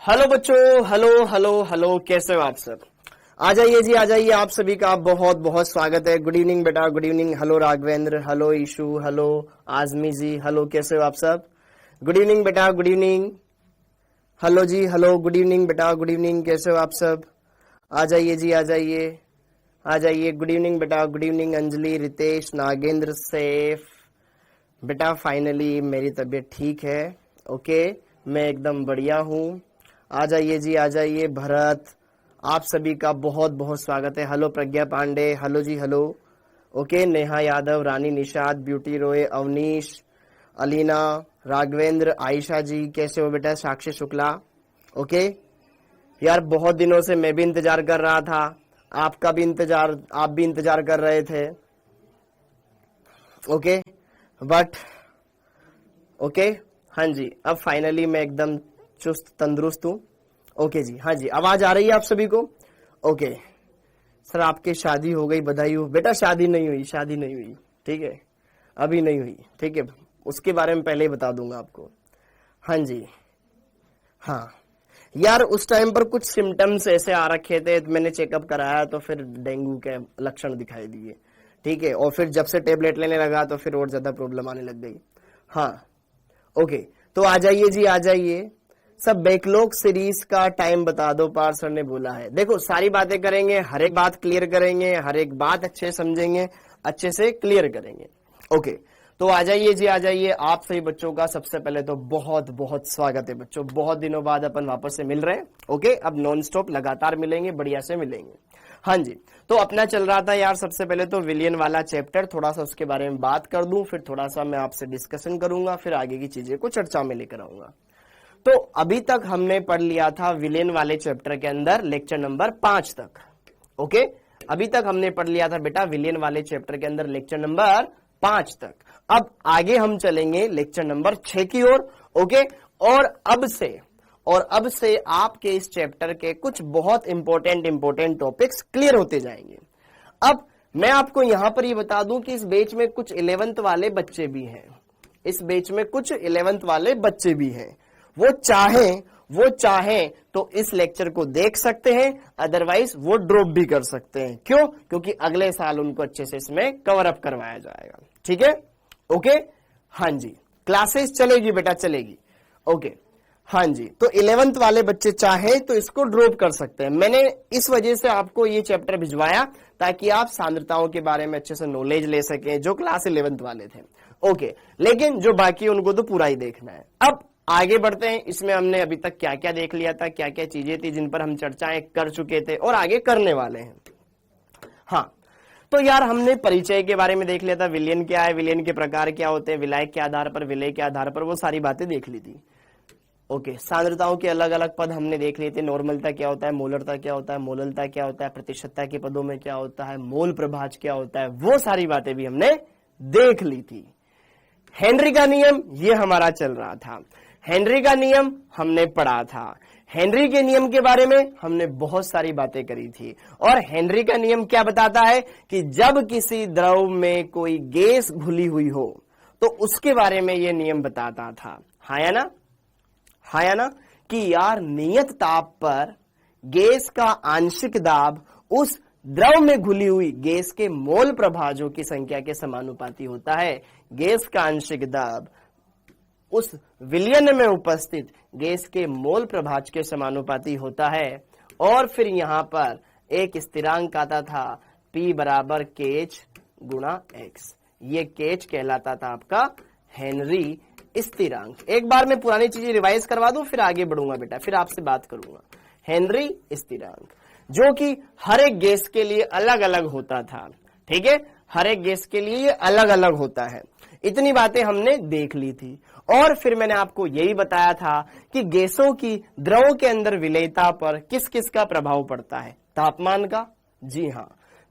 Hello बच्चों, hello hello hello, कैसे हो आप सब? आ जाइए जी, आ जाइए। आप सभी का बहुत बहुत स्वागत है। गुड इवनिंग बेटा, good evening. Hello Raghavendra, hello Ishu, hello Azmi ji, hello, कैसे हो आप सब? गुड इवनिंग बेटा, good evening. Hello ji, hello, good evening बेटा, गुड इवनिंग, कैसे हो आप सब? आ जाइए जी, आ जाइए, आ जाइए। गुड इवनिंग बेटा, गुड इवनिंग। अंजलि, रितेश, नागेंद्र, सैफ। बेटा फाइनली मेरी तबीयत ठीक है। ओके, मैं एकदम बढ़िया हूँ। आ जाइए जी, आ जाइए। भरत, आप सभी का बहुत बहुत स्वागत है। हेलो प्रज्ञा Pandey, hello ji, hello. Okay, Neha Yadav, रानी निषाद, ब्यूटी रॉय, अवनीश, अलीना, राघवेंद्र, आयशा जी, कैसे हो बेटा? साक्षी शुक्ला। ओके यार, बहुत दिनों से मैं भी इंतजार कर रहा था, आपका भी इंतजार, आप भी इंतजार कर रहे थे। ओके बट ओके, हाँ जी, अब फाइनली मैं एकदम चुस्त तंदुरुस्त हूँ। ओके जी, हाँ जी, आवाज आ रही है आप सभी को? ओके सर, आपकी शादी हो गई, बधाई हो। बेटा शादी नहीं हुई, शादी नहीं हुई, ठीक है, अभी नहीं हुई, ठीक है, उसके बारे में पहले ही बता दूंगा आपको। हाँ जी, हाँ यार, उस टाइम पर कुछ सिम्टम्स ऐसे आ रखे थे, मैंने चेकअप कराया तो फिर डेंगू के लक्षण दिखाई दिए, ठीक है, और फिर जब से टेबलेट लेने लगा तो फिर और ज्यादा प्रॉब्लम आने लग गई। हाँ ओके, तो आ जाइए जी, आ जाइए। सब बैकलॉग सीरीज का टाइम बता दो, पार सर ने बोला है। देखो सारी बातें करेंगे, हर एक बात क्लियर करेंगे, हर एक बात अच्छे से समझेंगे, अच्छे से क्लियर करेंगे। ओके, तो आ जाइए जी, आ जाइए। आप सही बच्चों का सबसे पहले तो बहुत बहुत स्वागत है बच्चों। बहुत दिनों बाद अपन वापस से मिल रहे हैं। ओके, अब नॉन स्टॉप लगातार मिलेंगे, बढ़िया से मिलेंगे। हाँ जी, तो अपना चल रहा था यार, सबसे पहले तो विलियन वाला चैप्टर, थोड़ा सा उसके बारे में बात कर दूं, फिर थोड़ा सा मैं आपसे डिस्कशन करूंगा, फिर आगे की चीजें को चर्चा में लेकर आऊंगा। तो अभी तक हमने पढ़ लिया था विलेन वाले चैप्टर के अंदर लेक्चर नंबर 5 तक। ओके, अभी तक हमने पढ़ लिया था बेटा विलेन वाले चैप्टर के अंदर लेक्चर नंबर 5 तक। अब आगे हम चलेंगे लेक्चर नंबर 6 की ओर। ओके, और अब से आपके इस चैप्टर के कुछ बहुत इंपॉर्टेंट टॉपिक्स क्लियर होते जाएंगे। अब मैं आपको यहां पर ये बता दूं कि इस बैच में कुछ 11th वाले बच्चे भी हैं, इस बैच में कुछ 11th वाले बच्चे भी हैं। वो चाहें तो इस लेक्चर को देख सकते हैं, अदरवाइज वो ड्रॉप भी कर सकते हैं। क्यों? क्योंकि अगले साल उनको अच्छे से इसमें कवर अप करवाया जाएगा। ठीक है, ओके, हाँ जी, क्लासेस चलेगी बेटा, चलेगी। ओके, हाँ जी, तो 11th वाले बच्चे चाहे तो इसको ड्रॉप कर सकते हैं। मैंने इस वजह से आपको ये चैप्टर भिजवाया ताकि आप सांद्रताओं के बारे में अच्छे से नॉलेज ले सकें, जो क्लास 11th वाले थे। ओके, लेकिन जो बाकी उनको तो पूरा ही देखना है। अब आगे बढ़ते हैं। इसमें हमने अभी तक क्या क्या देख लिया था, क्या क्या चीजें थी जिन पर हम चर्चाएं कर चुके थे और आगे करने वाले हैं। हाँ, तो यार हमने परिचय के बारे में देख लिया था, विलियन क्या है, विलियन के प्रकार क्या होते हैं, विलायक के आधार पर, विलय के आधार पर, वो सारी बातें देख ली थी। ओके, सांद्रताओं के अलग अलग पद हमने देख लिए थे। नॉर्मलता क्या होता है, मोलरता क्या होता है, मोललता क्या होता है, प्रतिशतता के पदों में क्या होता है, मोल प्रभाज क्या होता है, वो सारी बातें भी हमने देख ली थी। हेनरी का नियम ये हमारा चल रहा था। हेनरी का नियम हमने पढ़ा था। हेनरी के नियम के बारे में हमने बहुत सारी बातें करी थी। और हेनरी का नियम क्या बताता है कि जब किसी द्रव में कोई गैस घुली हुई हो तो उसके बारे में यह नियम बताता था। हाँ या ना, हाँ या ना, कि यार नियत ताप पर गैस का आंशिक दाब उस द्रव में घुली हुई गैस के मोल प्रभाजों की संख्या के समानुपाती होता है। गैस का आंशिक दाब उस विलयन में उपस्थित गैस के मोल प्रभाज के समानुपाती होता है। और फिर यहां पर एक स्थिरांक आता था, P बराबर KH गुणा X। ये KH कहलाता था आपका हेनरी स्थिरांक। एक बार मैं पुरानी चीजें रिवाइज करवा दूं, फिर आगे बढ़ूंगा बेटा, फिर आपसे बात करूंगा। हेनरी स्थिरांक जो कि हर एक गैस के लिए अलग अलग होता था। ठीक है, हर एक गैस के लिए ये अलग अलग होता है। इतनी बातें हमने देख ली थी। और फिर मैंने आपको यही बताया था कि गैसों की द्रवों के अंदर विलयता पर किस किस का प्रभाव पड़ता है। तापमान का, जी हाँ,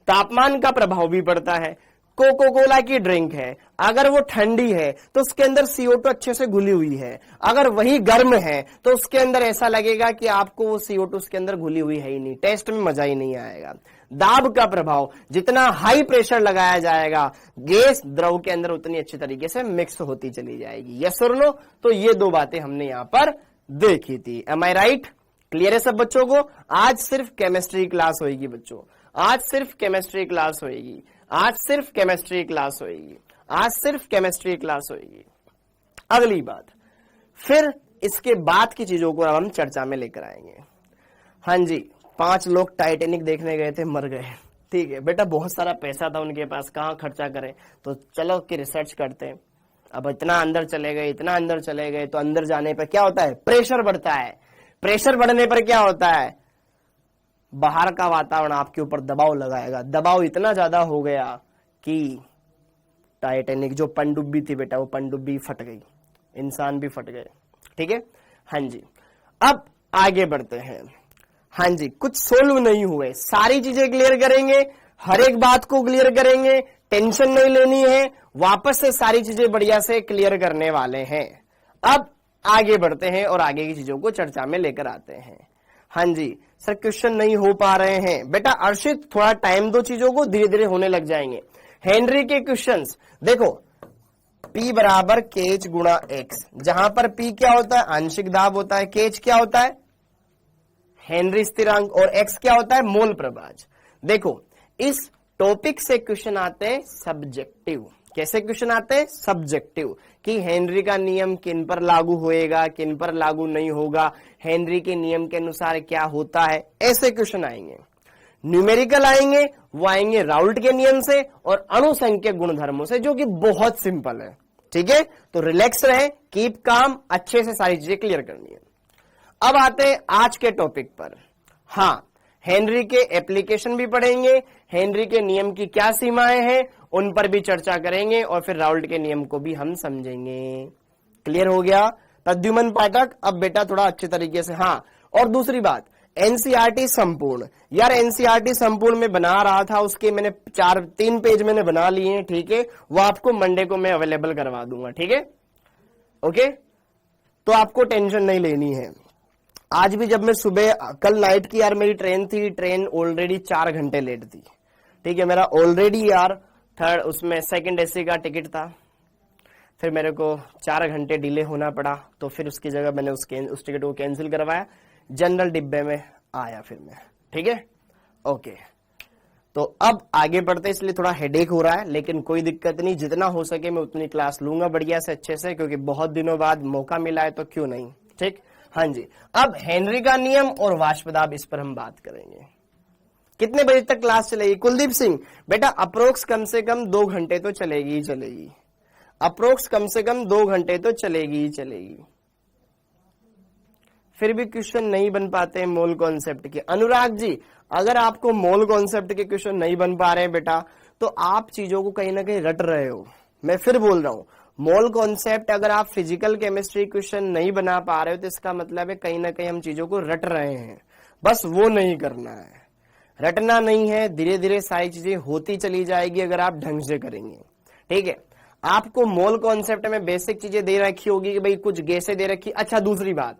तापमान का प्रभाव भी पड़ता है। कोको कोला की ड्रिंक है, अगर वो ठंडी है तो उसके अंदर CO2 अच्छे से घुली हुई है, अगर वही गर्म है तो उसके अंदर ऐसा लगेगा कि आपको वो CO2 उसके अंदर घुली हुई है ही नहीं, टेस्ट में मजा ही नहीं आएगा। दाब का प्रभाव, जितना हाई प्रेशर लगाया जाएगा गैस द्रव के अंदर उतनी अच्छी तरीके से मिक्स होती चली जाएगी। यस और नो? तो ये दो बातें हमने यहां पर देखी थी। एम आई राइट? क्लियर है सब बच्चों को? आज सिर्फ केमिस्ट्री क्लास होगी बच्चों, आज सिर्फ केमिस्ट्री क्लास होगी, आज सिर्फ केमिस्ट्री क्लास होगी, आज सिर्फ केमिस्ट्री क्लास होगी। अगली बात, फिर इसके बाद की चीजों को हम चर्चा में लेकर आएंगे। हाँ जी, 5 लोग टाइटैनिक देखने गए थे, मर गए। ठीक है बेटा, बहुत सारा पैसा था उनके पास, कहाँ खर्चा करें, तो चलो कि रिसर्च करते हैं। अब इतना अंदर चले गए, इतना अंदर चले गए, तो अंदर जाने पर क्या होता है? प्रेशर बढ़ता है। प्रेशर बढ़ने पर क्या होता है? बाहर का वातावरण आपके ऊपर दबाव लगाएगा। दबाव इतना ज्यादा हो गया कि टाइटैनिक जो पनडुब्बी थी बेटा, वो पनडुब्बी फट गई, इंसान भी फट गए। ठीक है, हाँ जी। अब आगे बढ़ते हैं। हाँ जी, कुछ सोल्व नहीं हुए, सारी चीजें क्लियर करेंगे, हर एक बात को क्लियर करेंगे, टेंशन नहीं लेनी है, वापस से सारी चीजें बढ़िया से क्लियर करने वाले हैं। अब आगे बढ़ते हैं और आगे की चीजों को चर्चा में लेकर आते हैं। हाँ जी सर, क्वेश्चन नहीं हो पा रहे हैं बेटा। अर्षित थोड़ा टाइम दो, चीजों को धीरे धीरे होने लग जाएंगे। हेनरी के क्वेश्चंस देखो, P बराबर KH गुणा X, जहां पर P क्या होता है? आंशिक दाब होता है, KH क्या होता है? हेनरी स्थिरांक, और X क्या होता है? मोल प्रभाज। देखो, इस टॉपिक से क्वेश्चन आते हैं सब्जेक्टिव। कैसे क्वेश्चन आते हैं? सब्जेक्टिव, कि हेनरी का नियम किन पर लागू होएगा, किन पर लागू नहीं होगा, हेनरी के नियम के अनुसार क्या होता है, ऐसे क्वेश्चन आएंगे। न्यूमेरिकल आएंगे, वो आएंगे राउल्ट के नियम से और अणुसंख्यक गुणधर्मों से, जो कि बहुत सिंपल है। ठीक है, तो रिलैक्स रहे, कीप काम, अच्छे से सारी चीजें क्लियर करनी है। अब आते हैं आज के टॉपिक पर। हाँ, हेनरी के एप्लीकेशन भी पढ़ेंगे, हेनरी के नियम की क्या सीमाएं हैं उन पर भी चर्चा करेंगे, और फिर राउल्ट के नियम को भी हम समझेंगे। क्लियर हो गया? प्रद्युमन पाठक, अब बेटा थोड़ा अच्छे तरीके से। हाँ, और दूसरी बात, एनसीईआरटी संपूर्ण, यार एनसीईआरटी संपूर्ण में बना रहा था, उसके मैंने 3 पेज मैंने बना लिए हैं। ठीक है, वो आपको मंडे को मैं अवेलेबल करवा दूंगा। ठीक है, ओके, तो आपको टेंशन नहीं लेनी है। आज भी जब मैं सुबह, कल नाइट की यार मेरी ट्रेन थी, ट्रेन ऑलरेडी 4 घंटे लेट थी। ठीक है, मेरा ऑलरेडी यार थर्ड उसमें सेकंड एसी का टिकट था, फिर मेरे को 4 घंटे डिले होना पड़ा, तो फिर उसकी जगह मैंने उस टिकट को कैंसिल करवाया, जनरल डिब्बे में आया फिर मैं। ठीक है, ओके, तो अब आगे बढ़ते, इसलिए थोड़ा हेडेक हो रहा है, लेकिन कोई दिक्कत नहीं, जितना हो सके मैं उतनी क्लास लूंगा बढ़िया से, अच्छे से, क्योंकि बहुत दिनों बाद मौका मिला है, तो क्यों नहीं। ठीक, हाँ जी। अब हेनरी का नियम और वाष्प दाब, इस पर हम बात करेंगे। कितने बजे तक क्लास चलेगी? कुलदीप सिंह, बेटा अप्रोक्स कम से कम 2 घंटे तो चलेगी ही चलेगी, अप्रोक्स कम से कम 2 घंटे तो चलेगी ही चलेगी। फिर भी क्वेश्चन नहीं बन पाते हैं मोल कॉन्सेप्ट के। अनुराग जी, अगर आपको मोल कॉन्सेप्ट के क्वेश्चन नहीं बन पा रहे हैं बेटा, तो आप चीजों को कहीं ना कहीं रट रहे हो। मैं फिर बोल रहा हूं, मोल कॉन्सेप्ट अगर आप फिजिकल केमिस्ट्री क्वेश्चन नहीं बना पा रहे हो, तो इसका मतलब है कहीं ना कहीं हम चीजों को रट रहे हैं। बस वो नहीं करना है, रटना नहीं है, धीरे धीरे सारी चीजें होती चली जाएगी अगर आप ढंग से करेंगे। ठीक है, आपको मोल कॉन्सेप्ट में बेसिक चीजें दे रखी होगी कि भाई कुछ गैसें दे रखी। अच्छा, दूसरी बात,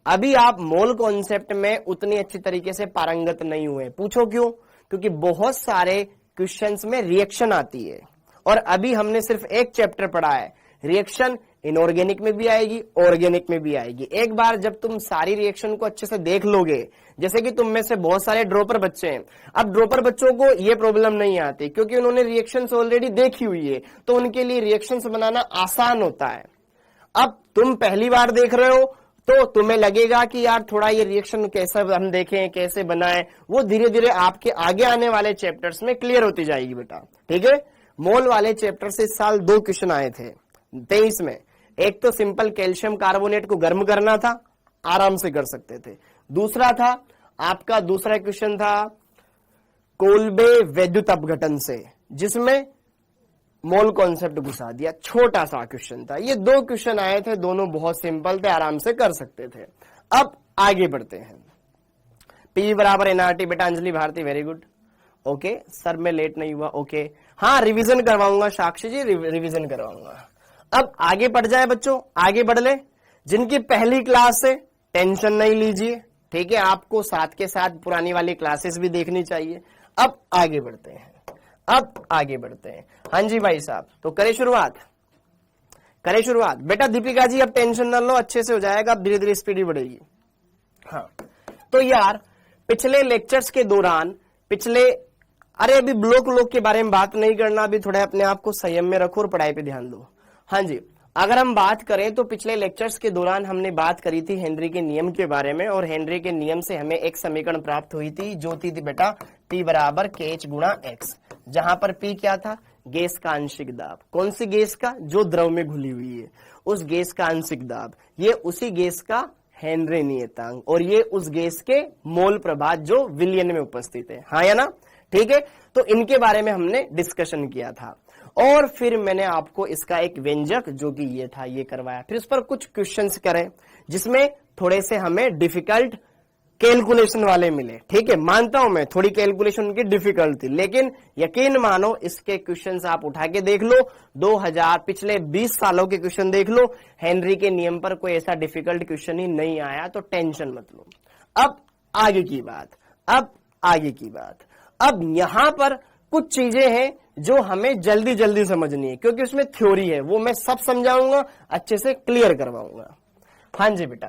अभी आप मोल कॉन्सेप्ट में उतनी अच्छी तरीके से पारंगत नहीं हुए। पूछो क्यों? क्योंकि बहुत सारे क्वेश्चंस में रिएक्शन आती है, और अभी हमने सिर्फ एक चैप्टर पढ़ा है। रिएक्शन इनऑर्गेनिक में भी आएगी, ऑर्गेनिक में भी आएगी। एक बार जब तुम सारी रिएक्शन को अच्छे से देख लोगे, जैसे कि तुम में से बहुत सारे ड्रॉपर बच्चे हैं, अब ड्रॉपर बच्चों को ये प्रॉब्लम नहीं आती क्योंकि उन्होंने रिएक्शंस ऑलरेडी देखी हुई है, तो उनके लिए रिएक्शंस बनाना आसान होता है। अब तुम पहली बार देख रहे हो, तो तुम्हें लगेगा कि यार थोड़ा ये रिएक्शन कैसे हम देखें, कैसे बनाएं, वो धीरे धीरे आपके आगे आने वाले चैप्टर्स में क्लियर होती जाएगी बेटा। ठीक है, मोल वाले चैप्टर से इस साल 2 क्वेश्चन आए थे 23 में। एक तो सिंपल कैल्शियम कार्बोनेट को गर्म करना था, आराम से कर सकते थे। दूसरा था आपका, दूसरा क्वेश्चन था कोल्बे वैद्युत अपघटन से, जिसमें मोल कॉन्सेप्ट घुसा दिया, छोटा सा क्वेश्चन था। ये 2 क्वेश्चन आए थे, दोनों बहुत सिंपल थे, आराम से कर सकते थे। अब आगे बढ़ते हैं। पी बराबर एनआरटी, बेटा Anjali Bharti, very good. Okay sir, मैं लेट नहीं हुआ। ओके, हाँ रिवीजन करवाऊंगा साक्षी जी, रिवीजन करवाऊंगा। अब आगे बढ़ जाए बच्चों, आगे बढ़ ले। जिनकी पहली क्लास है टेंशन नहीं लीजिए, ठीक है, आपको साथ के साथ पुरानी वाली क्लासेस भी देखनी चाहिए। अब आगे बढ़ते हैं, अब आगे बढ़ते हैं। हाँ जी भाई साहब, तो करें शुरुआत, करें शुरुआत। बेटा दीपिका जी अब टेंशन न लो, अच्छे से हो जाएगा, अब धीरे धीरे स्पीड ही बढ़ेगी। हाँ तो यार पिछले लेक्चर्स के दौरान अरे अभी ब्लॉक के बारे में बात नहीं करना, अभी थोड़ा अपने आप को संयम में रखो और पढ़ाई पे ध्यान दो। हाँ जी, अगर हम बात करें तो पिछले लेक्चर्स के दौरान हमने बात करी थी हेनरी के नियम के बारे में, और हेनरी के नियम से हमें एक समीकरण प्राप्त हुई थी जो थी बेटा P बराबर KH गुणा X, जहां पर P क्या था, गैस का आंशिक दाब। कौन सी गैस का, जो द्रव में घुली हुई है, उस गैस का आंशिक दाब। ये उसी गैस का हेनरी नियतांक, और ये उस गैस के मोल प्रभाव जो विलियन में उपस्थित है। हाँ या ना, ठीक है। तो इनके बारे में हमने डिस्कशन किया था, और फिर मैंने आपको इसका एक व्यंजक जो कि ये था ये करवाया। फिर उस पर कुछ क्वेश्चंस करें जिसमें थोड़े से हमें डिफिकल्ट कैलकुलेशन वाले मिले। ठीक है, मानता हूं मैं थोड़ी कैलकुलेशन उनकी डिफिकल्ट थी, लेकिन यकीन मानो इसके क्वेश्चंस आप उठा के देख लो, 2000 पिछले 20 सालों के क्वेश्चन देख लो, हेनरी के नियम पर कोई ऐसा डिफिकल्ट क्वेश्चन ही नहीं आया, तो टेंशन मत लो। अब आगे की बात, अब यहां पर कुछ चीजें हैं जो हमें जल्दी जल्दी समझनी है, क्योंकि उसमें थ्योरी है, वो मैं सब समझाऊंगा, अच्छे से क्लियर करवाऊंगा। हाँ जी बेटा,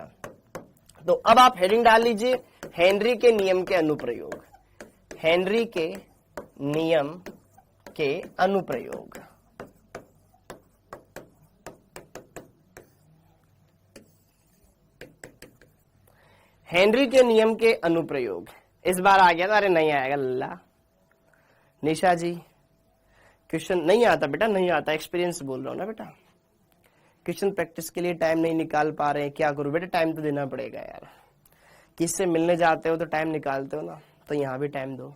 तो अब आप हेडिंग डाल लीजिए, हेनरी के नियम के अनुप्रयोग। हेनरी के नियम के अनुप्रयोग। हेनरी के नियम के अनुप्रयोग। इस बार आ गया था, अरे नहीं आएगा लल्ला। निशा जी क्वेश्चन नहीं आता बेटा, नहीं आता, एक्सपीरियंस बोल रहा हूं ना बेटा। क्वेश्चन प्रैक्टिस के लिए टाइम नहीं निकाल पा रहे हैं, क्या करूं बेटा, टाइम तो देना पड़ेगा यार। किससे मिलने जाते हो तो टाइम निकालते हो ना, तो यहां भी टाइम दो।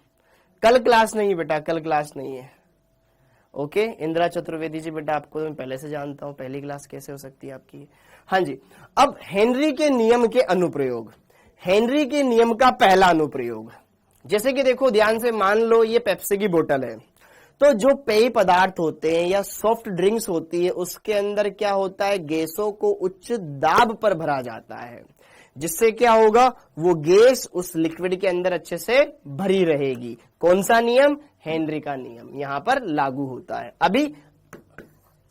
कल क्लास नहीं है बेटा, कल क्लास नहीं है। ओके, इंदिरा चतुर्वेदी जी बेटा आपको तो मैं पहले से जानता हूं, पहली क्लास कैसे हो सकती है आपकी। हाँ जी, अब हेनरी के नियम के अनुप्रयोग। हेनरी के नियम का पहला अनुप्रयोग, जैसे कि देखो ध्यान से, मान लो ये पेप्सी की बोतल है, तो जो पेय पदार्थ होते हैं या सॉफ्ट ड्रिंक्स होती है, उसके अंदर क्या होता है, गैसों को उच्च दाब पर भरा जाता है, जिससे क्या होगा, वो गैस उस लिक्विड के अंदर अच्छे से भरी रहेगी। कौन सा नियम, हेनरी का नियम यहां पर लागू होता है। अभी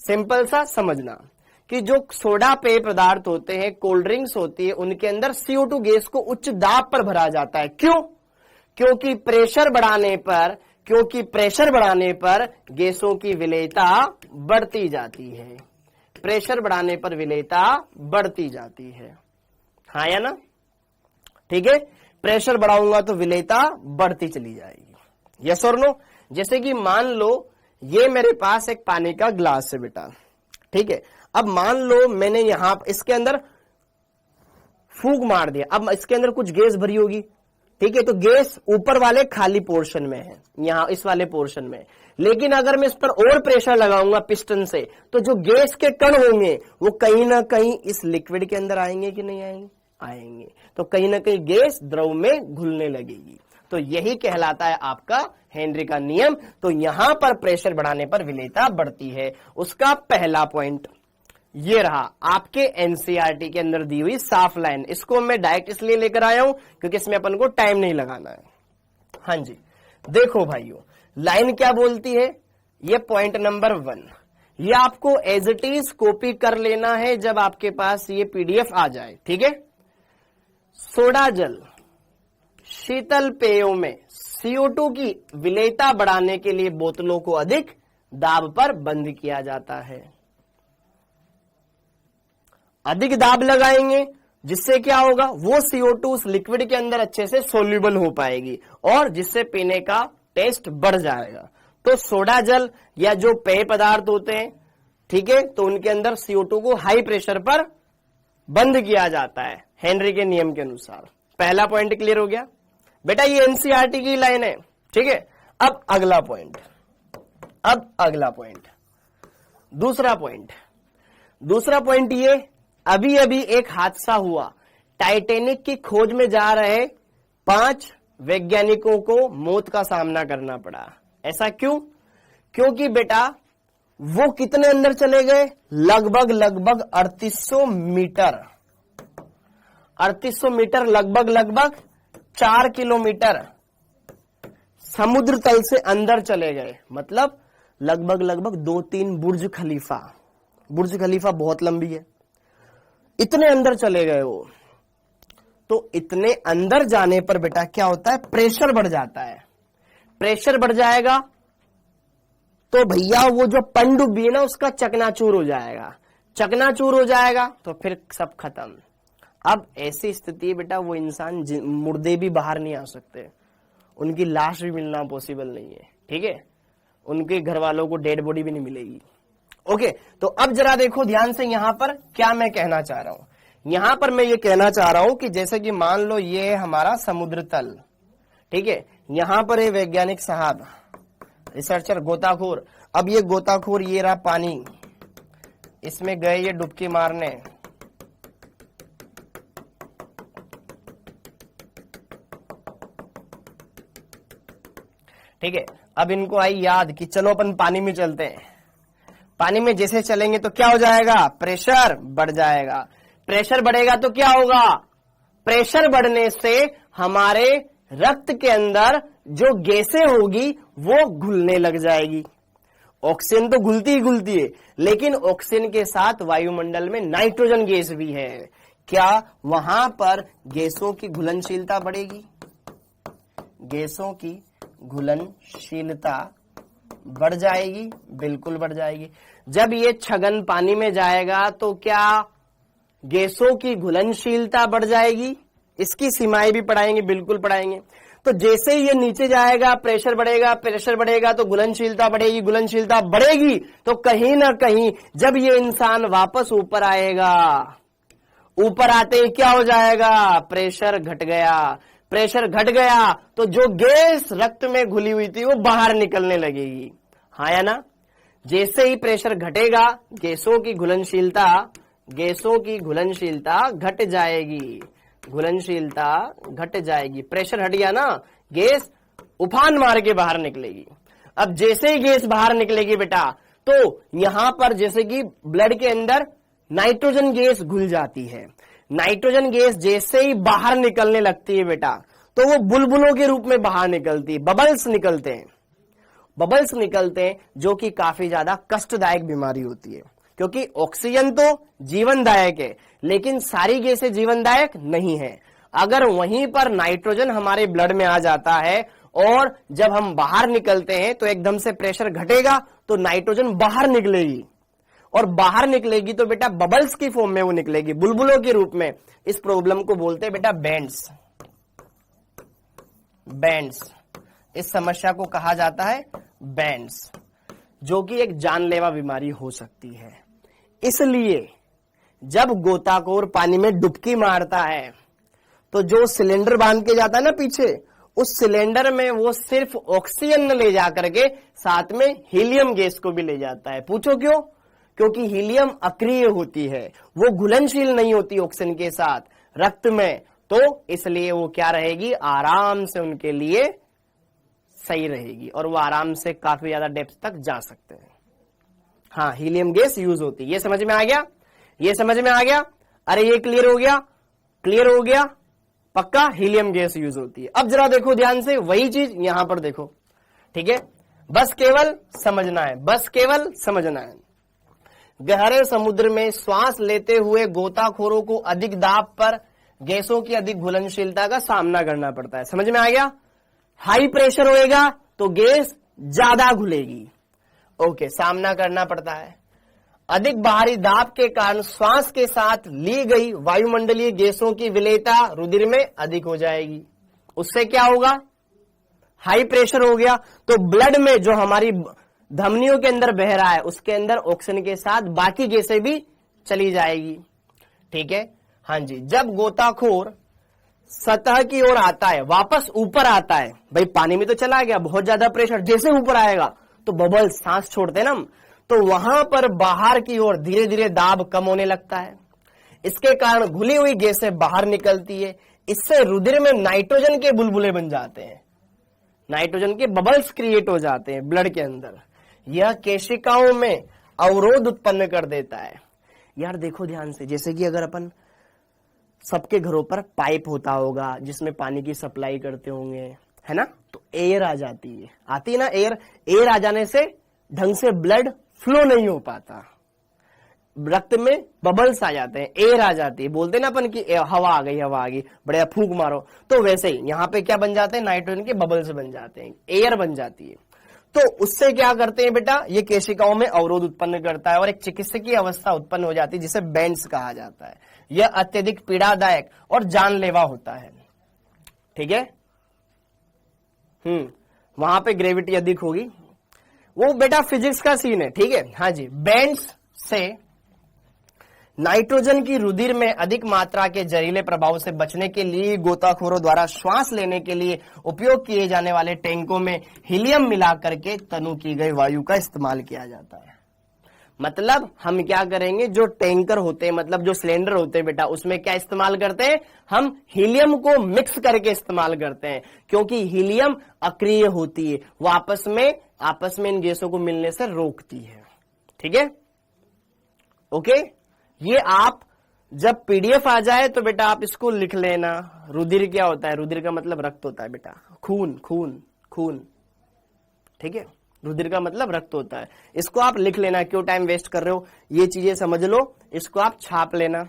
सिंपल सा समझना कि जो सोडा पेय पदार्थ होते हैं, कोल्ड ड्रिंक्स होती है, उनके अंदर CO2 गैस को उच्च दाब पर भरा जाता है। क्यों, क्योंकि प्रेशर बढ़ाने पर गैसों की विलेयता बढ़ती जाती है। प्रेशर बढ़ाने पर विलेयता बढ़ती जाती है। हाँ या ना, ठीक है, प्रेशर बढ़ाऊंगा तो विलेयता बढ़ती चली जाएगी। यस और नो। जैसे कि मान लो ये मेरे पास एक पानी का ग्लास है बेटा, ठीक है। अब मान लो मैंने यहां इसके अंदर फूंक मार दिया, अब इसके अंदर कुछ गैस भरी होगी, ठीक है, तो गैस ऊपर वाले खाली पोर्शन में है, यहां इस वाले पोर्शन में। लेकिन अगर मैं इस पर और प्रेशर लगाऊंगा पिस्टन से, तो जो गैस के कण होंगे वो कहीं ना कहीं इस लिक्विड के अंदर आएंगे कि नहीं आएंगे, आएंगे। तो कहीं ना कहीं गैस द्रव में घुलने लगेगी। तो यही कहलाता है आपका हेनरी का नियम। तो यहां पर प्रेशर बढ़ाने पर विलेयता बढ़ती है। उसका पहला पॉइंट ये रहा, आपके एनसीईआरटी के अंदर दी हुई साफ लाइन। इसको मैं डायरेक्ट इसलिए लेकर आया हूं क्योंकि इसमें अपन को टाइम नहीं लगाना है। हाँ जी, देखो भाइयों, लाइन क्या बोलती है, ये पॉइंट नंबर 1, ये आपको एज इट इज कॉपी कर लेना है जब आपके पास ये PDF आ जाए, ठीक है। सोडा जल शीतल पेयों में CO2 की विलेयता बढ़ाने के लिए बोतलों को अधिक दाब पर बंद किया जाता है। अधिक दाब लगाएंगे जिससे क्या होगा, वो CO2 उस लिक्विड के अंदर अच्छे से सोल्यूबल हो पाएगी और जिससे पीने का टेस्ट बढ़ जाएगा। तो सोडा जल या जो पेय पदार्थ होते हैं, ठीक है, तो उनके अंदर CO2 को हाई प्रेशर पर बंद किया जाता है हेनरी के नियम के अनुसार। पहला पॉइंट क्लियर हो गया बेटा, ये एनसीईआरटी की लाइन है, ठीक है। अब अगला पॉइंट, दूसरा पॉइंट ये, अभी अभी एक हादसा हुआ, टाइटैनिक की खोज में जा रहे 5 वैज्ञानिकों को मौत का सामना करना पड़ा। ऐसा क्यों, क्योंकि बेटा वो कितने अंदर चले गए, लगभग 3800 मीटर, 3800 मीटर लगभग 4 किलोमीटर समुद्र तल से अंदर चले गए। मतलब लगभग 2-3 बुर्ज खलीफा बहुत लंबी है, इतने अंदर चले गए वो। तो इतने अंदर जाने पर बेटा क्या होता है, प्रेशर बढ़ जाता है। प्रेशर बढ़ जाएगा तो भैया वो जो पनडुब्बी है ना उसका चकनाचूर हो जाएगा। चकनाचूर हो जाएगा तो फिर सब खत्म। अब ऐसी स्थिति है बेटा, वो इंसान मुर्दे भी बाहर नहीं आ सकते, उनकी लाश भी मिलना पॉसिबल नहीं है, ठीक है, उनके घर वालों को डेड बॉडी भी नहीं मिलेगी। ओके, तो अब जरा देखो ध्यान से यहां पर क्या मैं कहना चाह रहा हूं। यहां पर मैं ये कहना चाह रहा हूं कि जैसे कि मान लो ये है हमारा समुद्र तल, ठीक है, यहां पर ये वैज्ञानिक साहब, रिसर्चर, गोताखोर, अब ये गोताखोर ये रहा पानी, इसमें गए ये डुबकी मारने, ठीक है। अब इनको आई याद कि चलो अपन पानी में चलते हैं। पानी में जैसे चलेंगे तो क्या हो जाएगा, प्रेशर बढ़ जाएगा। प्रेशर बढ़ेगा तो क्या होगा, प्रेशर बढ़ने से हमारे रक्त के अंदर जो गैसें होगी वो घुलने लग जाएगी। ऑक्सीजन तो घुलती ही घुलती है, लेकिन ऑक्सीजन के साथ वायुमंडल में नाइट्रोजन गैस भी है। क्या वहां पर गैसों की घुलनशीलता बढ़ेगी, गैसों की घुलनशीलता बढ़ जाएगी, बिल्कुल बढ़ जाएगी। जब ये छगन पानी में जाएगा तो क्या गैसों की घुलनशीलता बढ़ जाएगी, इसकी सीमाएं भी पढ़ाएंगे, बिल्कुल पढ़ाएंगे। तो जैसे ही ये नीचे जाएगा प्रेशर बढ़ेगा, प्रेशर बढ़ेगा तो घुलनशीलता बढ़ेगी, घुलनशीलता बढ़ेगी तो कहीं ना कहीं जब ये इंसान वापस ऊपर आएगा, ऊपर आते ही क्या हो जाएगा, प्रेशर घट गया। प्रेशर घट गया तो जो गैस रक्त में घुली हुई थी वो बाहर निकलने लगेगी, हाँ या ना। जैसे ही प्रेशर घटेगा गैसों की घुलनशीलता घट जाएगी, घुलनशीलता घट जाएगी। प्रेशर हट गया ना, गैस उफान मार के बाहर निकलेगी। अब जैसे ही गैस बाहर निकलेगी बेटा, तो यहां पर जैसे कि ब्लड के अंदर नाइट्रोजन गैस घुल जाती है। नाइट्रोजन गैस जैसे ही बाहर निकलने लगती है बेटा, तो वो बुलबुलों के रूप में बाहर निकलती है, बबल्स निकलते हैं, बबल्स निकलते हैं, जो कि काफी ज्यादा कष्टदायक बीमारी होती है। क्योंकि ऑक्सीजन तो जीवनदायक है, लेकिन सारी गैसें जीवनदायक नहीं है। अगर वहीं पर नाइट्रोजन हमारे ब्लड में आ जाता है और जब हम बाहर निकलते हैं तो एकदम से प्रेशर घटेगा तो नाइट्रोजन बाहर निकलेगी, और बाहर निकलेगी तो बेटा बबल्स की फॉर्म में वो निकलेगी, बुलबुलों के रूप में। इस प्रॉब्लम को बोलते हैं बेटा बैंड्स। बैंड्स, इस समस्या को कहा जाता है बैंड्स, जो कि एक जानलेवा बीमारी हो सकती है। इसलिए जब गोताखोर पानी में डुबकी मारता है तो जो सिलेंडर बांध के जाता है ना पीछे, उस सिलेंडर में वो सिर्फ ऑक्सीजन ले जाकर के साथ में हीलियम गैस को भी ले जाता है। पूछो क्यों? क्योंकि हीलियम अक्रिय होती है, वो घुलनशील नहीं होती ऑक्सीजन के साथ रक्त में, तो इसलिए वो क्या रहेगी, आराम से उनके लिए सही रहेगी और वो आराम से काफी ज्यादा डेप्थ तक जा सकते हैं। हाँ, हीलियम गैस यूज होती है। ये समझ में आ गया, ये समझ में आ गया? अरे ये क्लियर हो गया, क्लियर हो गया, पक्का हीलियम गैस यूज होती है। अब जरा देखो ध्यान से, वही चीज यहां पर देखो, ठीक है, बस केवल समझना है, बस केवल समझना है। गहरे समुद्र में श्वास लेते हुए गोताखोरों को अधिक दाब पर गैसों की अधिक घुलनशीलता का सामना करना पड़ता है। समझ में आ गया? हाई प्रेशर होएगा तो गैस ज्यादा घुलेगी, ओके, सामना करना पड़ता है। अधिक बाहरी दाब के कारण श्वास के साथ ली गई वायुमंडलीय गैसों की विलेयता रुधिर में अधिक हो जाएगी। उससे क्या होगा, हाई प्रेशर हो गया तो ब्लड में जो हमारी धमनियों के अंदर बह रहा है उसके अंदर ऑक्सीजन के साथ बाकी गैसें भी चली जाएगी, ठीक है। हाँ जी, जब गोताखोर सतह की ओर आता है, वापस ऊपर आता है, भाई पानी में तो चला गया, बहुत ज्यादा प्रेशर, जैसे ऊपर आएगा तो बबल सांस छोड़ते हैं ना, तो वहां पर बाहर की ओर धीरे धीरे दाब कम होने लगता है। इसके कारण घुली हुई गैसें बाहर निकलती है, इससे रुधिर में नाइट्रोजन के बुलबुले बन जाते हैं, नाइट्रोजन के बबल्स क्रिएट हो जाते हैं ब्लड के अंदर। यह केशिकाओं में अवरोध उत्पन्न कर देता है। यार देखो ध्यान से, जैसे कि अगर अपन सबके घरों पर पाइप होता होगा जिसमें पानी की सप्लाई करते होंगे, है ना, तो एयर आ जाती है, आती है ना एयर, एयर आ जाने से ढंग से ब्लड फ्लो नहीं हो पाता। रक्त में बबल्स आ जाते हैं, एयर आ जाती है, बोलते ना अपन की हवा आ गई, हवा आ गई, बढ़िया फूंक मारो, तो वैसे ही यहाँ पे क्या बन जाते हैं, नाइट्रोजन के बबल्स बन जाते हैं, एयर बन जाती है। तो उससे क्या करते हैं बेटा, ये केशिकाओं में अवरोध उत्पन्न करता है और एक चिकित्सकीय अवस्था उत्पन्न हो जाती है जिसे बेंड्स कहा जाता है। यह अत्यधिक पीड़ादायक और जानलेवा होता है। ठीक है, वहां पे ग्रेविटी अधिक होगी, वो बेटा फिजिक्स का सीन है। ठीक है, हाँ जी, बेंड्स से नाइट्रोजन की रुधिर में अधिक मात्रा के जहरीले प्रभाव से बचने के लिए गोताखोरों द्वारा श्वास लेने के लिए उपयोग किए जाने वाले टैंकों में हीलियम मिलाकर के तनु की गई वायु का इस्तेमाल किया जाता है। मतलब हम क्या करेंगे, जो टैंकर होते हैं, मतलब जो सिलेंडर होते हैं बेटा, उसमें क्या इस्तेमाल करते हैं, हम हीलियम को मिक्स करके इस्तेमाल करते हैं, क्योंकि हीलियम अक्रिय होती है, वो आपस में इन गैसों को मिलने से रोकती है। ठीक है, ओके। ये आप जब पीडीएफ आ जाए तो बेटा आप इसको लिख लेना। रुधिर क्या होता है, रुधिर का मतलब रक्त होता है बेटा, खून खून खून। ठीक है, रुधिर का मतलब रक्त होता है, इसको आप लिख लेना। क्यों टाइम वेस्ट कर रहे हो, ये चीजें समझ लो, इसको आप छाप लेना,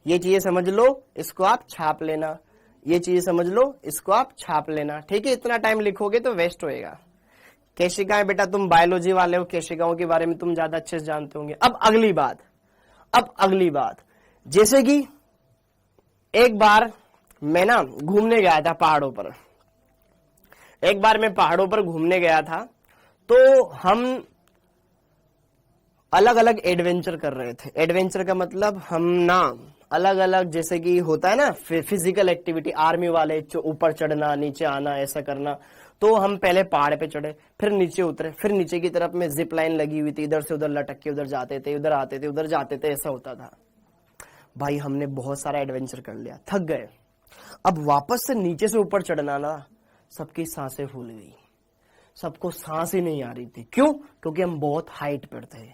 ये चीजें समझ लो, इसको आप छाप लेना, ये चीजें समझ लो, इसको आप छाप लेना। ठीक है, इतना टाइम लिखोगे तो वेस्ट होएगा। केशिकाएं बेटा, तुम बायोलॉजी वाले हो, केशिकाओं के बारे में तुम ज्यादा अच्छे से जानते होंगे। अब अगली बात, जैसे कि एक बार मैं ना घूमने गया था पहाड़ों पर, एक बार मैं पहाड़ों पर घूमने गया था, तो हम अलग अलग एडवेंचर कर रहे थे। एडवेंचर का मतलब हम ना अलग अलग, जैसे कि होता है ना फिजिकल एक्टिविटी, आर्मी वाले ऊपर चढ़ना, नीचे आना, ऐसा करना। तो हम पहले पहाड़ पे चढ़े, फिर नीचे उतरे, फिर नीचे की तरफ में जिप लाइन लगी हुई थी, इधर से उधर लटक के उधर जाते थे, उधर आते थे, उधर जाते थे, ऐसा होता था। भाई हमने बहुत सारा एडवेंचर कर लिया, थक गए। अब वापस से नीचे से ऊपर चढ़ना ना, सबकी सांसें फूल गई, सबको सांस ही नहीं आ रही थी। क्यों? क्योंकि हम बहुत हाइट पर थे।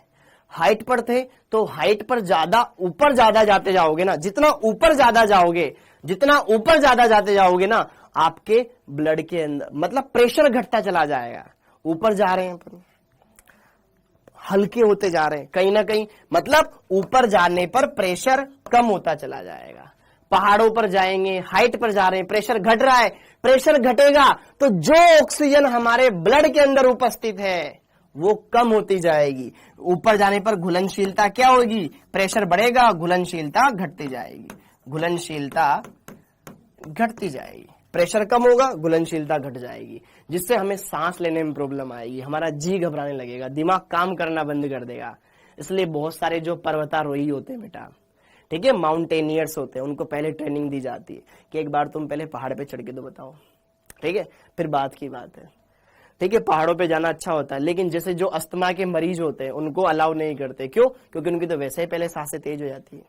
हाइट पर थे तो हाइट पर ज्यादा ऊपर ज्यादा जाते जाओगे ना, जितना ऊपर ज्यादा जाओगे, जितना ऊपर ज्यादा जाते जाओगे ना, आपके ब्लड के अंदर मतलब प्रेशर घटता चला जाएगा। ऊपर जा रहे हैं अपन, हल्के होते जा रहे हैं कहीं ना कहीं, मतलब ऊपर जाने पर प्रेशर कम होता चला जाएगा। पहाड़ों पर जाएंगे, हाइट पर जा रहे हैं, प्रेशर घट रहा है, प्रेशर घटेगा तो जो ऑक्सीजन हमारे ब्लड के अंदर उपस्थित है वो कम होती जाएगी। ऊपर जाने पर घुलनशीलता क्या होगी, प्रेशर बढ़ेगा, घुलनशीलता घटती जाएगी, घुलनशीलता घटती जाएगी। प्रेशर कम होगा, घुलनशीलता घट जाएगी, जिससे हमें सांस लेने में प्रॉब्लम आएगी, हमारा जी घबराने लगेगा, दिमाग काम करना बंद कर देगा। इसलिए बहुत सारे जो पर्वतारोही होते हैं बेटा, ठीक है, माउंटेनियर्स होते हैं, उनको पहले ट्रेनिंग दी जाती है कि एक बार तुम पहले पहाड़ पे चढ़ के तो बताओ, ठीक है, फिर बात की बात है। ठीक है, पहाड़ों पे जाना अच्छा होता है, लेकिन जैसे जो अस्थमा के मरीज होते हैं उनको अलाउ नहीं करते। क्यों? क्योंकि उनकी तो वैसे ही पहले सांसें तेज हो जाती है।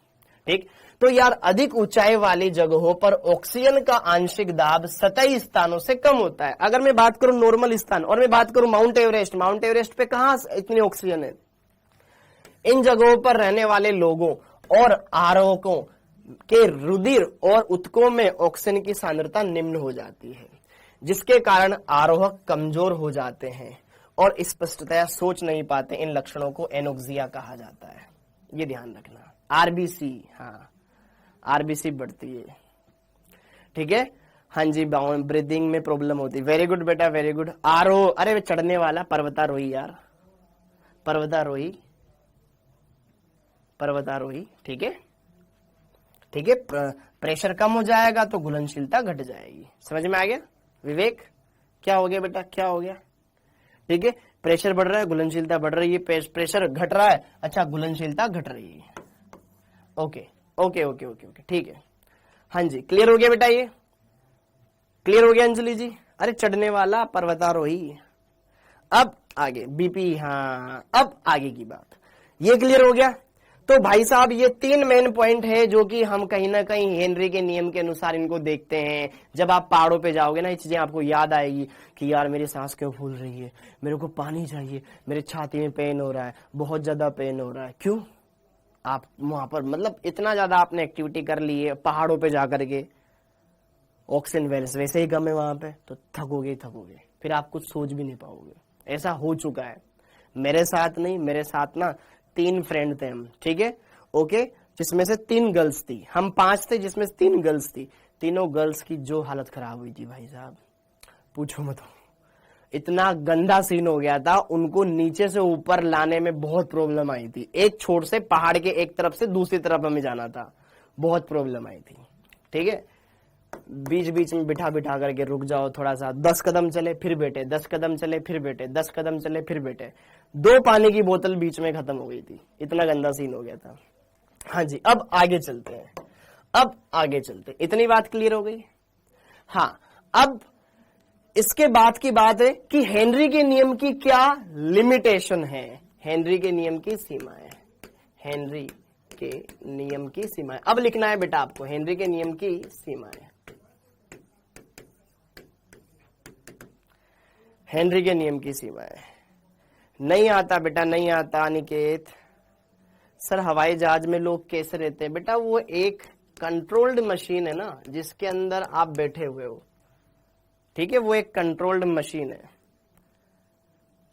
ठीक, तो यार अधिक ऊंचाई वाली जगहों पर ऑक्सीजन का आंशिक दाब सतही स्थानों से कम होता है। अगर मैं बात करूं नॉर्मल स्थान और मैं बात करूं माउंट एवरेस्ट, माउंट एवरेस्ट पे कहां इतनी ऑक्सीजन है? इन जगहों पर रहने वाले लोगों और आरोहकों के रुधिर और ऊतकों में ऑक्सीजन की सांद्रता निम्न हो जाती है, जिसके कारण आरोहक कमजोर हो जाते हैं और स्पष्टतया सोच नहीं पाते। इन लक्षणों को एनोक्सिया कहा जाता है, ये ध्यान रखना। आरबीसी, हाँ आरबीसी बढ़ती है, ठीक है, हाँ जी, ब्रीदिंग में प्रॉब्लम होती है। वेरी गुड बेटा, वेरी गुड। आरोह, अरे चढ़ने वाला पर्वतारोही यार, पर्वतारोही, पर्वतारोही, ठीक है, ठीक है। प्रेशर कम हो जाएगा तो घुलनशीलता घट जाएगी। समझ में आ गया विवेक? क्या हो गया बेटा, क्या हो गया? ठीक है, प्रेशर बढ़ रहा है, घुलनशीलता बढ़ रही है, प्रेशर घट रहा है, अच्छा घुलनशीलता घट रही है। Okay okay okay okay okay, ठीक है, हाँ जी, क्लियर हो गया बेटा? ये क्लियर हो गया अंजलि जी? अरे चढ़ने वाला पर्वतारोही। अब आगे बीपी, हाँ अब आगे की बात, ये क्लियर हो गया? तो भाई साहब ये 3 मेन पॉइंट है जो कि हम कहीं ना कहीं हेनरी के नियम के अनुसार इनको देखते हैं। जब आप पहाड़ों पे जाओगे ना, ये चीजें आपको याद आएगी कि यार मेरी सांस क्यों फूल रही है, मेरे को पानी चाहिए, मेरे छाती में पेन हो रहा है, बहुत ज्यादा पेन हो रहा है। क्यों? आप वहां पर मतलब इतना ज्यादा आपने एक्टिविटी कर ली है पहाड़ों पे जाकर के, ऑक्सीजन वैसे ही कम है वहां पे, तो थकोगे, फिर आप कुछ सोच भी नहीं पाओगे। ऐसा हो चुका है मेरे साथ, नहीं मेरे साथ ना 3 फ्रेंड थे हम, ठीक है, ओके, जिसमें से 3 गर्ल्स थी, हम 5 थे जिसमें से 3 गर्ल्स थी। तीनों गर्ल्स की जो हालत खराब हुई थी भाई साहब, पूछो मत, इतना गंदा सीन हो गया था, उनको नीचे से ऊपर लाने में बहुत प्रॉब्लम आई थी। एक छोर से पहाड़ के एक तरफ से दूसरी तरफ हमें जाना था, बहुत प्रॉब्लम आई थी, ठीक है। बीच बीच में बिठा बिठा करके रुक जाओ थोड़ा सा, 10 कदम चले फिर बैठे, 10 कदम चले फिर बैठे, 10 कदम चले फिर बैठे, 2 पानी की बोतल बीच में खत्म हो गई थी, इतना गंदा सीन हो गया था। हाँ जी, अब आगे चलते हैं, अब आगे चलते, इतनी बात क्लियर हो गई। हाँ, अब इसके बाद की बात है कि हेनरी के नियम की क्या लिमिटेशन है, हेनरी के नियम की सीमाएं, हेनरी के नियम की सीमाएं। अब लिखना है बेटा आपको हेनरी के नियम की सीमाएं, हेनरी के नियम की सीमाएं। नहीं आता बेटा, नहीं आता अनिकेत। सर हवाई जहाज में लोग कैसे रहते हैं? बेटा वो एक कंट्रोल्ड मशीन है ना, जिसके अंदर आप बैठे हुए हो, ठीक है, वो एक कंट्रोल्ड मशीन है।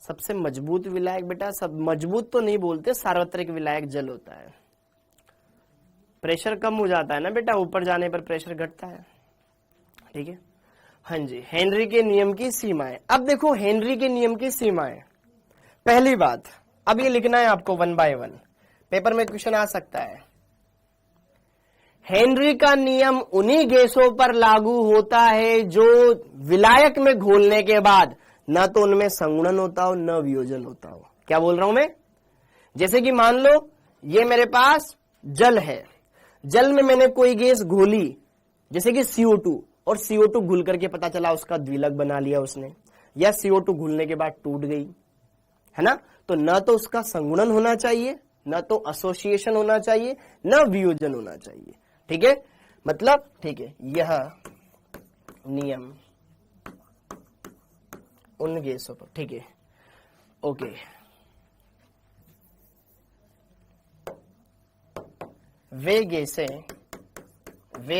सबसे मजबूत विलायक बेटा, सब मजबूत तो नहीं बोलते, सार्वत्रिक विलायक जल होता है। प्रेशर कम हो जाता है ना बेटा, ऊपर जाने पर प्रेशर घटता है, ठीक है। हाँ जी, हेनरी के नियम की सीमाएं। अब देखो हेनरी के नियम की सीमाएं, पहली बात, अब ये लिखना है आपको 1 बाय 1, पेपर में क्वेश्चन आ सकता है। हेनरी का नियम उन्हीं गैसों पर लागू होता है जो विलायक में घोलने के बाद न तो उनमें संगुणन होता हो न वियोजन होता हो। क्या बोल रहा हूं मैं? जैसे कि मान लो ये मेरे पास जल है, जल में मैंने कोई गैस घोली, जैसे कि CO2, और CO2 घुल करके पता चला उसका द्विलक बना लिया उसने, या CO2 घुलने के बाद टूट गई, है ना, तो न तो उसका संगुणन होना चाहिए, न तो एसोसिएशन होना चाहिए, न वियोजन होना चाहिए, ठीक है, मतलब ठीक है, यह नियम उन गैसों पर, ठीक है, ओके। वे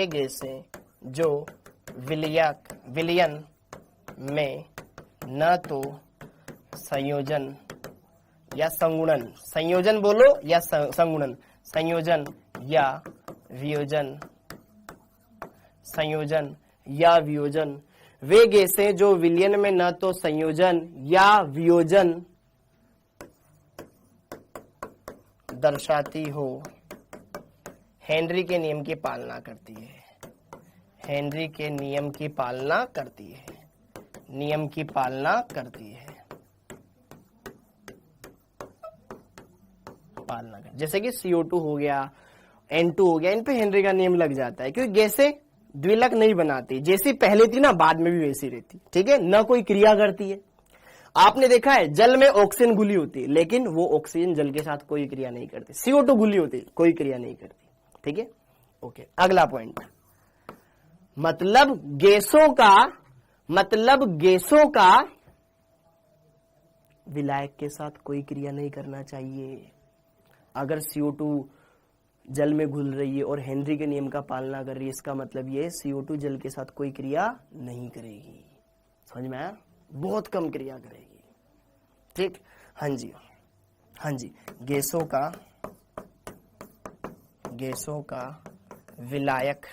गैसें जो विलयन में न तो संयोजन या संगुणन, संयोजन बोलो या संगुणन, संयोजन या वियोजन, संयोजन या वियोजन, वे गैसें जो विलयन में न तो संयोजन या वियोजन दर्शाती हो, हेनरी के नियम की पालना करती है, हेनरी के नियम की पालना करती है, नियम की पालना करती है, पालना कर, जैसे कि CO2 हो गया, N2 हो गया, इन पे हेनरी का नियम लग जाता है, क्योंकि गैसें द्विलक नहीं बनाती, जैसी पहले थी ना बाद में भी वैसी रहती, ठीक है, न कोई क्रिया करती है। आपने देखा है जल में ऑक्सीजन घुली होती है, लेकिन वो ऑक्सीजन जल के साथ कोई क्रिया नहीं करती, CO2 घुली होती है, कोई क्रिया नहीं करती, ठीक है, ओके। अगला पॉइंट, मतलब गैसों का विलायक के साथ कोई क्रिया नहीं करना चाहिए। अगर CO2 जल में घुल रही है और हेनरी के नियम का पालना कर रही है, इसका मतलब ये CO2 जल के साथ कोई क्रिया नहीं करेगी, समझ में आया? बहुत कम क्रिया करेगी, ठीक। हाँ जी, हाँ जी, गैसों का विलायक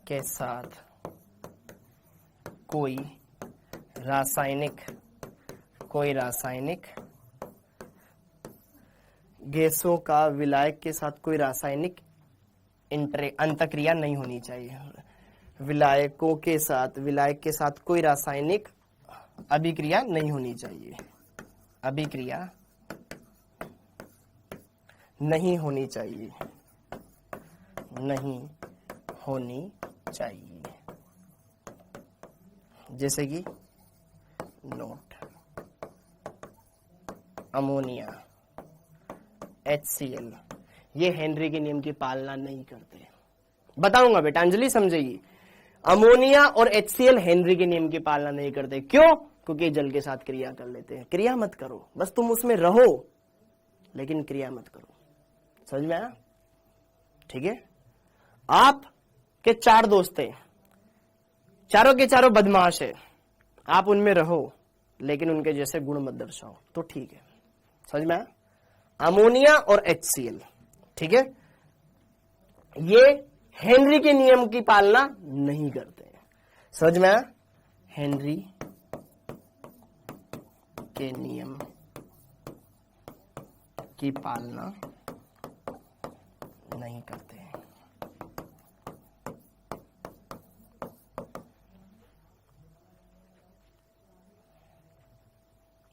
के साथ कोई रासायनिक गैसों का विलायक के साथ कोई रासायनिक अंतक्रिया नहीं होनी चाहिए। विलायक के साथ कोई रासायनिक अभिक्रिया नहीं होनी चाहिए, अभिक्रिया नहीं होनी चाहिए, नहीं होनी चाहिए, जैसे कि नोट, अमोनिया, HCl, ये हेनरी के नियम की पालना नहीं करते। बताऊंगा बेटा, अंजलि समझेगी, अमोनिया और HCl हेनरी के नियम की पालना नहीं करते। क्यों? क्योंकि जल के साथ क्रिया कर लेते हैं। क्रिया मत करो, बस तुम उसमें रहो, लेकिन क्रिया मत करो। समझ में आया? ठीक है। आप के 4 दोस्त हैं, चारों के चारों बदमाश है, आप उनमें रहो लेकिन उनके जैसे गुण मत दर्शाओ, तो ठीक है। समझ में आया? अमोनिया और HCl, ठीक है, ये हेनरी के नियम की पालना नहीं करते हैं। समझ में आया? हेनरी के नियम की पालना नहीं करते हैं।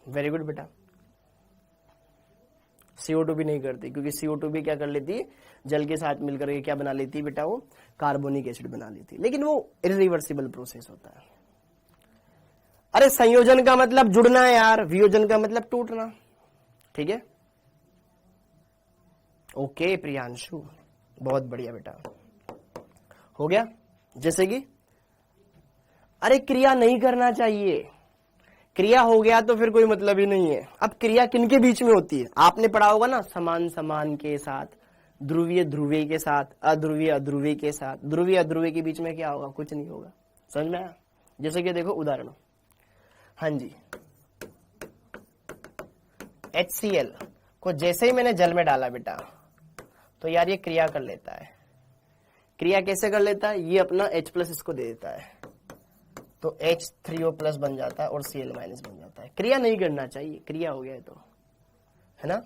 वेरी गुड बेटा। CO2 भी नहीं करती, क्योंकि CO2 भी क्या कर लेती है, जल के साथ मिलकर के क्या बना लेती है बेटा, वो कार्बोनिक एसिड बना लेती है, लेकिन वो इरिवर्सिबल प्रोसेस होता है। अरे संयोजन का मतलब जुड़ना है यार, वियोजन का मतलब टूटना, ठीक है। ओके प्रियांशु, बहुत बढ़िया बेटा, हो गया। जैसे कि अरे क्रिया नहीं करना चाहिए, क्रिया हो गया तो फिर कोई मतलब ही नहीं है। अब क्रिया किनके बीच में होती है, आपने पढ़ा होगा ना, समान समान के साथ, ध्रुवीय ध्रुवीय के साथ, अध्रुवीय अध्रुवीय के साथ। ध्रुवीय अध्रुवीय के बीच में क्या होगा, कुछ नहीं होगा। समझ में आया? जैसे कि देखो उदाहरण, हाँ जी, HCl को जैसे ही मैंने जल में डाला बेटा, तो यार ये क्रिया कर लेता है। क्रिया कैसे कर लेता है, ये अपना H+ इसको दे देता है, तो H3O+ बन जाता है और Cl- बन जाता है। क्रिया नहीं करना चाहिए, क्रिया हो गया तो, है ना।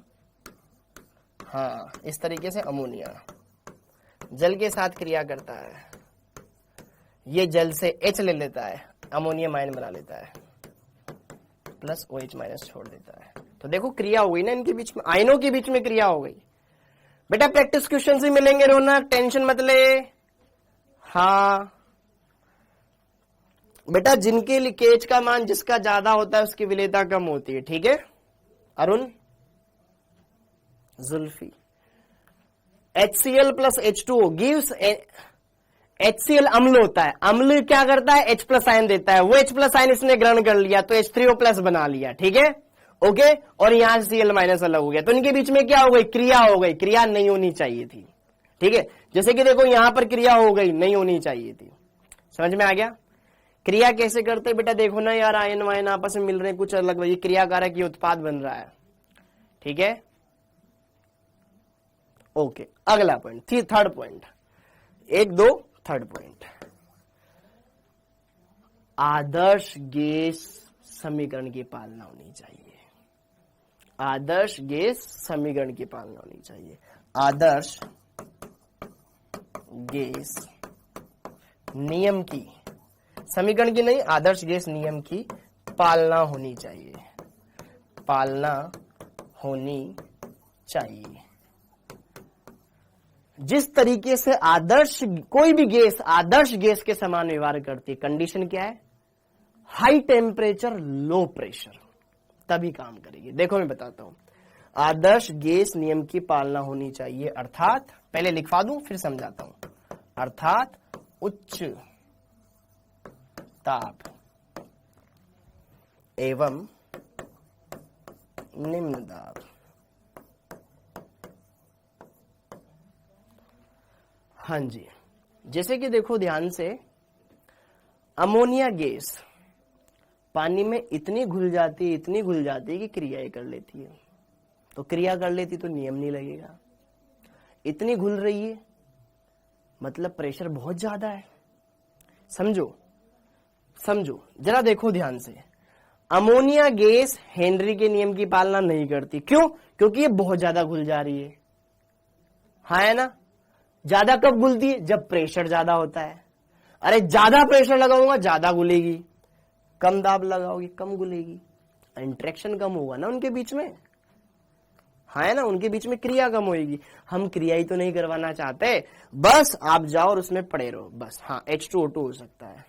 हाँ, इस तरीके से अमोनिया जल के साथ क्रिया करता है, ये जल से H ले लेता है, अमोनियम आयन बना लेता है, प्लस OH- छोड़ देता है। तो देखो क्रिया हो गई ना, इनके बीच में, आयनों के बीच में क्रिया हो गई। बेटा प्रैक्टिस क्वेश्चन से मिलेंगे रौनक, टेंशन मत ले। हाँ बेटा, जिनके लीकेज का मान जिसका ज्यादा होता है उसकी विलेयता कम होती है, ठीक है। Arun, Zulfi, HCl + H2O gives, HCl अम्ल होता है, अम्ल क्या करता है, H+ आयन देता है, वो H+ आयन इसने ग्रहण कर लिया तो H3O+ बना लिया, ठीक है, ओके। और यहां से Cl- अलग हो गया, तो इनके बीच में क्या हो गई, क्रिया हो गई। क्रिया नहीं होनी चाहिए थी, ठीक है। जैसे कि देखो यहां पर क्रिया हो गई, नहीं होनी चाहिए थी। समझ में आ गया? क्रिया कैसे करते बेटा, देखो ना यार, आयन वायन आपस में मिल रहे हैं, कुछ अलग, ये क्रिया कारक ये उत्पाद बन रहा है, ठीक है। ओके, अगला point, third point, 1 2 third point, आदर्श गैस समीकरण की पालना होनी चाहिए। आदर्श गैस समीकरण की पालना होनी चाहिए। आदर्श गैस नियम की, समीकरण की नहीं, आदर्श गैस नियम की पालना होनी चाहिए, पालना होनी चाहिए। जिस तरीके से आदर्श, कोई भी गैस आदर्श गैस के समान व्यवहार करती है, कंडीशन क्या है, हाई टेम्परेचर लो प्रेशर, तभी काम करेगी। देखो मैं बताता हूं, आदर्श गैस नियम की पालना होनी चाहिए, अर्थात, पहले लिखवा दूं फिर समझाता हूं, अर्थात उच्च ताप एवं निम्न दाब। हाँ जी, जैसे कि देखो ध्यान से, अमोनिया गैस पानी में इतनी घुल जाती है, इतनी घुल जाती है कि क्रियाएं कर लेती है। तो क्रिया कर लेती तो नियम नहीं लगेगा। इतनी घुल रही है मतलब प्रेशर बहुत ज्यादा है। समझो समझो जरा, देखो ध्यान से, अमोनिया गैस हेनरी के नियम की पालना नहीं करती। क्यों? क्योंकि ये बहुत ज्यादा घुल जा रही है। हाँ है ना, ज्यादा कब घुलती है, जब प्रेशर ज्यादा होता है। अरे ज्यादा प्रेशर लगाऊंगा ज्यादा घुलेगी, कम दाब लगाओगी कम घुलेगी, इंटरेक्शन कम होगा ना उनके बीच में। हाँ है ना, उनके बीच में क्रिया कम होगी। हम क्रिया ही तो नहीं करवाना चाहते, बस आप जाओ और उसमें पड़े रहो बस। हाँ, H2O2 हो सकता है,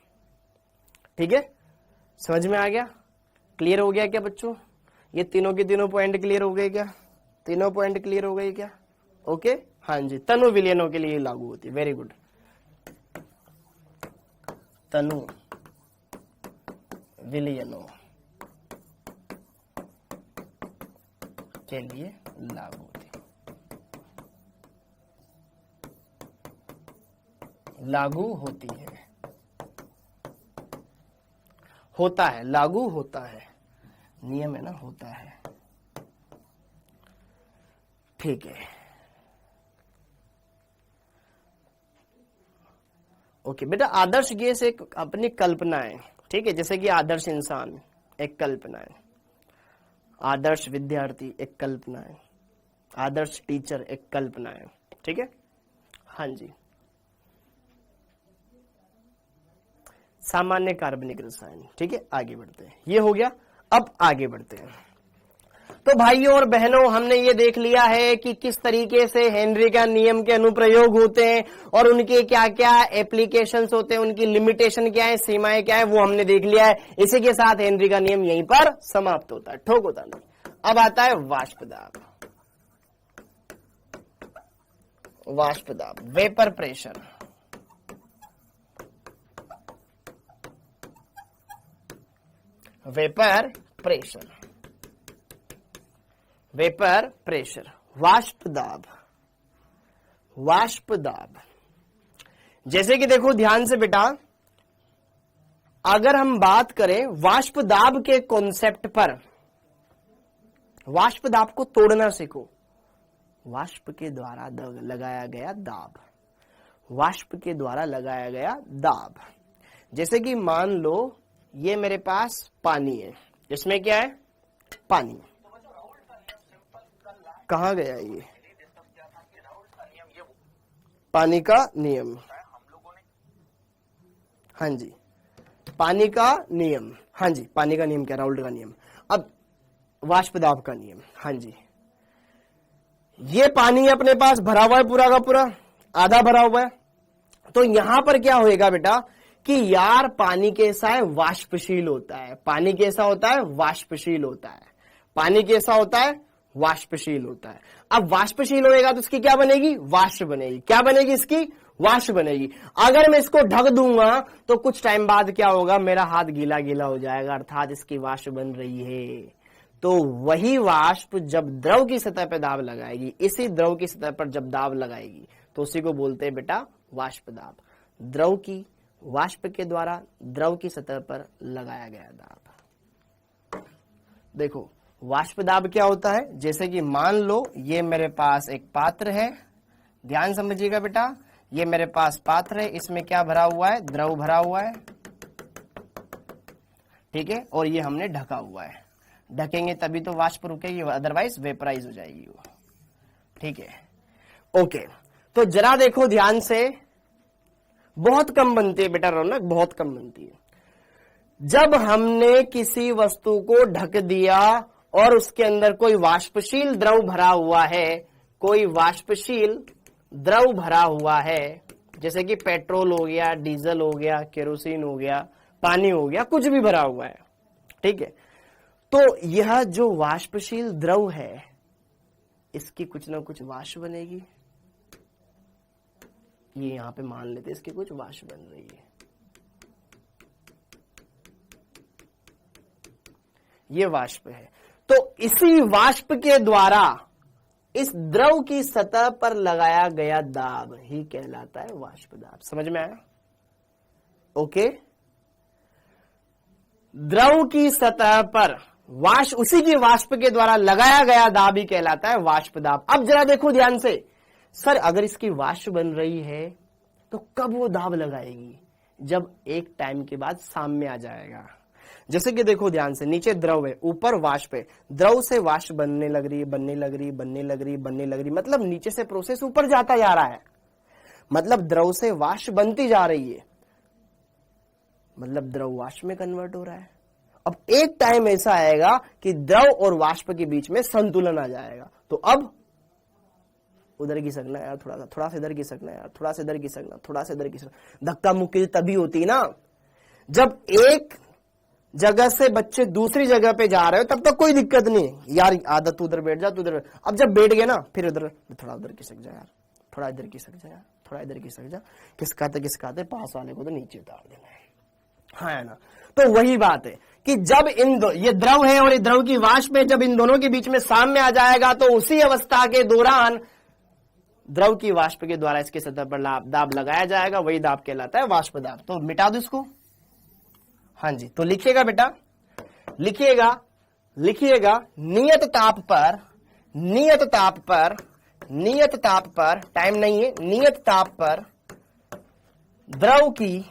ठीक है। समझ में आ गया? क्लियर हो गया क्या बच्चों? ये तीनों के तीनों पॉइंट क्लियर हो गए क्या? तीनों पॉइंट क्लियर हो गए क्या? ओके, हाँ जी, तनु विलयनों के लिए लागू होती है। वेरी गुड, तनु विलयनों के लिए लागू होती है, लागू होती है, होता है, लागू होता है, नियम है ना, होता है। ठीक है, ओके बेटा। आदर्श गैस एक अपनी कल्पना है, ठीक है, जैसे कि आदर्श इंसान एक कल्पना है, आदर्श विद्यार्थी एक कल्पना है, आदर्श टीचर एक कल्पना है, ठीक है। हाँ जी, सामान्य कार्बनिक रसायन, ठीक है। आगे बढ़ते हैं, ये हो गया। अब आगे बढ़ते हैं। तो भाइयों और बहनों, हमने ये देख लिया है कि किस तरीके से हेनरी का नियम के अनुप्रयोग होते हैं और उनके क्या क्या एप्लीकेशंस होते हैं, उनकी लिमिटेशन क्या है, सीमाएं क्या है, वो हमने देख लिया है। इसी के साथ हेनरी का नियम यहीं पर समाप्त होता है, ठोक होता नहीं। अब आता है वाष्प दाब। वाष्प दाब, vapour pressure. Vapour pressure, vapour pressure, वाष्प दाब। वाष्प दाब, जैसे कि देखो ध्यान से बेटा, अगर हम बात करें वाष्प दाब के कॉन्सेप्ट पर, वाष्प दाब को तोड़ना सीखो। वाष्प के द्वारा लगाया गया दाब, वाष्प के द्वारा लगाया गया दाब। जैसे कि मान लो ये मेरे पास पानी है, इसमें क्या है, पानी। कहाँ गया ये पानी का नियम? हाँ जी, पानी का नियम, हाँ जी, पानी का नियम क्या, राउल्ट का नियम। अब वाष्प दाब का नियम, हाँ जी, ये पानी अपने पास भरा हुआ है, पूरा का पूरा, आधा भरा हुआ है। तो यहां पर क्या होएगा बेटा कि यार पानी कैसा है, वाष्पशील होता है। पानी कैसा होता है, वाष्पशील होता है। पानी कैसा होता है, वाष्पशील होता है। अब वाष्पशील होएगा तो इसकी क्या बनेगी, वाष्प बनेगी। क्या बनेगी इसकी, वाष्प बनेगी। अगर मैं इसको ढक दूंगा तो कुछ टाइम बाद क्या होगा, मेरा हाथ गीला गीला हो जाएगा, अर्थात इसकी वाष्प बन रही है। तो वही वाष्प जब द्रव की सतह पर दाब लगाएगी, इसी द्रव की सतह पर जब दाब लगाएगी तो उसी को बोलते हैं बेटा वाष्प दाब। द्रव की वाष्प के द्वारा द्रव की सतह पर लगाया गया दाब। देखो वाष्प दाब क्या होता है, जैसे कि मान लो ये मेरे पास एक पात्र है, ध्यान समझिएगा बेटा, ये मेरे पास पात्र है, इसमें क्या भरा हुआ है, द्रव भरा हुआ है, ठीक है, और ये हमने ढका हुआ है। ढकेंगे तभी तो वाष्प रुकेगी, अदरवाइज वेपराइज हो जाएगी वो, ठीक है। ओके, तो जरा देखो ध्यान से, बहुत कम बनती है बेटा रौनक, बहुत कम बनती है। जब हमने किसी वस्तु को ढक दिया और उसके अंदर कोई वाष्पशील द्रव भरा हुआ है, कोई वाष्पशील द्रव भरा हुआ है, जैसे कि पेट्रोल हो गया, डीजल हो गया, केरोसिन हो गया, पानी हो गया, कुछ भी भरा हुआ है, ठीक है। तो यह जो वाष्पशील द्रव है, इसकी कुछ ना कुछ वाष्प बनेगी। ये यहां पे मान लेते इसकी कुछ वाष्प बन रही है, ये वाष्प है। तो इसी वाष्प के द्वारा इस द्रव की सतह पर लगाया गया दाब ही कहलाता है वाष्प दाब। समझ में आया? ओके, द्रव की सतह पर उसी की वाष्प के द्वारा लगाया गया दाब ही कहलाता है वाष्प दाब। अब जरा देखो ध्यान से, सर अगर इसकी वाष्प बन रही है तो कब वो दाब लगाएगी, जब एक टाइम के बाद सामने आ जाएगा। जैसे कि देखो ध्यान से, नीचे द्रव है, ऊपर वाष्प है, द्रव से वाष्प बनने लग रही, बनने लग रही, बनने लग रही, बनने लग रही, मतलब नीचे से प्रोसेस ऊपर जाता जा रहा है, मतलब द्रव से वाष्प बनती जा रही है, मतलब द्रव वाष्प में कन्वर्ट हो रहा है। अब एक टाइम ऐसा आएगा कि द्रव और वाष्प के बीच में संतुलन आ जाएगा। तो अब उधर की सकना यार, थोड़ा सा इधर की सकना यार, थोड़ा सा इधर की सकना, थोड़ा सा इधर की सकना। धक्का मुक्की तभी होती ना जब एक जगह से बच्चे दूसरी जगह पे जा रहे हो, तब तक कोई दिक्कत नहीं है यार, आदत उधर बैठ जा, तू उधर। अब जब बैठ गए ना, फिर उधर थोड़ा उधर की सक जा यार, थोड़ा इधर की सक जा यार, थोड़ा इधर की सक जा, किसकाते पास वाले को तो नीचे उतार देना है, हाँ ना। तो वही बात है कि जब ये द्रव है और ये द्रव की वाष्प है, जब इन दोनों के बीच में साम्य आ जाएगा तो उसी अवस्था के दौरान द्रव की वाष्प के द्वारा इसके सतह पर दाब लगाया जाएगा, वही दाब कहलाता है वाष्प दाब। तो मिटा दो इसको, हाँ जी। तो लिखिएगा बेटा, लिखिएगा नियत ताप पर नियत ताप पर, टाइम नहीं है, नियत ताप पर द्रव की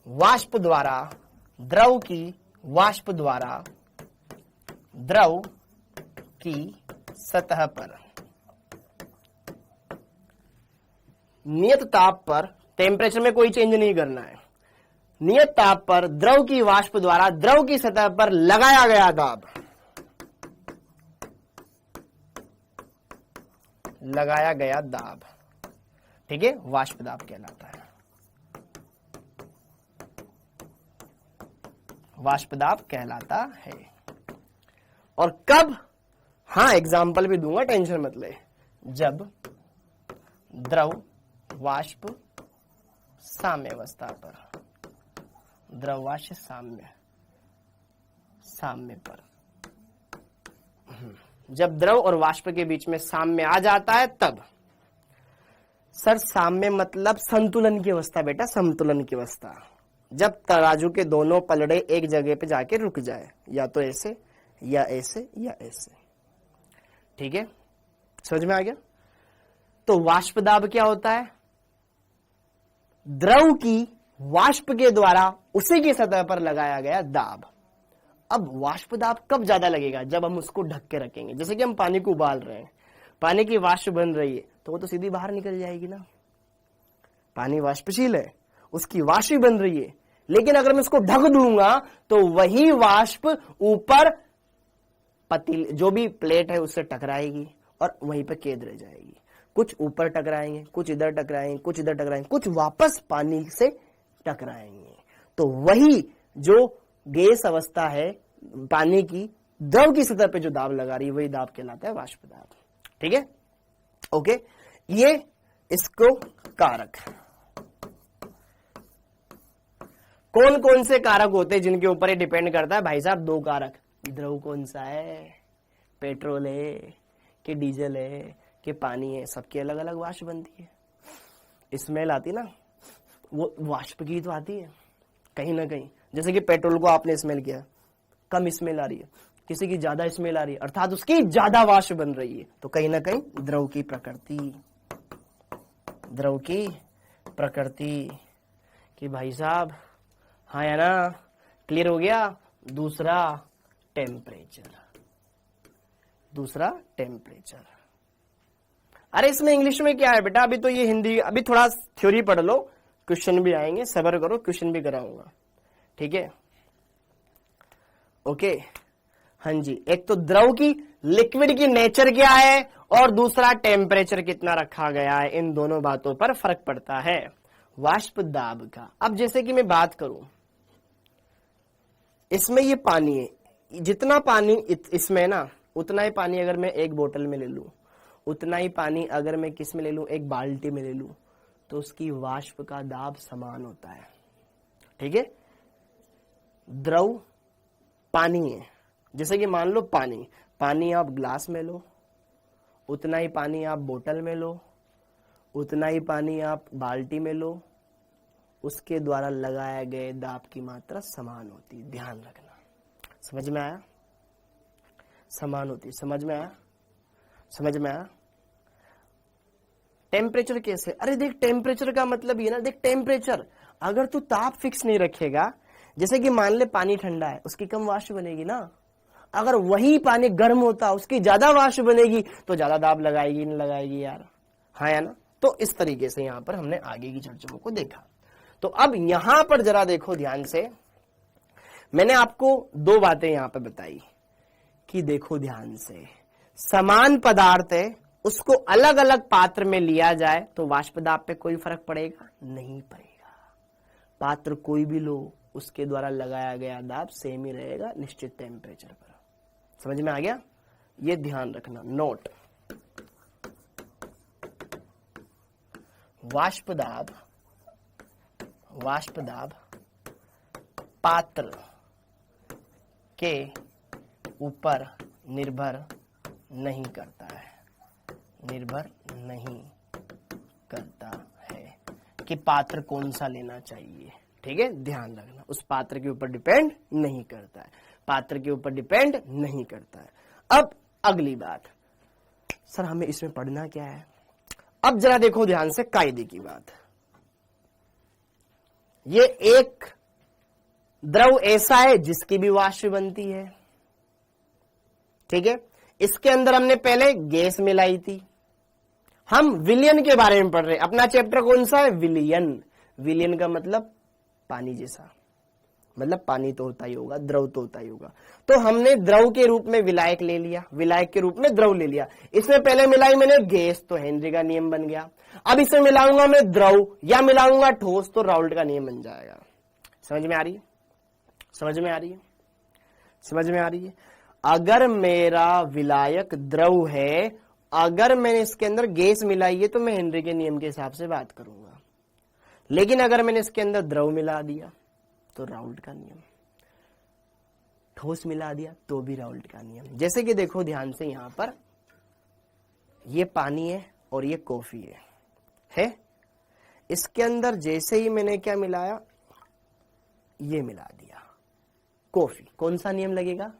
वाष्प द्वारा, द्रव की वाष्प द्वारा द्रव की सतह पर, नियत ताप पर, टेम्परेचर में कोई चेंज नहीं करना है, नियत ताप पर द्रव की वाष्प द्वारा द्रव की सतह पर लगाया गया दाब, लगाया गया दाब, ठीक है, वाष्प दाब कहलाता है, वाष्प दाब कहलाता है। और कब, हाँ एग्जाम्पल भी दूंगा, टेंशन मत ले, जब द्रव वाष्प साम्य अवस्था पर, द्रव वाष्प साम्य पर, जब द्रव और वाष्प के बीच में साम्य आ जाता है तब। सर साम्य मतलब संतुलन की अवस्था बेटा, संतुलन की अवस्था, जब तराजू के दोनों पलड़े एक जगह पे जाके रुक जाए, या तो ऐसे या ऐसे या ऐसे, ठीक है, समझ में आ गया। तो वाष्प दाब क्या होता है? द्रव की वाष्प के द्वारा उसी की सतह पर लगाया गया दाब। अब वाष्प दाब कब ज्यादा लगेगा? जब हम उसको ढक के रखेंगे। जैसे कि हम पानी को उबाल रहे हैं, पानी की वाष्प बन रही है तो वो तो सीधी बाहर निकल जाएगी ना, पानी वाष्पशील है, उसकी वाष्प बन रही है, लेकिन अगर मैं उसको ढक दूंगा तो वही वाष्प ऊपर पतीले, जो भी प्लेट है उससे टकराएगी और वहीं पे कैद रह जाएगी। कुछ ऊपर टकराएंगे, कुछ इधर टकराएंगे, कुछ इधर टकराएंगे, कुछ वापस पानी से टकराएंगे। तो वही जो गैस अवस्था है पानी की, द्रव की सतह पे जो दाब लगा रही है वही दाब कहलाता है वाष्प दाब। ठीक है, ओके। ये इसको कारक, कौन कौन से कारक होते हैं जिनके ऊपर ये डिपेंड करता है? भाई साहब 2 कारक। द्रव कौन सा है? पेट्रोल है कि डीजल है कि पानी है? सबकी अलग अलग वाष्प बनती है। स्मेल आती ना, वो वाष्प की तो आती है कहीं ना कहीं। जैसे कि पेट्रोल को आपने स्मेल किया, कम स्मेल आ रही है, किसी की ज्यादा स्मेल आ रही है, अर्थात उसकी ज्यादा वाष्प बन रही है। तो कहीं ना कहीं द्रव की प्रकृति, द्रव की प्रकृति कि भाई साहब, हाँ है ना, क्लियर हो गया। दूसरा टेम्परेचर, दूसरा टेम्परेचर। अरे इसमें इंग्लिश में क्या है बेटा? अभी तो ये हिंदी, अभी थोड़ा थ्योरी पढ़ लो, क्वेश्चन भी आएंगे, सब्र करो, क्वेश्चन भी कराऊंगा। ठीक है, ओके। हाँ जी, एक तो द्रव की, लिक्विड की नेचर क्या है, और दूसरा टेम्परेचर कितना रखा गया है। इन दोनों बातों पर फर्क पड़ता है वाष्प दाब का। अब जैसे कि मैं बात करूं, इसमें ये पानी है, जितना पानी इसमें ना, उतना ही पानी अगर मैं एक बोतल में ले लूं, उतना ही पानी अगर मैं किस में ले लूं, एक बाल्टी में ले लूं, तो उसकी वाष्प का दाब समान होता है। ठीक है, द्रव पानी है, जैसे कि मान लो पानी, पानी आप ग्लास में लो, उतना ही पानी आप बोतल में लो, उतना ही पानी आप बाल्टी में लो, उसके द्वारा लगाए गए दाब की मात्रा समान होती है। ध्यान रखना, समझ में आया? समान होती, समझ में आया? समझ में आया? टेम्परेचर कैसे? अरे देख, टेम्परेचर का मतलब ये ना, देख टेम्परेचर, अगर तू ताप फिक्स नहीं रखेगा, जैसे कि मान ले पानी ठंडा है, उसकी कम वाष्प बनेगी ना। अगर वही पानी गर्म होता, उसकी ज्यादा वाष्प बनेगी, तो ज्यादा दाब लगाएगी नहीं लगाएगी यार? हाँ या ना? तो इस तरीके से यहां पर हमने आगे की चर्चाओं को देखा। तो अब यहां पर जरा देखो ध्यान से, मैंने आपको 2 बातें यहां पर बताई कि देखो ध्यान से, समान पदार्थ है, उसको अलग अलग पात्र में लिया जाए तो वाष्प दाब पे कोई फर्क पड़ेगा? नहीं पड़ेगा। पात्र कोई भी लो, उसके द्वारा लगाया गया दाब सेम ही रहेगा निश्चित टेम्परेचर पर। समझ में आ गया? ये ध्यान रखना। नोट, वाष्प दाब, वाष्प दाब पात्र के ऊपर निर्भर नहीं करता है, निर्भर नहीं करता है कि पात्र कौन सा लेना चाहिए। ठीक है, ध्यान रखना, उस पात्र के ऊपर डिपेंड नहीं करता है, पात्र के ऊपर डिपेंड नहीं करता है। अब अगली बात, सर हमें इसमें पढ़ना क्या है? अब जरा देखो ध्यान से कायदे की बात। ये एक द्रव ऐसा है जिसकी भी वाष्प बनती है, ठीक है। इसके अंदर हमने पहले गैस मिलाई थी। हम विलयन के बारे में पढ़ रहे हैं। अपना चैप्टर कौन सा है? विलयन। विलयन का मतलब पानी जैसा, मतलब पानी तो होता ही होगा, द्रव तो होता ही होगा। तो हमने द्रव के रूप में विलायक ले लिया, विलायक के रूप में द्रव ले लिया। इसमें पहले मिलाई मैंने गैस, तो हेनरी का नियम बन गया। अब इसमें मिलाऊंगा मैं द्रव या मिलाऊंगा ठोस, तो राउल्ट का नियम बन जाएगा। समझ में आ रही है? समझ में आ रही है? समझ में आ रही है? अगर मेरा विलायक द्रव है, अगर मैंने इसके अंदर गैस मिलाई है, तो मैं हेनरी के नियम के हिसाब से बात करूंगा। लेकिन अगर मैंने इसके अंदर द्रव मिला दिया तो राउल्ट का नियम, ठोस मिला दिया तो भी राउल्ट का नियम। जैसे कि देखो ध्यान से, यहां पर ये पानी है और ये कॉफी है। इसके अंदर जैसे ही मैंने क्या मिलाया, ये मिला दिया कॉफी। कौन सा नियम लगेगा?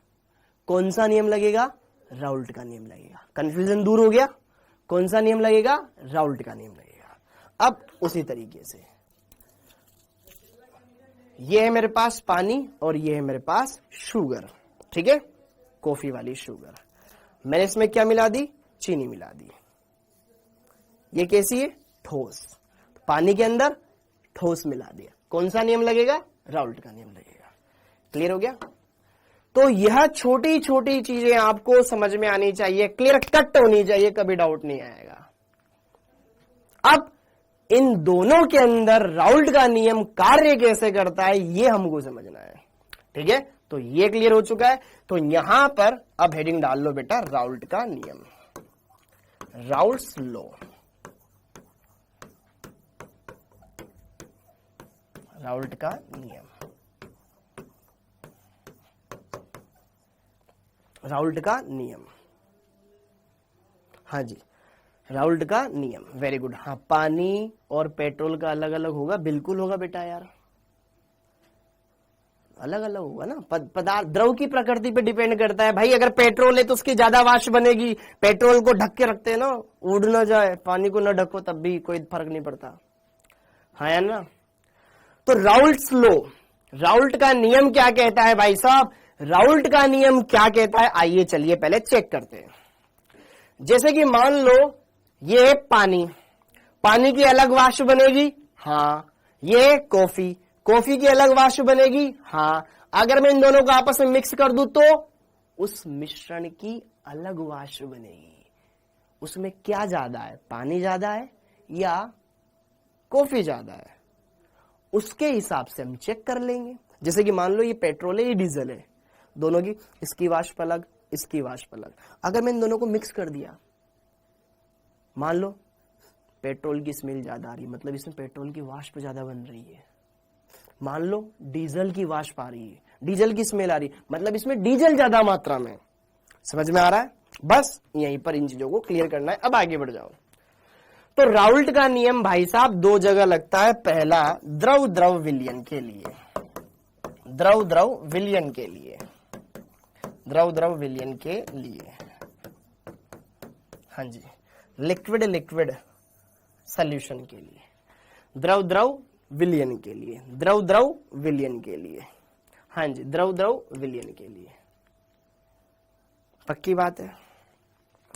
कौन सा नियम लगेगा? राउल्ट का नियम लगेगा। कंफ्यूजन दूर हो गया? कौन सा नियम लगेगा? राउल्ट का नियम लगेगा। अब उसी तरीके से ये है मेरे पास पानी और ये है मेरे पास शुगर, ठीक है, कॉफी वाली शुगर। मैंने इसमें क्या मिला दी? चीनी मिला दी। ये कैसी है? ठोस। पानी के अंदर ठोस मिला दिया। कौन सा नियम लगेगा? राउल्ट का नियम लगेगा। क्लियर हो गया? तो यह छोटी छोटी चीजें आपको समझ में आनी चाहिए, क्लियर कट होनी चाहिए, कभी डाउट नहीं आएगा। अब इन दोनों के अंदर राउल्ट का नियम कार्य कैसे करता है, ये हमको समझना है, ठीक है। तो ये क्लियर हो चुका है। तो यहां पर अब हेडिंग डाल लो बेटा, राउल्ट का नियम, राउल्ट्स लॉ। राउल्ट का नियम, राउल्ट का नियम, हाँ जी, राउल्ट का नियम, वेरी गुड। हाँ, पानी और पेट्रोल का अलग अलग होगा? बिल्कुल होगा बेटा यार, अलग अलग होगा ना। पदार्थ द्रव की प्रकृति पे डिपेंड करता है भाई। अगर पेट्रोल है तो उसकी ज्यादा वाष्प बनेगी। पेट्रोल को ढक के रखते हैं ना, उड़ ना जाए, पानी को ना ढको तब भी कोई फर्क नहीं पड़ता, हाँ या ना। तो राउल्ट्स लॉ, राउल्ट का नियम क्या कहता है भाई साहब? राउल्ट का नियम क्या कहता है, आइए चलिए पहले चेक करते हैं। जैसे कि मान लो ये है पानी, पानी की अलग वाष्प बनेगी, हाँ। ये कॉफी, कॉफी की अलग वाष्प बनेगी, हाँ। अगर मैं इन दोनों को आपस में मिक्स कर दूं तो उस मिश्रण की अलग वाष्प बनेगी। उसमें क्या ज्यादा है, पानी ज्यादा है या कॉफी ज्यादा है, उसके हिसाब से हम चेक कर लेंगे। जैसे कि मान लो ये पेट्रोल है, ये डीजल है, दोनों की, इसकी वाष्प अलग, इसकी वाष्प अलग। अगर मैं इन दोनों को मिक्स कर दिया, मान लो पेट्रोल की स्मेल ज्यादा आ रही है, मतलब इसमें पेट्रोल की वाष्प ज्यादा बन रही है। मान लो डीजल की वाष्प आ रही है, डीजल की स्मेल आ रही है, मतलब इसमें डीजल ज्यादा मात्रा में। समझ में आ रहा है? बस यहीं पर इन चीजों को क्लियर करना है। अब आगे बढ़ जाओ। तो राउल्ट का नियम भाई साहब दो जगह लगता है। पहला द्रव द्रव विलयन के लिए, द्रव द्रव विलयन के लिए, द्रव द्रव विलयन के लिए, हाँ जी, लिक्विड लिक्विड सॉल्यूशन के लिए, द्रव द्रव विलयन के लिए, द्रव द्रव विलयन के लिए, हाँ जी, द्रव द्रव विलयन के लिए। पक्की बात है?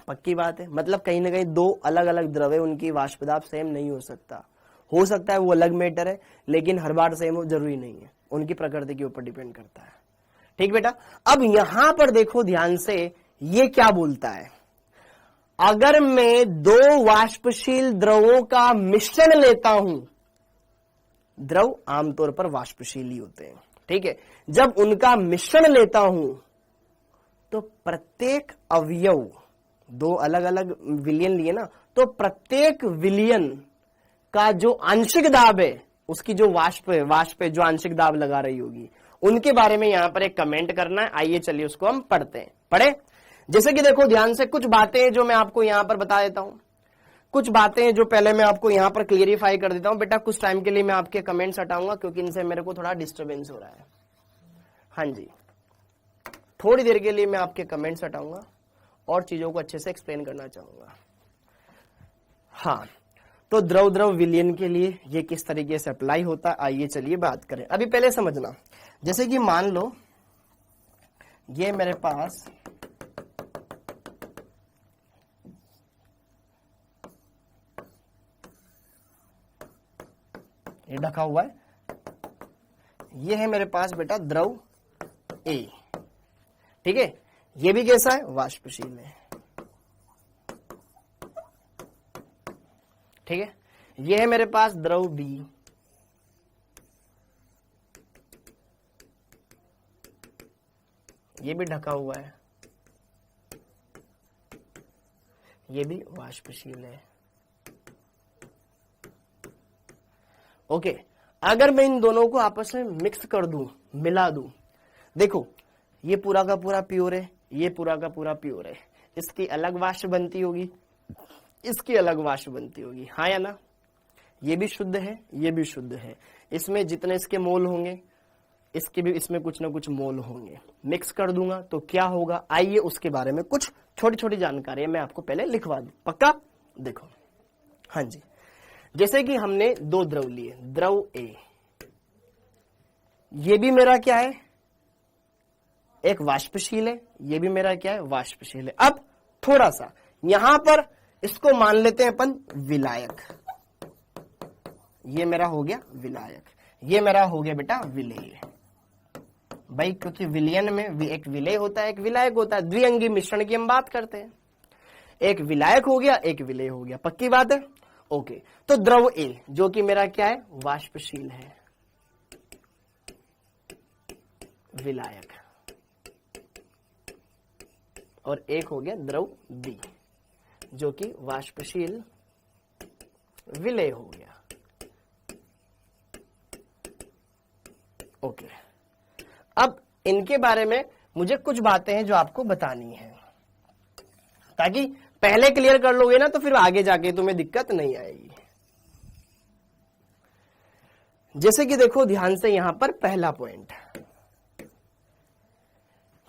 पक्की बात है। मतलब कहीं ना कहीं दो अलग अलग द्रव है, उनकी वाष्प दाब सेम नहीं हो सकता। हो सकता है वो अलग मैटर है, लेकिन हर बार सेम हो जरूरी नहीं है, उनकी प्रकृति के ऊपर डिपेंड करता है। ठीक बेटा। अब यहां पर देखो ध्यान से, ये क्या बोलता है, अगर मैं दो वाष्पशील द्रवों का मिश्रण लेता हूं, द्रव आमतौर पर वाष्पशील ही होते हैं, ठीक है, जब उनका मिश्रण लेता हूं तो प्रत्येक अवयव, दो अलग अलग विलयन लिए ना, तो प्रत्येक विलयन का जो आंशिक दाब है, उसकी जो वाष्प है जो आंशिक दाब लगा रही होगी, उनके बारे में यहां पर एक कमेंट करना है। आइए चलिए उसको हम पढ़ते हैं। पढ़े? जैसे कि देखो ध्यान से, कुछ बातें जो मैं आपको यहां पर बता देता हूं, कुछ बातें जो पहले मैं आपको यहां पर क्लियरिफाई कर देता हूं। बेटा कुछ टाइम के लिए मैं आपके कमेंट्स हटाऊंगा क्योंकि इनसे मेरे को थोड़ा डिस्टर्बेंस हो रहा है। हाँ जी, थोड़ी देर के लिए मैं आपके कमेंट्स हटाऊंगा और चीजों को अच्छे से एक्सप्लेन करना चाहूंगा। हाँ, तो द्रव द्रव विलयन के लिए ये किस तरीके से अप्लाई होता है, आइए चलिए बात करें। अभी पहले समझना, जैसे कि मान लो ये मेरे पास ये ढका हुआ है, ये है मेरे पास बेटा द्रव ए, ठीक है। ये भी कैसा है, वाष्पशील है, ठीक है। ये है मेरे पास द्रव बी, ये भी ढका हुआ है, ये भी वाष्पशील है। ओके, अगर मैं इन दोनों को आपस में मिक्स कर दूं, मिला दूं, देखो ये पूरा का पूरा प्योर है, ये पूरा का पूरा प्योर है, इसकी अलग वाष्प बनती होगी, इसकी अलग वाष्प बनती होगी, हाँ या ना। ये भी शुद्ध है, ये भी शुद्ध है, इसमें जितने इसके मोल होंगे इसके भी इसमें कुछ ना कुछ मोल होंगे। मिक्स कर दूंगा तो क्या होगा, आइए उसके बारे में कुछ छोटी छोटी जानकारी मैं आपको पहले लिखवा दूं, पक्का। देखो, हाँ जी, जैसे कि हमने दो द्रव लिए, द्रव ए, ये भी मेरा क्या है, एक वाष्पशील है, ये भी मेरा क्या है, वाष्पशील है। अब थोड़ा सा यहां पर इसको मान लेते हैं अपन विलायक, ये मेरा हो गया विलायक, ये मेरा हो गया बेटा विलेय भाई, क्योंकि विलयन में एक विलेय होता है, एक विलायक होता है, द्विअंगी मिश्रण की हम बात करते हैं। एक विलायक हो गया, एक विलेय हो गया, पक्की बात है। ओके, तो द्रव ए जो कि मेरा क्या है, वाष्पशील है, विलायक, और एक हो गया द्रव बी जो कि वाष्पशील विलेय हो गया। ओके, अब इनके बारे में मुझे कुछ बातें हैं जो आपको बतानी है, ताकि पहले क्लियर कर लोगे ना तो फिर आगे जाके तुम्हें दिक्कत नहीं आएगी। जैसे कि देखो ध्यान से, यहां पर पहला पॉइंट,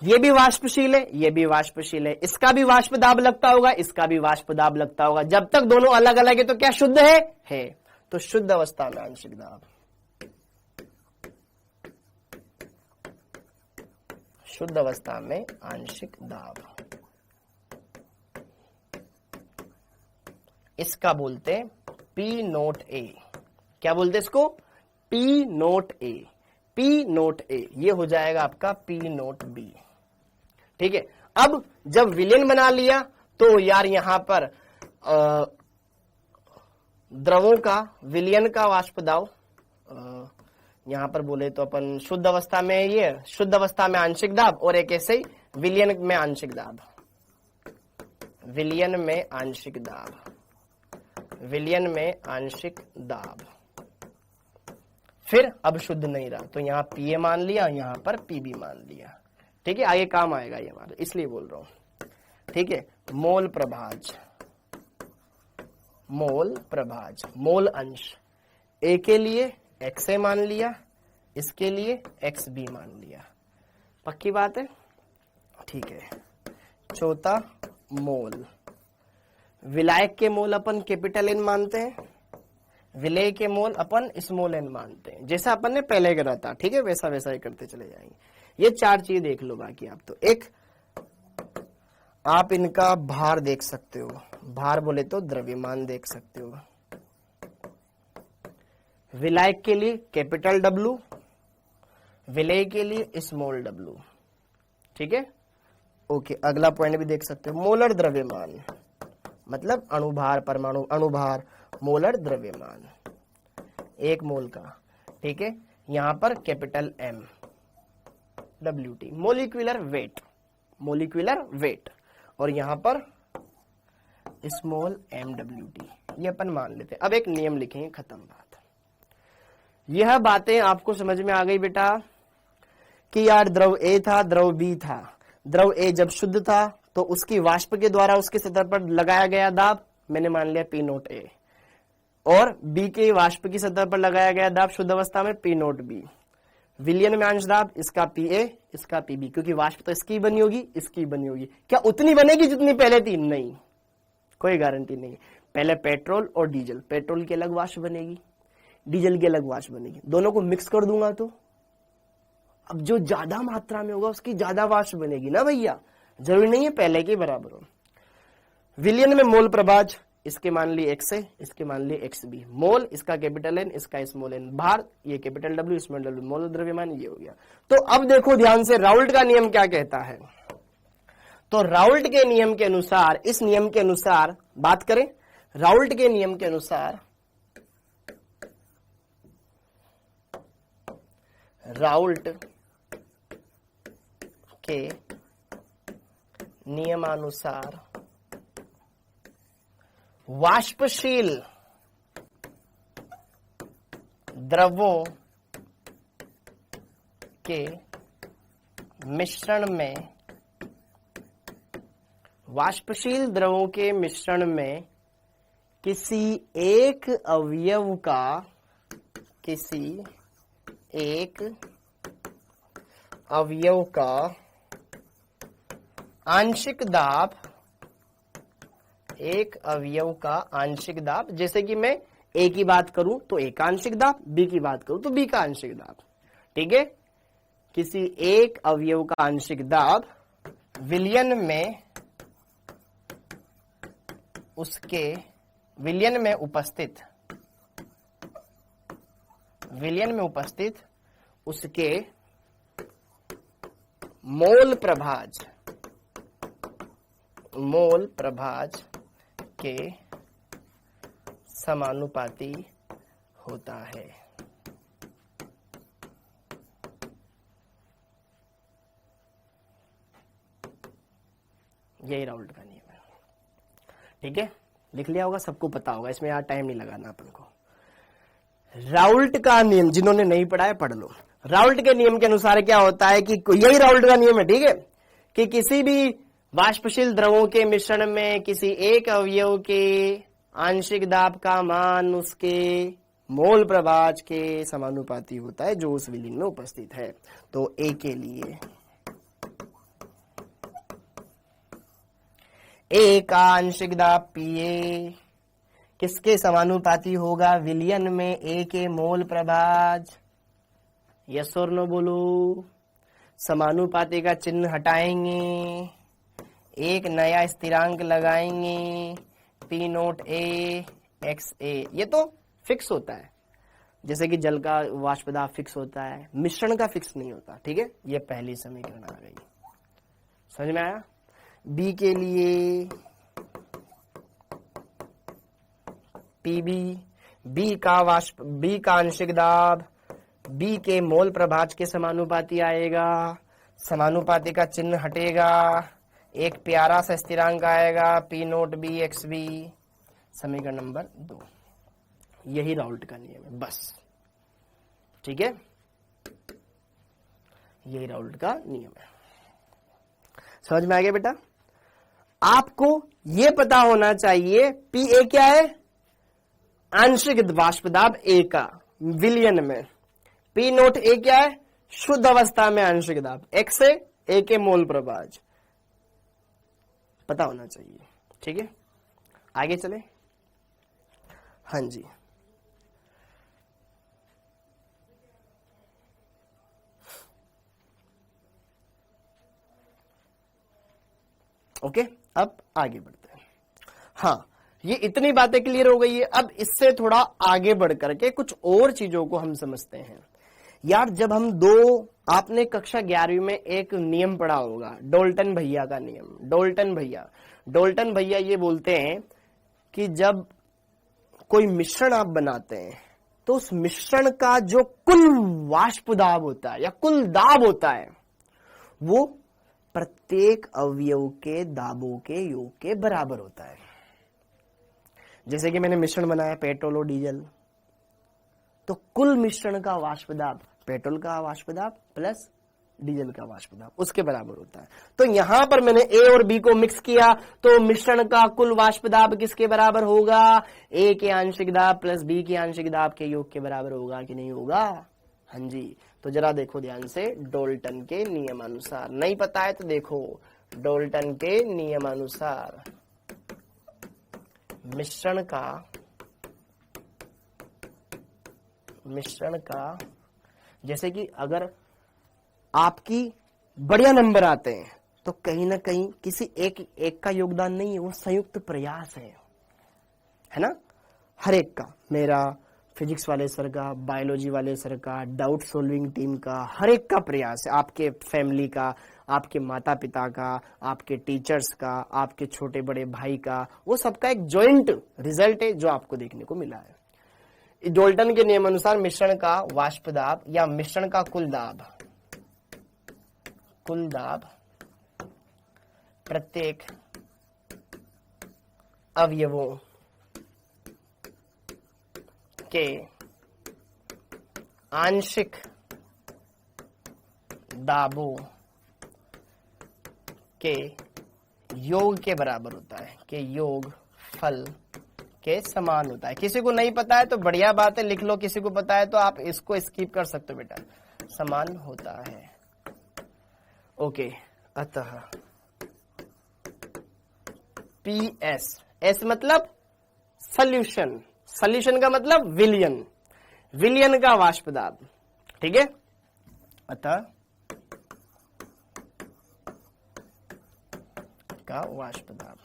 ये भी वाष्पशील है, ये भी वाष्पशील है, इसका भी वाष्प दाब लगता होगा, इसका भी वाष्प दाब लगता होगा। जब तक दोनों अलग अलग है तो क्या शुद्ध है। तो शुद्ध अवस्था में आंशिक दाब, शुद्ध अवस्था में आंशिक दाब, इसका बोलते हैं पी नोट ए। क्या बोलते हैं इसको, पी नोट ए, पी नोट ए, ये हो जाएगा आपका पी नोट बी, ठीक है। अब जब विलयन बना लिया तो यार यहां पर द्रवों का विलयन का वाष्प दाब, यहां पर बोले तो अपन शुद्ध अवस्था में, ये शुद्ध अवस्था में आंशिक दाब, और एक ऐसे ही विलयन में आंशिक दाब, विलयन में आंशिक दाब, विलयन में आंशिक दाब, फिर अब शुद्ध नहीं रहा तो यहां पीए मान लिया, यहां पर पीबी मान लिया, ठीक है। आगे काम आएगा ये हमारे, इसलिए बोल रहा हूं, ठीक है। मोल प्रभाज, मोल प्रभाज, मोल अंश, ए के लिए एक्स ए मान लिया, इसके लिए एक्स बी मान लिया, पक्की बात है, ठीक है। चौथा मोल, विलायक के मोल अपन कैपिटल एन मानते हैं, विलेय के मोल अपन स्मॉल एन मानते हैं, जैसा अपन ने पहले करा था, ठीक है, वैसा वैसा ही करते चले जाएंगे। ये चार चीज देख लो, बाकी आप तो एक आप इनका भार देख सकते हो, भार बोले तो द्रव्यमान देख सकते हो। विलायक के लिए कैपिटल डब्लू, विलेय के लिए स्मॉल डब्लू, ठीक है। ओके, अगला पॉइंट भी देख सकते हो, मोलर द्रव्यमान, मतलब अणुभार, परमाणु अणुभार, मोलर द्रव्यमान, एक मोल का, ठीक है। यहां पर capital M WT, molecular weight, molecular weight, और यहां पर स्मॉल MWT, ये अपन मान लेते हैं। अब एक नियम लिखेंगे, खत्म बात। यह बातें आपको समझ में आ गई बेटा कि यार द्रव ए था, द्रव बी था, द्रव ए जब शुद्ध था तो उसकी वाष्प के द्वारा उसके सतह पर लगाया गया दाब मैंने मान लिया पी नोट ए, और बी के वाष्प की सतह पर लगाया गया दाब शुद्ध अवस्था में पी नोट बी। विलयन में अंश दाब, इसका पीए, इसका पीबी, क्योंकि वाष्प तो इसकी बनी होगी, इसकी बनी होगी। क्या उतनी बनेगी जितनी पहले थी? नहीं, कोई गारंटी नहीं। पहले पेट्रोल और डीजल, पेट्रोल की अलग वाष्प बनेगी, डीजल की अलग वाष्प बनेगी, दोनों को मिक्स कर दूंगा तो अब जो ज्यादा मात्रा में होगा उसकी ज्यादा वाष्प बनेगी ना भैया, जरूरी नहीं है पहले के बराबर हो। विलयन में मोल प्रभाज, इसके मान ली एक्स है, इसके मान ली एक्स बी, मोल इसका कैपिटल एन, इसका स्मॉल एन, भार ये कैपिटल डब्ल्यू, स्मॉल डब्ल्यू, मोल द्रव्यमान ये हो गया। तो अब देखो ध्यान से, राउल्ट का नियम क्या कहता है। तो राउल्ट के नियम के अनुसार, इस नियम के अनुसार बात करें, राउल्ट के नियम के अनुसार, राउल्ट के नियमानुसार वाष्पशील द्रवों के मिश्रण में, वाष्पशील द्रवों के मिश्रण में किसी एक अवयव का, किसी एक अवयव का आंशिक दाब, एक अवयव का आंशिक दाब, जैसे कि मैं ए की बात करूं तो ए का आंशिक दाब, बी की बात करूं तो बी का आंशिक दाब, ठीक है। किसी एक अवयव का आंशिक दाब विलयन में उसके, विलयन में उपस्थित, विलयन में उपस्थित उसके मोल प्रभाज, मोल प्रभाज के समानुपाती होता है। यही राउल्ट का नियम है, ठीक है। लिख लिया होगा, सबको पता होगा, इसमें यार टाइम नहीं लगाना अपन को। राउल्ट का नियम जिन्होंने नहीं पढ़ा है पढ़ लो। राउल्ट के नियम के अनुसार क्या होता है कि यही राउल्ट का नियम है, ठीक है, कि किसी भी वाष्पशील द्रवों के मिश्रण में किसी एक अवयव के आंशिक दाब का मान उसके मोल प्रभाज के समानुपाती होता है जो उस विलयन में उपस्थित है। तो ए के लिए ए का आंशिक दाब पीए किसके समानुपाती होगा? विलयन में ए के मोल प्रभाज। यस और नो बोलो। समानुपाती का चिन्ह हटाएंगे, एक नया स्थिरांक लगाएंगे, पी नोट ए एक्स ए। ये तो फिक्स होता है, जैसे कि जल का वाष्प दाब फिक्स होता है, मिश्रण का फिक्स नहीं होता, ठीक है। ये पहली समीकरण आ गई, समझ में आया। बी के लिए पीबी, बी का आंशिक दाब बी के मोल प्रभाज के समानुपाती आएगा, समानुपाती का चिन्ह हटेगा, एक प्यारा सा स्थिरांक आएगा P note B x B. समीकरण नंबर 2। यही राउल्ट का नियम है, बस, ठीक है। यही राउल्ट का नियम है, समझ में आ गया बेटा। आपको यह पता होना चाहिए पी ए क्या है? आंशिक वाष्प दाब ए का विलयन में। पी नोट ए क्या है? शुद्ध अवस्था में आंशिक दाब। एक्स है ए के मोल प्रभाज, पता होना चाहिए, ठीक है। आगे चले, हाँ जी। ओके, अब आगे बढ़ते हैं। हाँ, ये इतनी बातें क्लियर हो गई है। अब इससे थोड़ा आगे बढ़ करके कुछ और चीजों को हम समझते हैं। यार, जब हम आपने कक्षा 11वीं में एक नियम पढ़ा होगा, डोल्टन भैया का नियम। डोल्टन भैया ये बोलते हैं कि जब कोई मिश्रण आप बनाते हैं तो उस मिश्रण का जो कुल वाष्प दाब होता है या कुल दाब होता है वो प्रत्येक अवयव के दाबों के योग के बराबर होता है। जैसे कि मैंने मिश्रण बनाया पेट्रोल और डीजल, तो कुल मिश्रण का वाष्प दाब पेट्रोल का वाष्प दाब प्लस डीजल का वाष्प दाब उसके बराबर होता है। तो यहां पर मैंने ए और बी को मिक्स किया तो मिश्रण का कुल वाष्प दाब किसके बराबर होगा? ए के आंशिक दाब प्लस बी के आंशिक दाब के योग के बराबर होगा कि नहीं होगा? हाँ जी, तो जरा देखो ध्यान से, डाल्टन के नियमानुसार, नहीं पता है तो देखो, डाल्टन के नियमानुसार मिश्रण का जैसे कि अगर आपकी बढ़िया नंबर आते हैं तो कहीं ना कहीं किसी एक का योगदान नहीं है, वो संयुक्त प्रयास है ना, हर एक का, मेरा, फिजिक्स वाले सर का, बायोलॉजी वाले सर का, डाउट सॉल्विंग टीम का, हर एक का प्रयास है, आपके फैमिली का, आपके माता पिता का, आपके टीचर्स का, आपके छोटे बड़े भाई का, वो सबका एक जॉइंट रिजल्ट है जो आपको देखने को मिला है। डाल्टन के नियमानुसार मिश्रण का वाष्प दाब या मिश्रण का कुल दाब प्रत्येक अवयवों के आंशिक दाबों के योग के बराबर होता है, के योग फल के समान होता है। किसी को नहीं पता है तो बढ़िया बात है, लिख लो, किसी को पता है तो आप इसको स्किप कर सकते हो बेटा, समान होता है। ओके, अतः PS, एस मतलब सॉल्यूशन, सॉल्यूशन का मतलब विलयन का वाष्प दाब, ठीक है। अतः का वाष्प दाब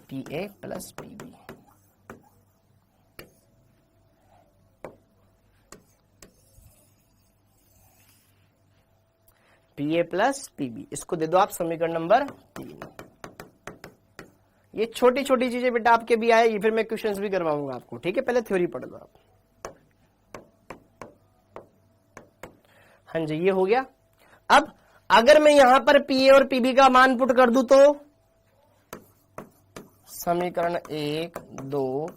PA plus PB। PA plus PB, इसको दे दो आप समीकरण नंबर 3। ये छोटी छोटी चीजें बेटा आपके भी आए, ये फिर मैं क्वेश्चंस भी करवाऊंगा आपको, ठीक है। पहले थ्योरी पढ़ लो आप। हाँ जी, ये हो गया। अब अगर मैं यहां पर PA और PB का मान पुट कर दूं तो समीकरण 1, 2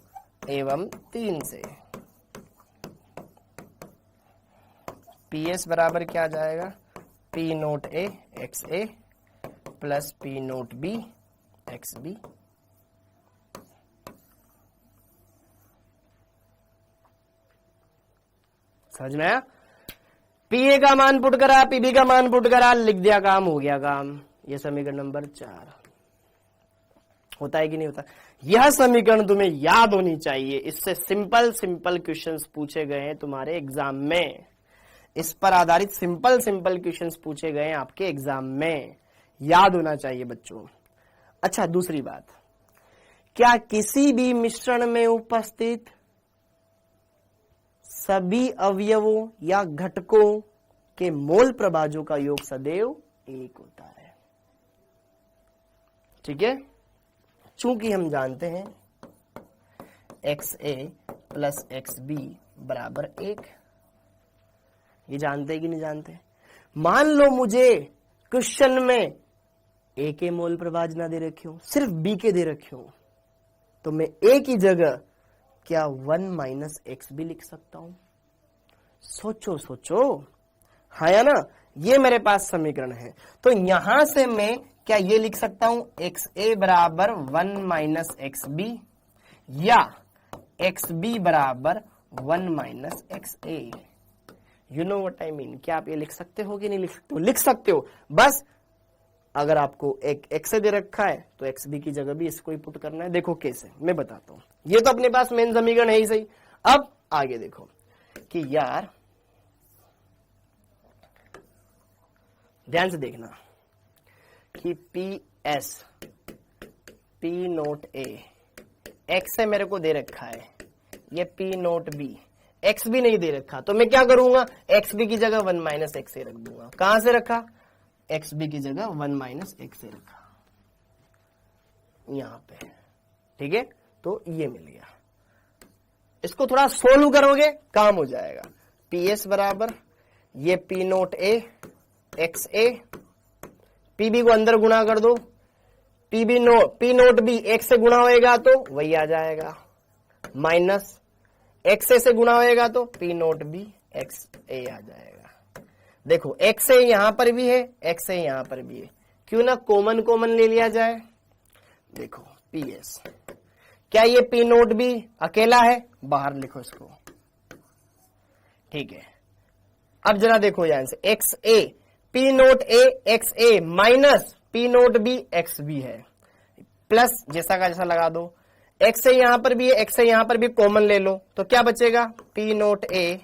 एवं 3 से PS बराबर क्या आ जाएगा, P note A XA plus P note B XB। समझ में आया? PA का मान पुट करा, PB का मान पुट करा, लिख दिया, काम हो गया काम। ये समीकरण नंबर 4 होता है कि नहीं होता? यह समीकरण तुम्हें याद होनी चाहिए, इससे सिंपल क्वेश्चंस पूछे गए हैं तुम्हारे एग्जाम में, इस पर आधारित सिंपल क्वेश्चंस पूछे गए हैं आपके एग्जाम में, याद होना चाहिए बच्चों। अच्छा, दूसरी बात, क्या किसी भी मिश्रण में उपस्थित सभी अवयवों या घटकों के मोल प्रभाजों का योग सदैव 1 होता है, ठीक है। चूंकि हम जानते हैं XA प्लस XB बराबर 1, ये जानते हैं कि नहीं जानते? मान लो मुझे क्वेश्चन में A के मोल प्रभाज ना दे रखे हो, सिर्फ B के दे रखे हो, तो मैं A की जगह क्या 1 माइनस XB लिख सकता हूं? सोचो, हाँ या ना, ये मेरे पास समीकरण है। तो यहां से मैं क्या ये लिख सकता हूं, XA बराबर 1 माइनस XB या XB बराबर 1 minus XA। You know what I mean? क्या आप ये लिख सकते हो कि नहीं लिख सकते हो? लिख सकते हो, बस अगर आपको एक XA दे रखा है तो XB की जगह भी इसको ही पुट करना है। देखो कैसे, मैं बताता हूं। ये तो अपने पास मेन समीकरण है ही सही। अब आगे देखो कि यार ध्यान से देखना कि PS P note A XA मेरे को दे रखा है, ये P नोट B XB नहीं दे रखा, तो मैं क्या करूंगा, XB की जगह 1 माइनस XA रख दूंगा। कहां से रखा, XB की जगह 1 माइनस XA रखा यहां पे, ठीक है। तो ये मिल गया, इसको थोड़ा सोल्व करोगे काम हो जाएगा। PS बराबर ये P note A XA, PB को अंदर गुणा कर दो, P नोट B X से गुणा होएगा तो वही आ जाएगा, माइनस XA से गुणा होएगा तो P नोट B XA आ जाएगा। देखो XA यहां पर भी है, XA यहां पर भी है, क्यों ना कॉमन ले लिया जाए। देखो PS क्या ये पी नोट भी अकेला है? बाहर लिखो इसको, ठीक है। अब जरा देखो ध्यान से, x a, p note A x a minus p note B x b है, प्लस जैसा का जैसा लगा दो, एक्स ए यहां पर भी है, एक्स ए यहां पर भी कॉमन ले लो, तो क्या बचेगा? P note a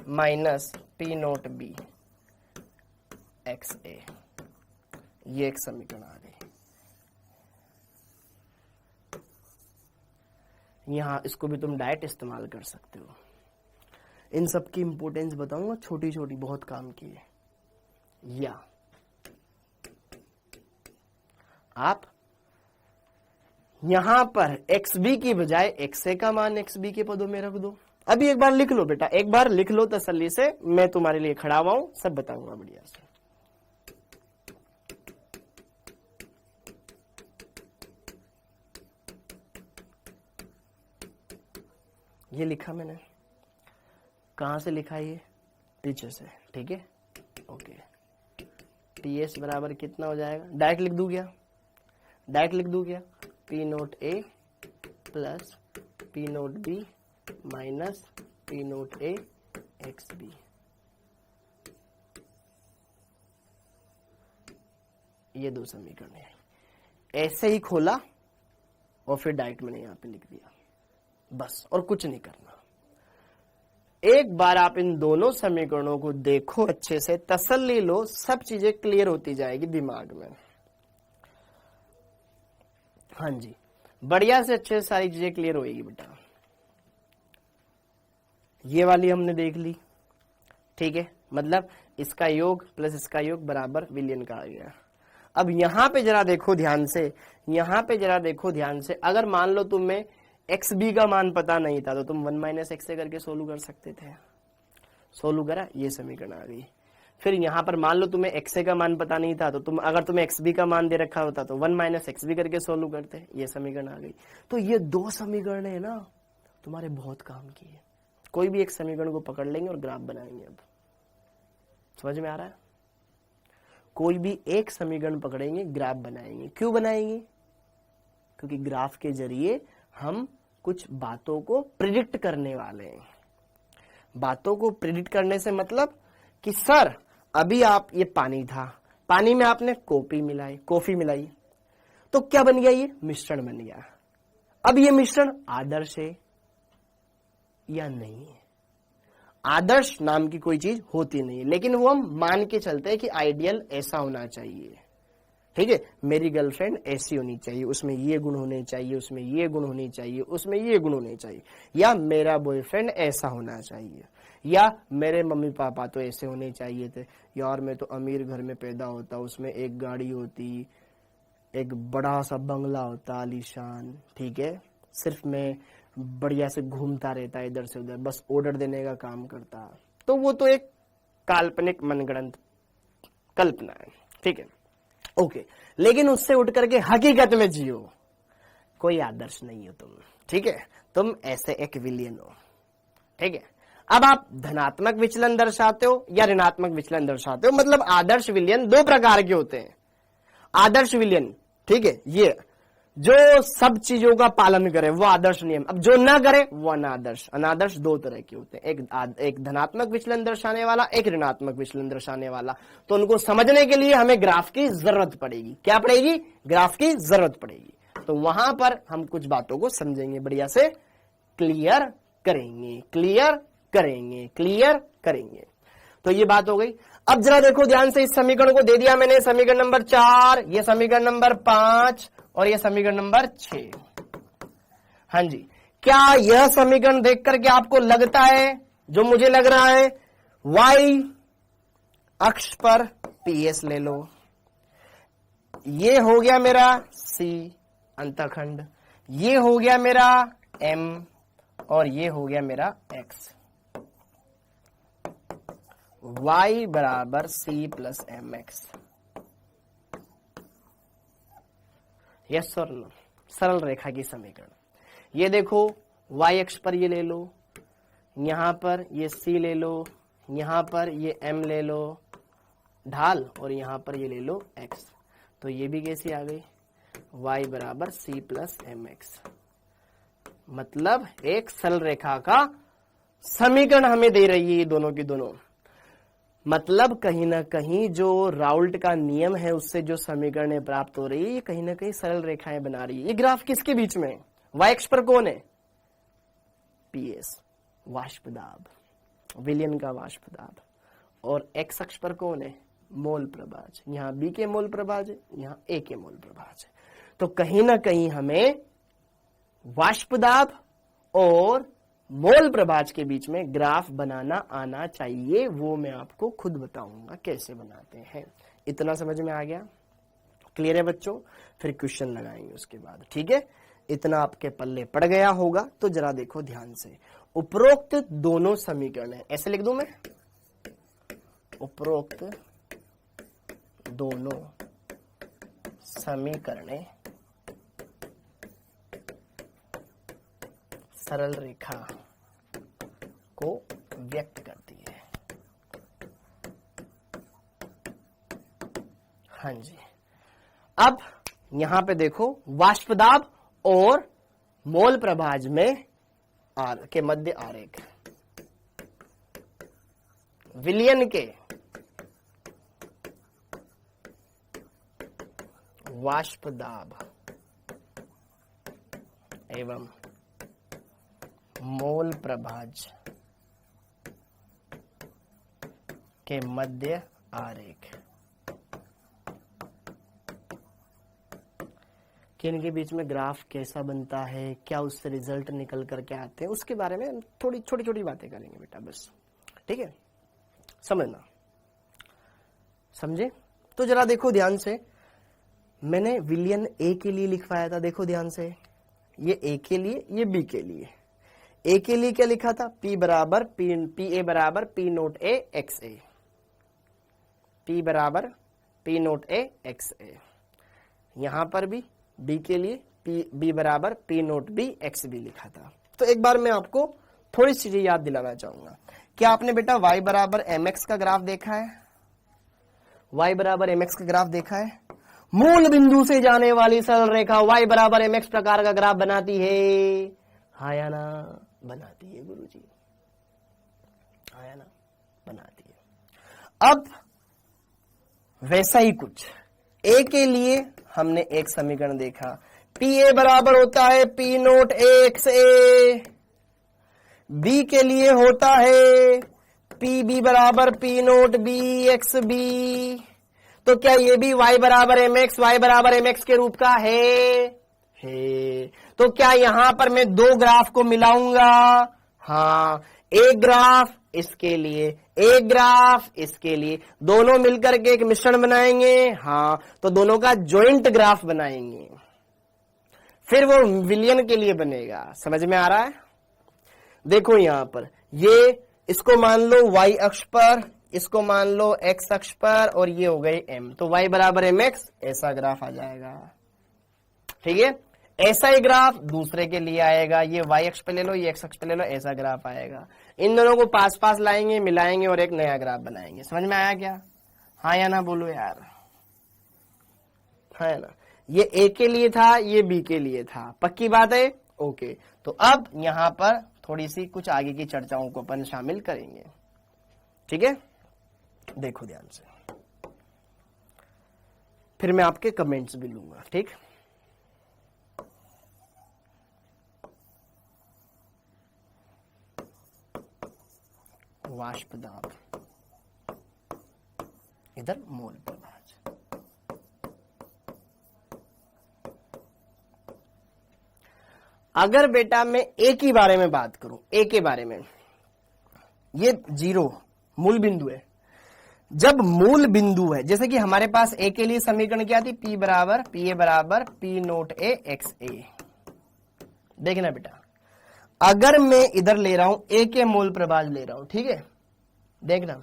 minus p note B x ए। ये एक समीकरण आ गई। यहां इसको भी तुम डायरेक्ट इस्तेमाल कर सकते हो। इन सब की इंपोर्टेंस बताऊंगा, छोटी छोटी बहुत काम की है। या आप यहां पर एक्स बी की बजाय एक्स ए का मान एक्स बी के पदों में रख दो। अभी एक बार लिख लो बेटा, एक बार लिख लो तसल्ली से, मैं तुम्हारे लिए खड़ा हुआ हूं, सब बताऊंगा बढ़िया से। ये लिखा मैंने, कहां से लिखा ये? टीचर से, ठीक है, ओके। टीएस बराबर कितना हो जाएगा? डायरेक्ट लिख दूं क्या? डायरेक्ट लिख दूं क्या? P note a plus P note b minus p note A x B. ये दो समीकरण है, ऐसे ही खोला और फिर डायरेक्ट मैंने यहां पे लिख दिया, बस, और कुछ नहीं करना। एक बार आप इन दोनों समीकरणों को देखो अच्छे से, तसल्ली लो, सब चीजें क्लियर होती जाएगी दिमाग में। हाँ जी, बढ़िया से अच्छे से सारी चीजें क्लियर होएगी बेटा। ये वाली हमने देख ली, ठीक है, मतलब इसका योग प्लस इसका योग बराबर विलयन का आ गया। अब यहां पे जरा देखो ध्यान से, यहां पे जरा देखो ध्यान से, अगर मान लो तुम्हें एक्स बी का मान पता नहीं था तो तुम 1 माइनस एक्स करके सोल्व कर सकते थे। सोल्व करा, ये समीकरण आ गई। फिर यहां पर मान लो तुम्हें एक्स ए का मान पता नहीं था तो अगर तुम्हें एक्स बी का मान दे रखा होता तो 1 माइनस एक्स बी करके सोल्व करते, ये समीकरण आ गई। तो ये दो समीकरण है ना, तुम्हारे बहुत काम की है। कोई भी एक समीकरण को पकड़ लेंगे और ग्राफ बनाएंगे। अब समझ में आ रहा है? कोई भी एक समीकरण पकड़ेंगे, ग्राफ बनाएंगे। क्यों बनाएंगे? क्योंकि ग्राफ के जरिए हम कुछ बातों को प्रिडिक्ट करने वाले हैं। बातों को प्रिडिक्ट करने से मतलब कि सर अभी आप, ये पानी था, पानी में आपने कॉफी मिलाई, तो क्या बन गया? ये मिश्रण बन गया। अब ये मिश्रण आदर्श है या नहीं है? आदर्श नाम की कोई चीज होती नहीं, लेकिन वो हम मान के चलते हैं कि आइडियल ऐसा होना चाहिए, ठीक है। मेरी गर्लफ्रेंड ऐसी होनी चाहिए, उसमें ये गुण होने चाहिए, उसमें ये गुण होने चाहिए, उसमें ये गुण होने चाहिए। या मेरा बॉयफ्रेंड ऐसा होना चाहिए, या मेरे मम्मी पापा तो ऐसे होने चाहिए थे। यार मैं तो अमीर घर में पैदा होता, उसमें एक गाड़ी होती, एक बड़ा सा बंगला होता आलीशान, ठीक है। सिर्फ मैं बढ़िया से घूमता रहता इधर से उधर, बस ऑर्डर देने का काम करता। तो वो तो एक काल्पनिक मनगढ़ंत कल्पना है, ठीक है, ओके। लेकिन उससे उठ करके हकीकत में जियो, कोई आदर्श नहीं हो तुम, ठीक है। तुम ऐसे एक विलियन हो, ठीक है। अब आप धनात्मक विचलन दर्शाते हो या ऋणात्मक विचलन दर्शाते हो, मतलब आदर्श विलियन दो प्रकार के होते हैं। आदर्श विलियन, ठीक है, ये जो सब चीजों का पालन करे वो आदर्श नियम। अब जो ना करे वो अनादर्श। अनादर्श दो तरह के होते हैं, एक धनात्मक विचलन दर्शाने वाला, एक ऋणात्मक विचलन दर्शाने वाला। तो उनको समझने के लिए हमें ग्राफ की जरूरत पड़ेगी। क्या पड़ेगी? ग्राफ की जरूरत पड़ेगी। तो वहां पर हम कुछ बातों को समझेंगे, बढ़िया से क्लियर करेंगे, क्लियर करेंगे, क्लियर करेंगे। तो ये बात हो गई। अब जरा देखो ध्यान से, इस समीकरण को दे दिया मैंने, समीकरण नंबर 4, ये समीकरण नंबर 5 और ये समीकरण नंबर 6। हाँ जी, क्या यह समीकरण देख करके आपको लगता है, जो मुझे लग रहा है, y अक्ष पर PS ले लो, ये हो गया मेरा C अंतखंड, ये हो गया मेरा M और ये हो गया मेरा X। y बराबर C प्लस mx। यस और नो, सरल रेखा की समीकरण। ये देखो, y अक्ष पर ये ले लो, यहां पर ये C ले लो, यहां पर ये M ले लो ढाल, और यहां पर ये ले लो x। तो ये भी कैसी आ गई? y बराबर C प्लस mx। मतलब एक सरल रेखा का समीकरण हमें दे रही है ये दोनों की दोनों। मतलब कहीं ना कहीं जो राउल्ट का नियम है उससे जो समीकरण प्राप्त हो रही है ये कहीं ना कहीं सरल रेखाएं बना रही है। ये ग्राफ किसके बीच में है? वाई अक्ष पर कौन है? पीएस, वाष्प दाब, विलयन का वाष्प दाब। और एक्स अक्ष पर कौन है? मोल प्रभाज। यहाँ बी के मोल प्रभाज है, यहाँ ए के मोल प्रभाज है। तो कहीं ना कहीं हमें वाष्प दाब और मोल प्रभाज के बीच में ग्राफ बनाना आना चाहिए। वो मैं आपको खुद बताऊंगा कैसे बनाते हैं। इतना समझ में आ गया? क्लियर है बच्चों? फिर क्वेश्चन लगाएंगे उसके बाद, ठीक है? इतना आपके पल्ले पड़ गया होगा तो जरा देखो ध्यान से। उपरोक्त दोनों समीकरण है, ऐसे लिख दूं मैं, उपरोक्त दोनों समीकरणें सरल रेखा को व्यक्त करती है। हाँ जी। अब यहां पे देखो वाष्प दाब और मोल प्रभाज में आर के मध्य आरेख, विलयन के वाष्प दाब एवं मोल प्रभाज के मध्य आरेख कि इनके बीच में ग्राफ कैसा बनता है, क्या उससे रिजल्ट निकल करके आते हैं, उसके बारे में थोड़ी छोटी छोटी बातें करेंगे बेटा, बस। ठीक है, समझना, समझे? तो जरा देखो ध्यान से, मैंने विलयन ए के लिए लिखवाया था, देखो ध्यान से, ये ए के लिए, ये बी के लिए। ए के लिए क्या लिखा था? P बराबर पी ए बराबर P note A x A, P बराबर P note A x A. यहां पर भी B के लिए बी बराबर P note B x B लिखा था। तो एक बार मैं आपको थोड़ी सी चीजें याद दिलाना चाहूंगा। क्या आपने बेटा y बराबर एम एक्स का ग्राफ देखा है? y बराबर एम एक्स का ग्राफ देखा है? मूल बिंदु से जाने वाली सरल रेखा y बराबर एम एक्स प्रकार का ग्राफ बनाती है, हाँ या ना? बनाती है गुरुजी, हाँ या ना? बनाती है। अब वैसा ही कुछ a के लिए हमने एक समीकरण देखा, पी ए बराबर होता है P note A x A. B के लिए होता है पी बी बराबर P note B x B. तो क्या ये भी y बराबर एम एक्स, वाई बराबर एम एक्स के रूप का है? तो क्या यहां पर मैं दो ग्राफ को मिलाऊंगा? हाँ, एक ग्राफ इसके लिए, एक ग्राफ इसके लिए, दोनों मिलकर के एक मिश्रण बनाएंगे। हाँ, तो दोनों का जॉइंट ग्राफ बनाएंगे, फिर वो विलयन के लिए बनेगा। समझ में आ रहा है? देखो यहां पर ये, इसको मान लो y अक्ष पर, इसको मान लो x अक्ष पर, और ये हो गई m। तो y बराबर एम एक्स, ऐसा ग्राफ आ जाएगा। ठीक है, ऐसा ही ग्राफ दूसरे के लिए आएगा, ये y अक्ष पे ले लो, ये x अक्ष पे ले लो, ऐसा ग्राफ आएगा। इन दोनों को पास पास लाएंगे, मिलाएंगे और एक नया ग्राफ बनाएंगे। समझ में आया क्या? हाँ या ना बोलो यार, हाँ या ना? ये a के लिए था, ये b के लिए था, पक्की बात है? ओके, तो अब यहां पर थोड़ी सी कुछ आगे की चर्चाओं को अपन शामिल करेंगे। ठीक है, देखो ध्यान से, फिर मैं आपके कमेंट्स भी लूंगा। ठीक, वाष्प दाब, इधर मोल प्रभाज। अगर बेटा मैं ए के बारे में बात करूं, ए के बारे में, ये जीरो मूल बिंदु है। जब मूल बिंदु है, जैसे कि हमारे पास ए के लिए समीकरण क्या थी? पी बराबर पी ए बराबर पी नोट ए एक्स ए। देखना बेटा, अगर मैं इधर ले रहा हूं ए के मोल प्रभाज ले रहा हूं, ठीक है, देखना,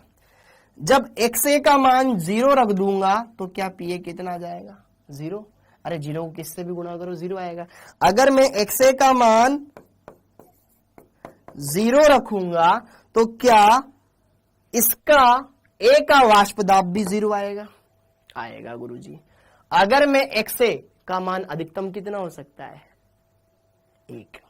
जब एक्स ए का मान 0 रख दूंगा तो क्या पी ए कितना आ जाएगा? 0। अरे 0 को किससे भी गुणा करो 0 आएगा। अगर मैं एक्स ए का मान 0 रखूंगा तो क्या इसका ए का वाष्प दाब भी 0 आएगा? आएगा गुरुजी। अगर मैं एक्स ए का मान अधिकतम कितना हो सकता है? 1।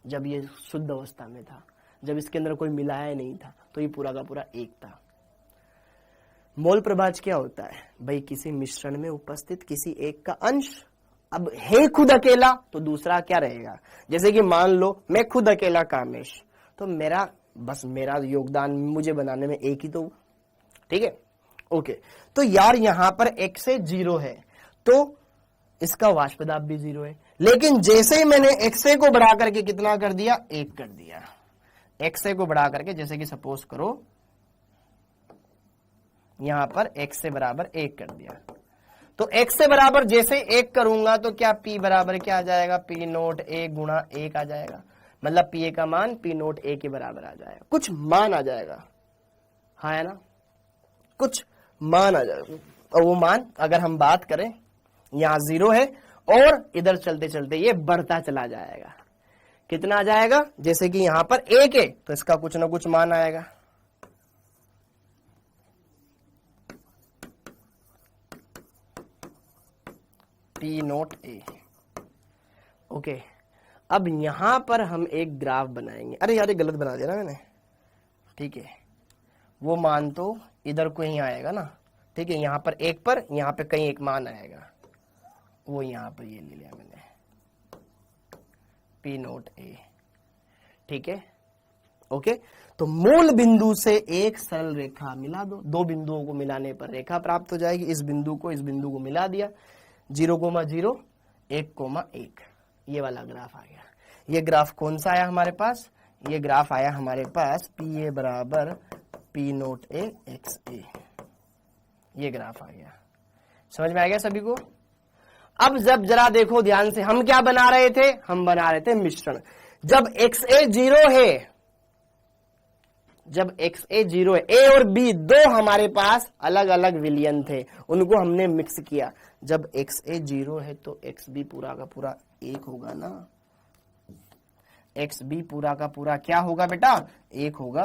जब ये शुद्ध अवस्था में था, जब इसके अंदर कोई मिलाया नहीं था, तो ये पूरा का पूरा एक था। मोल प्रभाज क्या होता है भाई? किसी मिश्रण में उपस्थित किसी एक का अंश। अब है खुद अकेला तो दूसरा क्या रहेगा? जैसे कि मान लो मैं खुद अकेला कामेश, तो मेरा योगदान मुझे बनाने में एक ही तो हुआ, ठीक है, ओके। तो यार यहां पर x से 0 है तो इसका वाष्प दाब भी 0 है, लेकिन जैसे ही मैंने XA को बढ़ा करके कितना कर दिया? 1 कर दिया। XA को बढ़ा करके, जैसे कि सपोज करो यहां पर x से बराबर 1 कर दिया, तो x से बराबर जैसे 1 करूंगा तो क्या P बराबर क्या आ जाएगा? P नोट A गुणा 1 आ जाएगा, मतलब PA का मान P नोट A के बराबर आ जाएगा, कुछ मान आ जाएगा, हाँ है ना, कुछ मान आ जाएगा। और वो मान अगर हम बात करें यहां 0 है और इधर चलते चलते ये बढ़ता चला जाएगा। कितना आ जाएगा? जैसे कि यहां पर 1 है तो इसका कुछ ना कुछ मान आएगा, P नोट A, ओके। अब यहां पर हम एक ग्राफ बनाएंगे। अरे यार ये गलत बना दिया ना मैंने, ठीक है, वो मान तो इधर को ही आएगा ना, ठीक है, यहां पर 1 पर यहां पे कहीं एक मान आएगा, वो यहां पर ये ले लिया मैंने, P नोट A, ठीक है, ओके। तो मूल बिंदु से एक सरल रेखा मिला दो, दो बिंदुओं को मिलाने पर रेखा प्राप्त हो जाएगी। इस बिंदु को मिला दिया, 0,0 1,1, ये वाला ग्राफ आ गया। ये ग्राफ कौन सा आया हमारे पास? ये ग्राफ आया हमारे पास PA बराबर P नोट A XA, ये ग्राफ आ गया। समझ में आ गया सभी को? अब जब जरा देखो ध्यान से, हम क्या बना रहे थे? हम बना रहे थे मिश्रण। जब XA 0 है, जब XA 0 है, A और B दो हमारे पास अलग अलग विलयन थे, उनको हमने मिक्स किया। जब XA 0 है तो XB पूरा का पूरा 1 होगा ना, XB पूरा का पूरा क्या होगा बेटा? 1 होगा।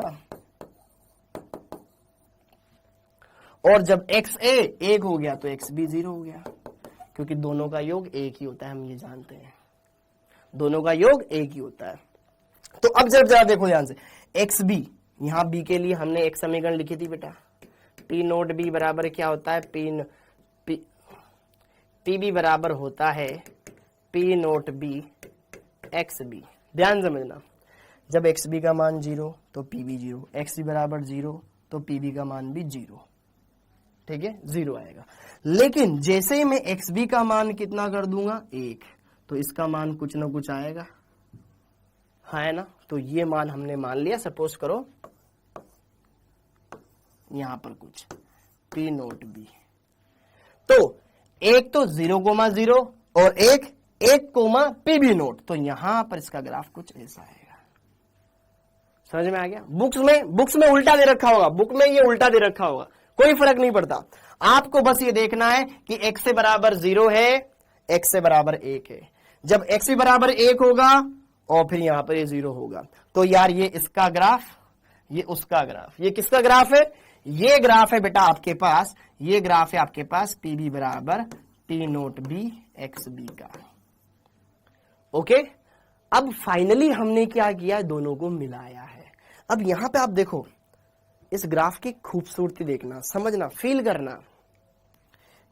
और जब XA 1 हो गया तो XB 0 हो गया, क्योंकि दोनों का योग 1 ही होता है, हम ये जानते हैं, दोनों का योग 1 ही होता है। तो अब जब जरा देखो ध्यान से, XB, यहां B के लिए हमने एक समीकरण लिखी थी बेटा, P नोट B बराबर क्या होता है? PB बराबर होता है P नोट B XB। ध्यान समझना, जब XB का मान 0 तो PB 0, XB बराबर 0 तो PB का मान भी 0, ठीक है, 0 आएगा। लेकिन जैसे ही मैं XB का मान कितना कर दूंगा? 1, तो इसका मान कुछ ना कुछ आएगा, हाँ है ना। तो ये मान हमने मान लिया, सपोज करो यहां पर कुछ P नोट B, तो एक तो 0,0 और एक PB नोट, तो यहां पर इसका ग्राफ कुछ ऐसा आएगा। समझ में आ गया? बुक्स में उल्टा दे रखा होगा, बुक में ये उल्टा दे रखा होगा, कोई फर्क नहीं पड़ता, आपको बस ये देखना है कि x से बराबर 0 है, x से बराबर 1 है। जब x से बराबर 1 होगा और फिर यहां पर ये 0 होगा, तो यार ये इसका ग्राफ, ये उसका ग्राफ, ये किसका ग्राफ है? ये ग्राफ है बेटा आपके पास, ये ग्राफ है आपके पास PB बराबर P नोट B XB का, ओके। अब फाइनली हमने क्या किया? दोनों को मिलाया है। अब यहां पे आप देखो, इस ग्राफ की खूबसूरती देखना, समझना, फील करना।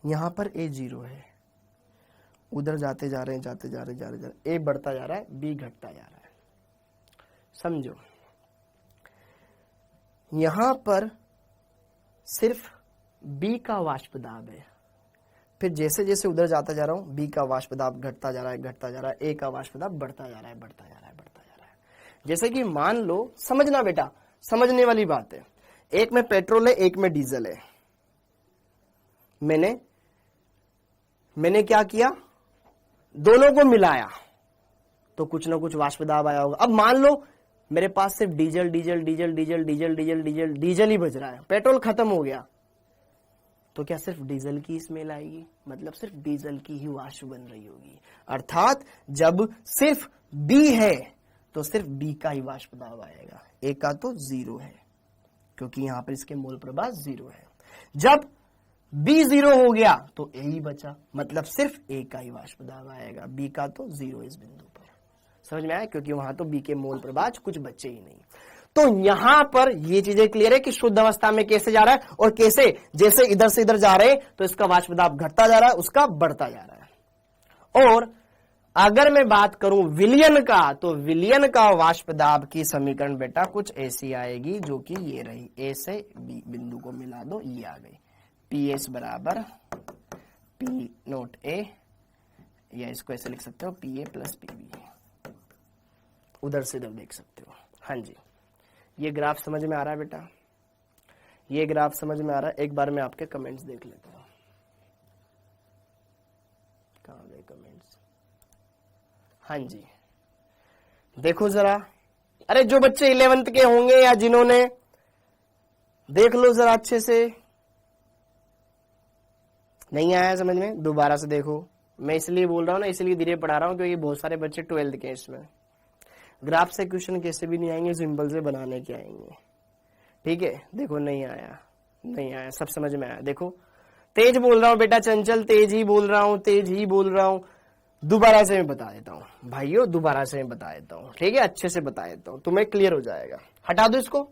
यहां पर A 0 है, उधर जाते जा रहे हैं, A बढ़ता जा रहा है, B घटता जा रहा है, समझो। यहां पर सिर्फ B का वाष्प दाब है, फिर जैसे जैसे उधर जाता जा रहा हूं B का वाष्प दाब घटता जा रहा है, A का वाष्प दाब बढ़ता जा रहा है। जैसे कि मान लो, समझना बेटा, समझने वाली बात है, एक में पेट्रोल है, एक में डीजल है। मैंने क्या किया? दोनों को मिलाया तो कुछ ना कुछ वाष्प दाब आया होगा। अब मान लो मेरे पास सिर्फ डीजल ही बच रहा है, पेट्रोल खत्म हो गया, तो क्या सिर्फ डीजल की स्मेल आएगी? मतलब सिर्फ डीजल की ही वाष्प बन रही होगी। अर्थात जब सिर्फ B है तो सिर्फ B का ही वाष्प दाब आएगा, A का तो 0 है, क्योंकि यहां पर इसके मोल प्रभाव 0 है। जब B 0 हो गया तो A ही बचा, मतलब सिर्फ A का ही वाष्प दाब आएगा, B का तो 0 इस बिंदु पर। समझ में आया, क्योंकि वहां तो बी के मोल प्रभाज कुछ बचे ही नहीं। तो यहां पर ये चीजें क्लियर है कि शुद्ध अवस्था में कैसे जा रहा है और कैसे, जैसे इधर से इधर जा रहे हैं तो इसका वाष्प दाब घटता जा रहा है, उसका बढ़ता जा रहा है। और अगर मैं बात करूं विलयन का, तो विलयन का वाष्प दाब की समीकरण बेटा कुछ ऐसी आएगी, जो कि ये रही, ए से बी बिंदु को मिला दो, ये आ गई, पी एस बराबर पी नोट ए, या इसको ऐसे लिख सकते हो पी ए प्लस पी बी, उधर से इधर देख सकते हो। हाँ जी, ये ग्राफ समझ में आ रहा है बेटा, ये ग्राफ समझ में आ रहा है। एक बार मैं आपके कमेंट्स देख लेता हूं, कहां गए कमेंट्स। हाँ जी, देखो जरा, अरे जो बच्चे 11th के होंगे या जिन्होंने, देख लो जरा अच्छे से। नहीं आया समझ में, दोबारा से देखो। मैं इसलिए बोल रहा हूं ना, इसलिए धीरे पढ़ा रहा हूं क्योंकि बहुत सारे बच्चे 12th के इसमें। ग्राफ से क्वेश्चन कैसे भी नहीं आएंगे, सिंपल से बनाने के आएंगे, ठीक है। देखो नहीं आया, नहीं आया, सब समझ में आया। देखो तेज बोल रहा हूं बेटा, चंचल तेज ही बोल रहा हूं, तेज ही बोल रहा हूं। दोबारा से मैं बता देता हूं भाइयों, दोबारा से मैं बता देता हूं, ठीक है, अच्छे से बता देता हूं, तुम्हें क्लियर हो जाएगा। हटा दो इसको,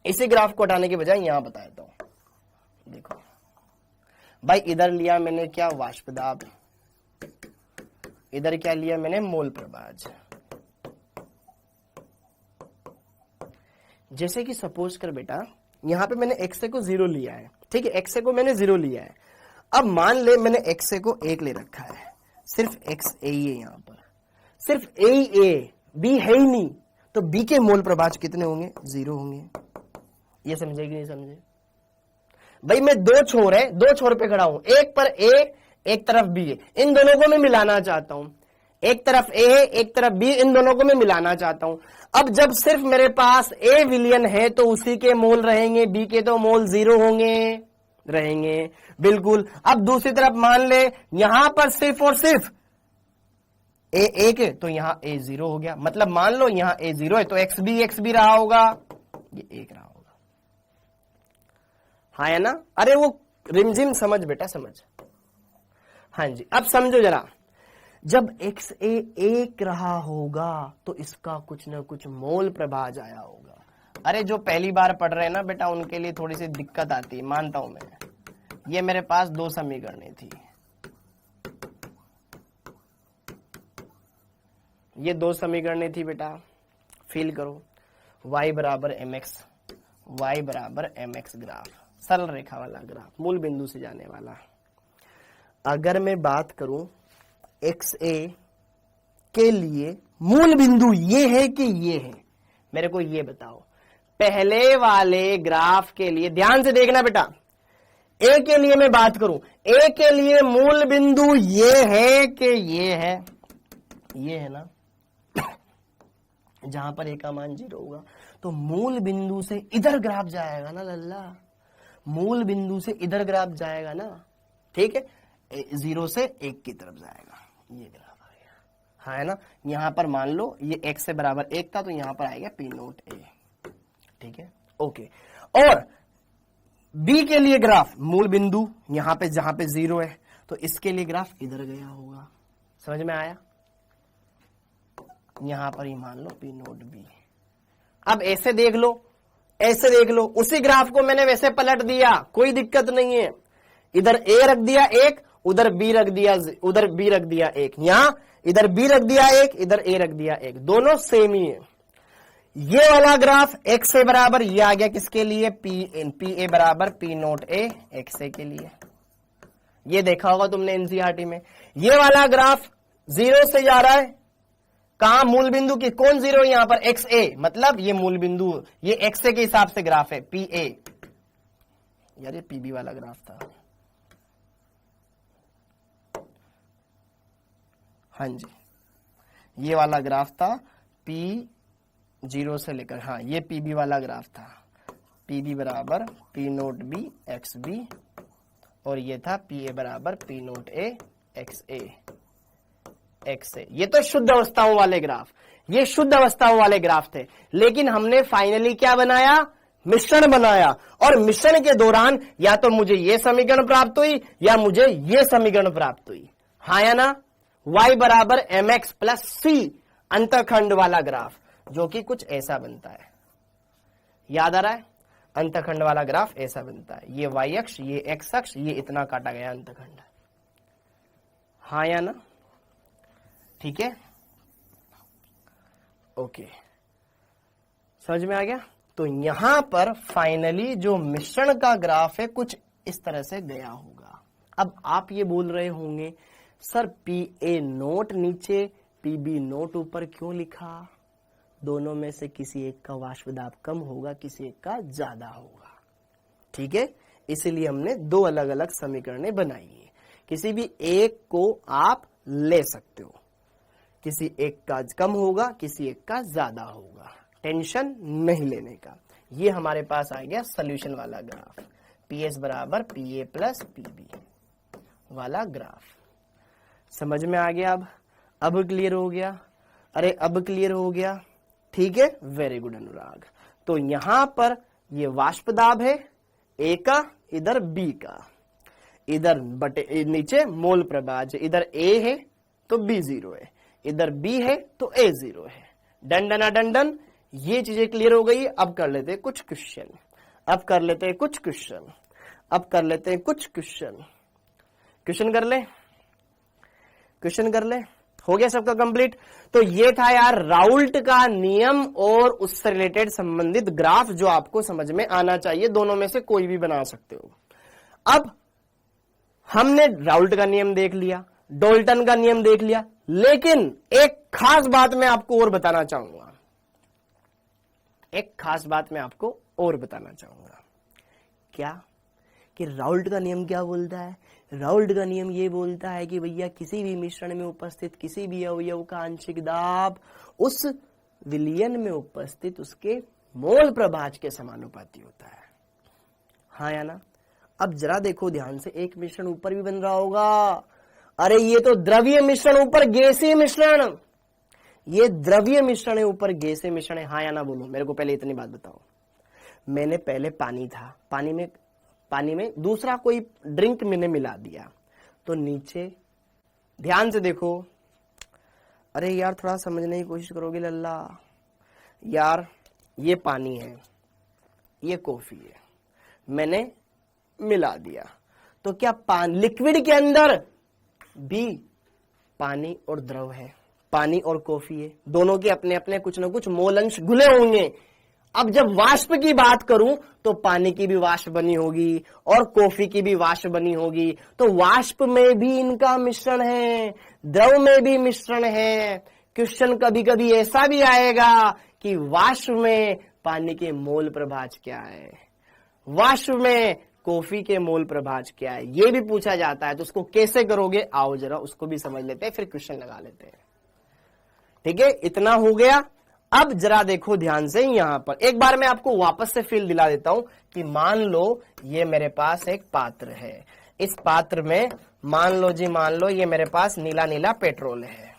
इसी ग्राफ को हटाने के बजाय यहां बता देता हूं। देखो भाई, इधर लिया मैंने क्या, वाष्प दाब, इधर क्या लिया मैंने, मोल प्रभाज। जैसे कि सपोज कर बेटा, यहां पे मैंने एक्स को 0 लिया है, ठीक है, एक्स को मैंने 0 लिया है। अब मान ले मैंने एक्स को 1 ले रखा है, सिर्फ एक्स ए ही है यहां पर, सिर्फ ए, बी है ही नहीं, तो बी के मोल प्रभाज कितने होंगे, 0 होंगे। ये समझे कि नहीं समझे भाई? मैं दो छोर पे खड़ा हूं, एक पर ए, एक तरफ बी है, इन दोनों को मैं मिलाना चाहता हूं। एक तरफ ए है, एक तरफ बी, इन दोनों को मैं मिलाना चाहता हूं। अब जब सिर्फ मेरे पास ए विलयन है तो उसी के मोल रहेंगे, बी के तो मोल 0 होंगे, रहेंगे बिल्कुल। अब दूसरी तरफ मान ले यहां पर सिर्फ और सिर्फ ए 1 है, तो यहां ए 0 हो गया, मतलब मान लो यहां ए 0 है तो एक्स बी रहा होगा, ये 1 रहा होगा। हाँ है ना? अरे वो रिमझिम समझ बेटा, समझ। हाँ जी, अब समझो जरा, जब एक्स ए 1 रहा होगा तो इसका कुछ ना कुछ मोल प्रभाज आया होगा। अरे जो पहली बार पढ़ रहे हैं ना बेटा, उनके लिए थोड़ी सी दिक्कत आती है, मानता हूं मैं। ये मेरे पास 2 समीकरणें थी, ये 2 समीकरणें थी बेटा, फील करो। y बराबर mx, y बराबर mx ग्राफ, सरल रेखा वाला ग्राफ, मूल बिंदु से जाने वाला। अगर मैं बात करूं एक्स ए के लिए मूल बिंदु ये है कि ये है, मेरे को ये बताओ। पहले वाले ग्राफ के लिए ध्यान से देखना बेटा, ए के लिए मैं बात करूं, ए के लिए मूल बिंदु ये है कि ये है ना, जहां पर ए का मान 0 होगा, तो मूल बिंदु से इधर ग्राफ जाएगा ना लल्ला, मूल बिंदु से इधर ग्राफ जाएगा ना, ठीक है, 0 से 1 की तरफ जाएगा, ये ग्राफ आ गया। हाँ है ना? यहां पर मान लो ये x से बराबर 1 था, तो यहां पर आएगा पी नोट ए, ठीक है, ओके। और b के लिए ग्राफ, मूल बिंदु यहां पे जहां पे 0 है, तो इसके लिए ग्राफ इधर गया होगा, समझ में आया? यहां पर ही मान लो पी नोट बी। अब ऐसे देख लो, ऐसे देख लो, उसी ग्राफ को मैंने वैसे पलट दिया, कोई दिक्कत नहीं है। इधर a रख दिया 1, उधर b रख दिया, उधर b रख दिया 1, यहां इधर b रख दिया 1, इधर a रख दिया 1, दोनों सेम ही है। ये वाला ग्राफ x से बराबर ये आ गया किसके लिए, पी ए बराबर पी नोट ए, एक्स ए के लिए। ये देखा होगा तुमने एनसीईआरटी में। ये वाला ग्राफ 0 से जा रहा है, कहां, मूल बिंदु की, कौन 0 यहां पर, एक्स ए, मतलब ये मूल बिंदु, ये एक्स ए के हिसाब से ग्राफ है, पी ए। यार ये पीबी वाला ग्राफ था, हाँ जी, ये वाला ग्राफ था, पी 0 से लेकर, हाँ ये पीबी वाला ग्राफ था, पीबी बराबर P note B x B, और ये था पी ए बराबर P note A x A, x ए। ये तो शुद्ध अवस्थाओं वाले ग्राफ, ये शुद्ध अवस्थाओं वाले ग्राफ थे। लेकिन हमने फाइनली क्या बनाया, मिश्रण बनाया, और मिश्रण के दौरान या तो मुझे ये समीकरण प्राप्त हुई या मुझे ये समीकरण प्राप्त हुई, हाँ या ना? y बराबर mx प्लस सी अंतखंड वाला ग्राफ, जो कि कुछ ऐसा बनता है। याद आ रहा है? अंतखंड वाला ग्राफ ऐसा बनता है, ये y अक्ष, ये x अक्ष, ये इतना काटा गया अंतखंड। हाँ या ना? ठीक है, ओके, समझ में आ गया? तो यहां पर फाइनली जो मिश्रण का ग्राफ है कुछ इस तरह से गया होगा। अब आप ये बोल रहे होंगे सर PA नोट नीचे PB नोट ऊपर क्यों लिखा? दोनों में से किसी एक का वाष्प दाब कम होगा, किसी एक का ज्यादा होगा। ठीक है, इसीलिए हमने दो अलग अलग समीकरणें बनाई है। किसी भी एक को आप ले सकते हो, किसी एक का कम होगा, किसी एक का ज्यादा होगा, टेंशन नहीं लेने का। ये हमारे पास आ गया सोल्यूशन वाला ग्राफ, PS बराबर PA प्लस PB वाला ग्राफ। समझ में आ गया? अब क्लियर हो गया? अरे अब क्लियर हो गया? ठीक है, वेरी गुड अनुराग। तो यहां पर ये वाष्प दाब है A का, इधर B का, इधर बटे नीचे मोल प्रभाज, इधर A है तो B 0 है, इधर B है तो A 0 है। डन डना डन डन, ये चीजें क्लियर हो गई। अब कर लेते हैं कुछ क्वेश्चन, अब कर लेते हैं कुछ क्वेश्चन, अब कर लेते हैं कुछ क्वेश्चन। क्वेश्चन कर ले, क्वेश्चन कर ले। हो गया सबका कंप्लीट? तो ये था यार राउल्ट का नियम और उससे रिलेटेड संबंधित ग्राफ जो आपको समझ में आना चाहिए। दोनों में से कोई भी बना सकते हो। अब हमने राउल्ट का नियम देख लिया, डाल्टन का नियम देख लिया, लेकिन एक खास बात मैं आपको और बताना चाहूंगा, एक खास बात मैं आपको और बताना चाहूंगा। क्या? कि राउल्ट का नियम क्या बोलता है? राउल्ट का नियम ये बोलता है कि भैया किसी भी मिश्रण में उपस्थित किसी भी अवयव का आंशिक दाब उस विलयन में उपस्थित उसके मोल प्रभाज के समानुपाती होता है। हाँ या ना? अब जरा देखो ध्यान से, एक मिश्रण ऊपर भी बन रहा होगा। अरे ये तो द्रवीय मिश्रण ऊपर गैसीय मिश्रण, ये द्रवीय मिश्रण है ऊपर गैसीय मिश्रण है। हाँ या ना बोलो? मेरे को पहले इतनी बात बताओ। मैंने पहले पानी था, पानी में दूसरा कोई ड्रिंक मैंने मिला दिया, तो नीचे ध्यान से देखो। अरे यार थोड़ा समझने की कोशिश करोगे लल्ला? यार ये पानी है, ये कॉफी है, मैंने मिला दिया, तो क्या लिक्विड के अंदर भी पानी और द्रव है, पानी और कॉफी है, दोनों के अपने अपने कुछ ना कुछ मोल अंश घुले होंगे। अब जब वाष्प की बात करूं तो पानी की भी वाष्प बनी होगी और कॉफी की भी वाष्प बनी होगी, तो वाष्प में भी इनका मिश्रण है, द्रव में भी मिश्रण है। क्वेश्चन कभी कभी ऐसा भी आएगा कि वाष्प में पानी के मोल प्रभाज क्या है, वाष्प में कॉफी के मोल प्रभाज क्या है, ये भी पूछा जाता है। तो उसको कैसे करोगे, आओ जरा उसको भी समझ लेते हैं, फिर क्वेश्चन लगा लेते हैं। ठीक है, इतना हो गया। अब जरा देखो ध्यान से, यहां पर एक बार मैं आपको वापस से फील दिला देता हूं कि मान लो ये मेरे पास एक पात्र है, इस पात्र में मान लो जी, मान लो ये मेरे पास नीला नीला पेट्रोल है।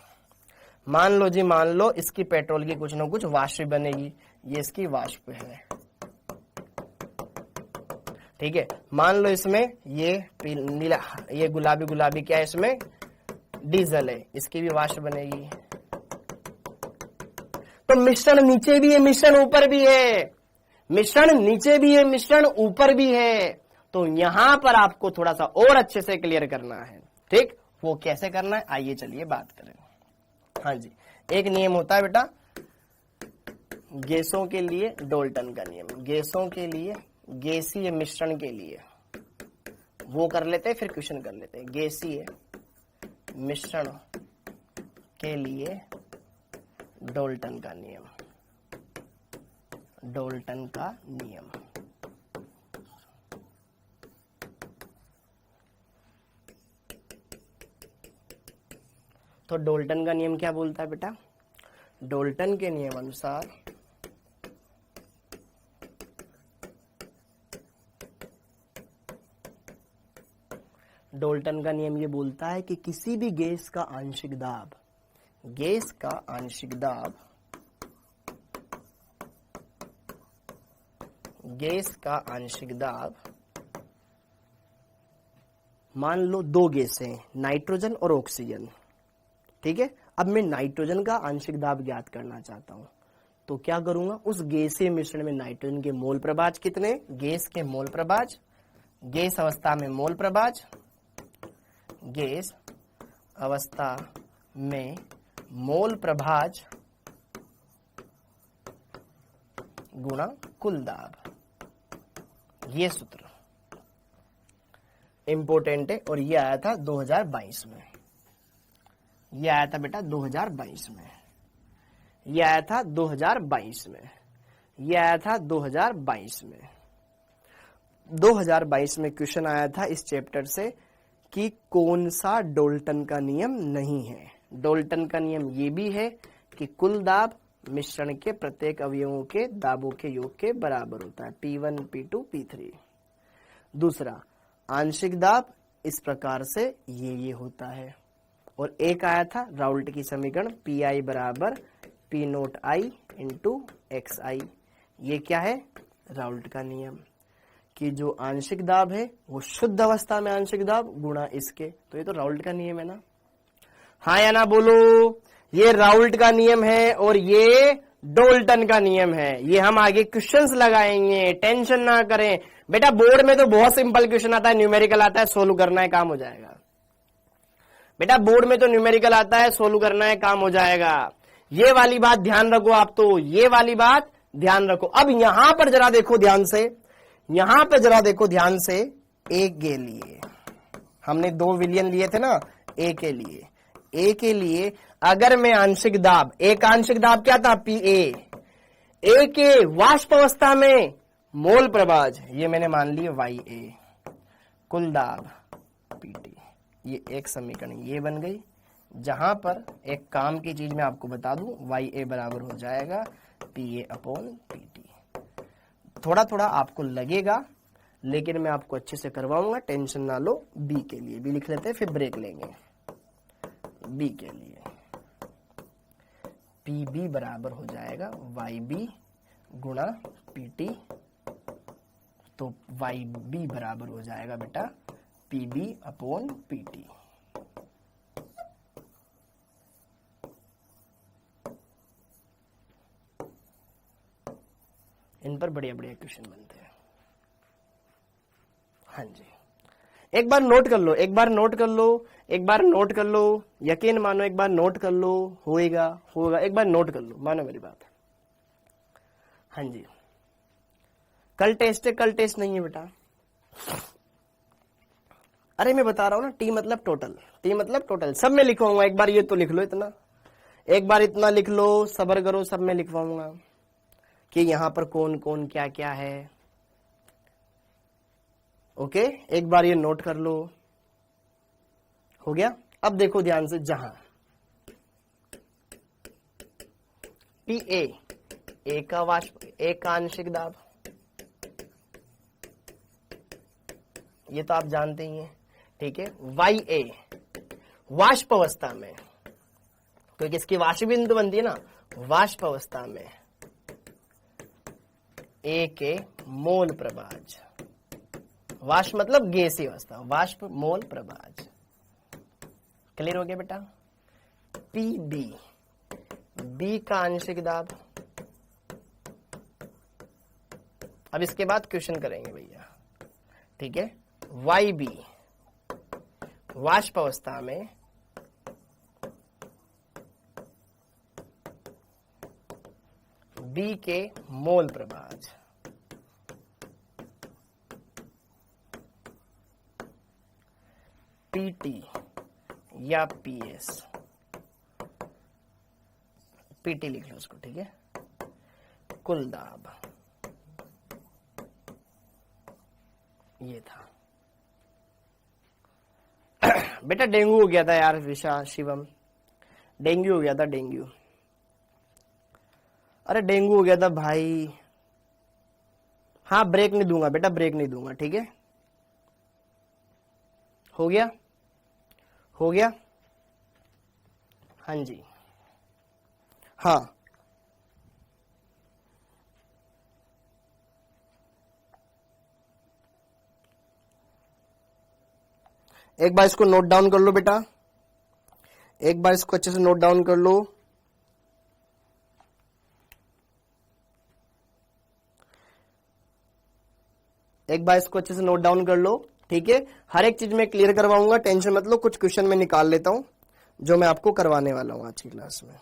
मान लो जी, मान लो इसकी पेट्रोल की कुछ ना कुछ वाष्प बनेगी, ये इसकी वाष्प है। ठीक है, मान लो इसमें ये नीला, ये गुलाबी गुलाबी क्या है, इसमें डीजल है, इसकी भी वाष्प बनेगी। तो मिश्रण नीचे भी है, मिश्रण ऊपर भी है, मिश्रण नीचे भी है, मिश्रण ऊपर भी है। तो यहां पर आपको थोड़ा सा और अच्छे से क्लियर करना है। ठीक, वो कैसे करना है, आइए चलिए बात करें। हाँ जी, एक नियम होता है बेटा गैसों के लिए, डाल्टन का नियम, गैसों के लिए, गैसीय मिश्रण के लिए, वो कर लेते हैं फिर क्वेश्चन कर लेते हैं। गैसीय मिश्रण के लिए डाल्टन का नियम, डाल्टन का नियम। तो डाल्टन का नियम क्या बोलता है बेटा? डाल्टन के नियम अनुसार डाल्टन का नियम ये बोलता है कि किसी भी गैस का आंशिक दाब, गैस का आंशिक दाब, गैस का आंशिक दाब, मान लो दो गैसें नाइट्रोजन और ऑक्सीजन। ठीक है, अब मैं नाइट्रोजन का आंशिक दाब ज्ञात करना चाहता हूं, तो क्या करूंगा, उस गैसीय मिश्रण में नाइट्रोजन के मोल प्रभाज कितने, गैस के मोल प्रभाज, गैस अवस्था में मोल प्रभाज, गैस अवस्था में मोल प्रभाज गुणा कुल दाब, ये सूत्र इंपोर्टेंट है। और ये आया था 2022 में, ये आया था बेटा 2022 में, ये आया था 2022 में, ये आया था 2022 में। 2022 में क्वेश्चन आया था इस चैप्टर से कि कौन सा डाल्टन का नियम नहीं है। डाल्टन का नियम ये भी है कि कुल दाब मिश्रण के प्रत्येक अवयवों के दाबों के योग के बराबर होता है, P1 P2 P3। दूसरा, आंशिक दाब इस प्रकार से ये होता है। और एक आया था राउल्ट की समीकरण PI बराबर P note I into XI। ये क्या है, राउल्ट का नियम कि जो आंशिक दाब है वो शुद्ध अवस्था में आंशिक दाब गुणा इसके, तो ये तो राउल्ट का नियम है ना, हाँ या ना बोलो। ये राउल्ट का नियम है और ये डाल्टन का नियम है। ये हम आगे क्वेश्चंस लगाएंगे, टेंशन ना करें बेटा। बोर्ड में तो बहुत सिंपल क्वेश्चन आता है, न्यूमेरिकल आता है, सोल्व करना है, काम हो जाएगा बेटा। बोर्ड में तो न्यूमेरिकल आता है, सोल्व करना है, काम हो जाएगा। ये वाली बात ध्यान रखो आप, तो ये वाली बात ध्यान रखो। अब यहां पर जरा देखो ध्यान से, यहां पे जरा देखो ध्यान से। एक के लिए हमने 2 विलियन लिए थे ना, ए के लिए, ए के लिए अगर मैं आंशिक दाब, एक आंशिक दाब क्या था PA, ए के वाष्प अवस्था में मोल प्रभाज, ये मैंने मान लिया YA, कुल दाब PT, ये एक समीकरण ये बन गई। जहां पर एक काम की चीज मैं आपको बता दूं, YA बराबर हो जाएगा PA अपॉन PT। थोड़ा थोड़ा आपको लगेगा लेकिन मैं आपको अच्छे से करवाऊंगा, टेंशन ना लो। बी के लिए भी लिख लेते हैं, फिर ब्रेक लेंगे। बी के लिए PB बराबर हो जाएगा YB गुणा PT, तो YB बराबर हो जाएगा बेटा PB अपॉन PT। इन पर बढ़िया बढ़िया क्वेश्चन बनते हैं। हाँ जी, एक बार नोट कर लो, एक बार नोट कर लो, एक बार नोट कर लो, यकीन मानो, एक बार नोट कर लो, होएगा होगा, एक बार नोट कर लो, मानो मेरी बात। हाँ जी, कल टेस्ट है, कल टेस्ट नहीं है बेटा। अरे मैं बता रहा हूं ना, टी मतलब टोटल, टी मतलब टोटल, सब में लिखवाऊंगा। एक बार ये तो लिख लो इतना, एक बार इतना लिख लो, सब्र करो, सब में लिखवाऊंगा कि यहां पर कौन कौन क्या क्या है। ओके, एक बार ये नोट कर लो, हो गया। अब देखो ध्यान से, जहां PA एक का वाष्प, एक का आंशिक दाब, ये तो आप जानते ही हैं, ठीक है। YA वाष्प अवस्था में, क्योंकि इसकी वाष्प बिंदु बनती है ना, वाष्प अवस्था में A के मोल प्रभाज, वाष्प मतलब गैसीय अवस्था, वाष्प मोल प्रभाज। क्लियर हो गया बेटा। PB B का आंशिक दाब। अब इसके बाद क्वेश्चन करेंगे भैया, ठीक है। YB वाष्प अवस्था में B के मोल प्रभाज, PT या PS, PT लिख लो उसको, ठीक है। कुल दाब ये था। बेटा डेंगू हो गया था यार, विशा शिवम, डेंगू हो गया था, डेंगू, अरे डेंगू हो गया था भाई। हाँ, ब्रेक नहीं दूंगा बेटा, ब्रेक नहीं दूंगा, ठीक है। हो गया, हो गया, हाँ जी, हाँ। एक बार इसको नोट डाउन कर लो बेटा, एक बार इसको अच्छे से नोट डाउन कर लो। एक बार इसको अच्छे से नोट डाउन कर लो, ठीक है। हर एक चीज में क्लियर करवाऊंगा, टेंशन मत लो। कुछ क्वेश्चन में निकाल लेता हूं जो मैं आपको करवाने वाला हूं आज की क्लास में।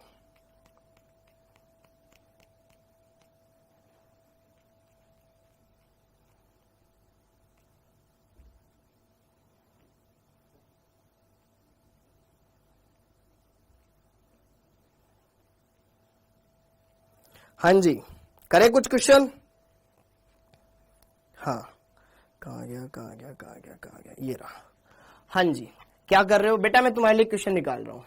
हाँ जी, करें कुछ क्वेश्चन? हाँ, कहाँ गया, ये रहा। हाँ जी, क्या कर रहे हो बेटा? मैं तुम्हारे लिए क्वेश्चन निकाल रहा हूं।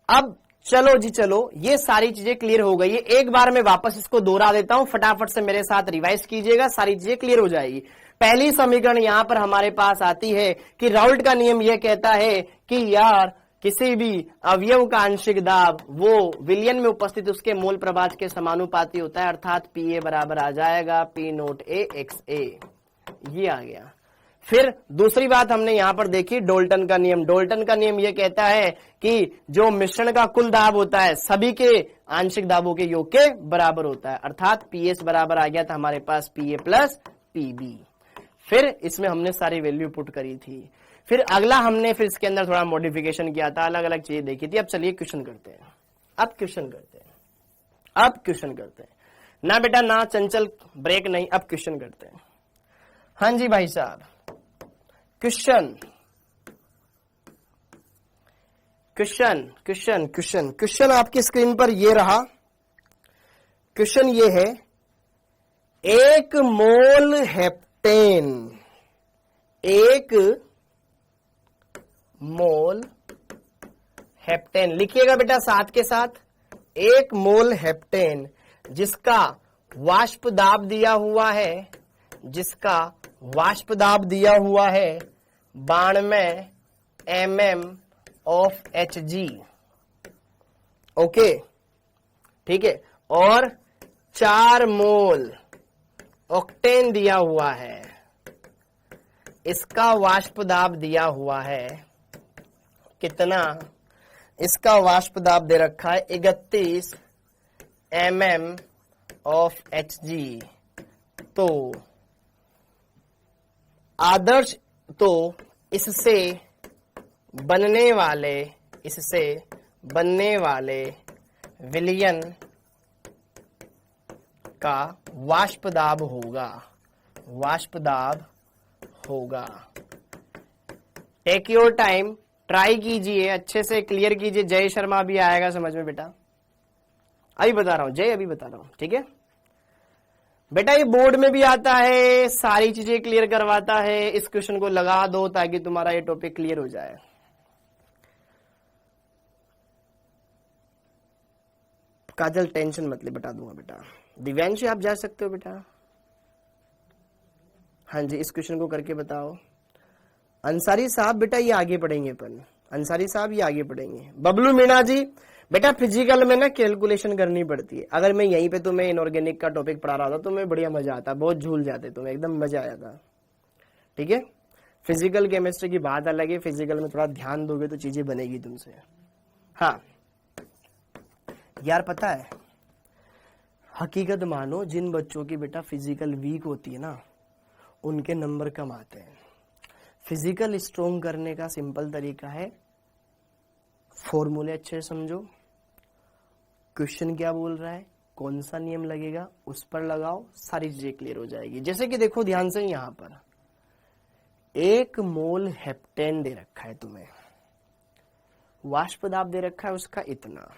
अब चलो जी चलो, ये सारी चीजें क्लियर हो गई है। एक बार मैं वापस इसको दोहरा देता हूं, फटाफट से मेरे साथ रिवाइज कीजिएगा, सारी चीजें क्लियर हो जाएगी। पहली समीकरण यहां पर हमारे पास आती है कि राउल्ट का नियम यह कहता है कि यार किसी भी अवयव का आंशिक दाब वो विलयन में उपस्थित उसके मोल प्रभाज के समानुपाती होता है, अर्थात पी ए बराबर आ जाएगा पी नोट ए एक्स ए। ये आ गया। फिर दूसरी बात हमने यहां पर देखी, डोल्टन का नियम। डोल्टन का नियम यह कहता है कि जो मिश्रण का कुल दाब होता है सभी के आंशिक दाबों के योग के बराबर होता है, अर्थात पी एस बराबर आ गया था हमारे पास पी ए प्लस पी बी। फिर इसमें हमने सारी वैल्यू पुट करी थी। फिर अगला हमने फिर इसके अंदर थोड़ा मॉडिफिकेशन किया था, अलग अलग चीजें देखी थी। अब चलिए क्वेश्चन करते हैं। अब क्वेश्चन करते हैं ना बेटा, ना चंचल, ब्रेक नहीं, अब क्वेश्चन करते हैं। हाँ जी भाई साहब, क्वेश्चन आपकी स्क्रीन पर ये रहा। क्वेश्चन ये है, 1 मोल हेप्टेन, 1 मोल हेप्टेन लिखिएगा बेटा साथ के साथ। 1 मोल हेप्टेन जिसका वाष्प दाब दिया हुआ है, 92 mm ऑफ Hg, ओके, ठीक है। और 4 मोल ऑक्टेन दिया हुआ है, इसका वाष्प दाब दिया हुआ है कितना? इसका वाष्प दाब दे रखा है 31 mm ऑफ Hg। तो आदर्श, तो इससे बनने वाले विलयन का वाष्प दाब होगा। टेक योर टाइम, ट्राई कीजिए, अच्छे से क्लियर कीजिए। जय शर्मा भी आएगा समझ में बेटा, अभी बता रहा हूं जय, अभी बता रहा हूं, ठीक है बेटा। ये बोर्ड में भी आता है, सारी चीजें क्लियर करवाता है। इस क्वेश्चन को लगा दो ताकि तुम्हारा ये टॉपिक क्लियर हो जाए। काजल टेंशन मत ले, बता दूंगा बेटा। दिव्यांश आप जा सकते हो बेटा। हाँ जी, इस क्वेश्चन को करके बताओ। अंसारी साहब बेटा ये आगे पढ़ेंगे अपन, अंसारी साहब ये आगे पढ़ेंगे। बबलू मीणा जी बेटा फिजिकल में ना कैलकुलेशन करनी पड़ती है। अगर मैं यहीं पे तुम्हें इनऑर्गेनिक का टॉपिक पढ़ा रहा था तो मैं बढ़िया मजा आता, बहुत झूल जाते तुम्हें, एकदम मजा आ जाता, ठीक है। फिजिकल केमिस्ट्री की बात अलग है, फिजिकल में थोड़ा ध्यान दोगे तो चीजें बनेगी तुमसे। हाँ यार पता है, हकीकत मानो जिन बच्चों की बेटा फिजिकल वीक होती है ना, उनके नंबर कम आते हैं। फिजिकल स्ट्रोंग करने का सिंपल तरीका है, फॉर्मूले अच्छे से समझो, क्वेश्चन क्या बोल रहा है, कौन सा नियम लगेगा उस पर लगाओ, सारी चीजें क्लियर हो जाएगी। जैसे कि देखो ध्यान से, यहां पर 1 मोल हेप्टेन दे रखा है तुम्हें, वाष्प दाब दे रखा है उसका इतना,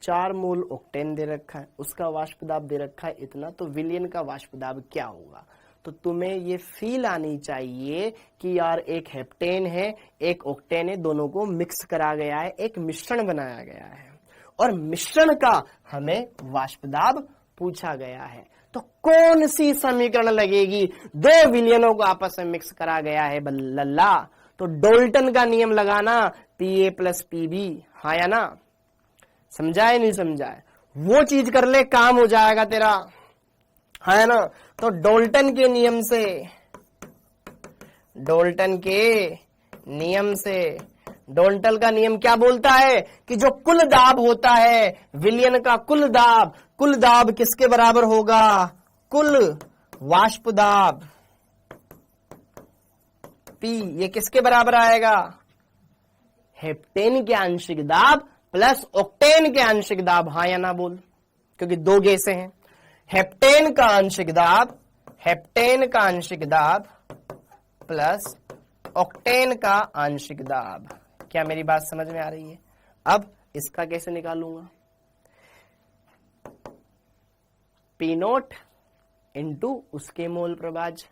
4 मोल ऑक्टेन दे रखा है, उसका वाष्प दाब दे रखा है इतना। तो विलयन का वाष्प दाब क्या होगा? तो तुम्हें ये फील आनी चाहिए कि यार एक हेप्टेन है, एक ऑक्टेन है, दोनों को मिक्स करा गया है, एक मिश्रण बनाया गया है, और मिश्रण का हमें वाष्प दाब पूछा गया है। तो कौन सी समीकरण लगेगी? 2 विलयनों को आपस में मिक्स करा गया है बल्ला, तो डोल्टन का नियम लगाना, पी ए प्लस पी बी, हाँ या ना? समझाए नहीं समझाए? वो चीज कर ले, काम हो जाएगा तेरा, है ना। तो डोल्टन के नियम से डोल्टन का नियम क्या बोलता है कि जो कुल दाब होता है विलयन का कुल दाब किसके बराबर होगा? कुल वाष्प दाब P, ये किसके बराबर आएगा? हेप्टेन के आंशिक दाब प्लस ऑक्टेन के आंशिक दाब। हाँ या ना बोल, क्योंकि दो गैसें हैं। हेप्टेन का आंशिक दाब प्लस ऑक्टेन का आंशिक दाब। क्या मेरी बात समझ में आ रही है? अब इसका कैसे निकालूंगा? पी नोट इंटू उसके मोल प्रभाज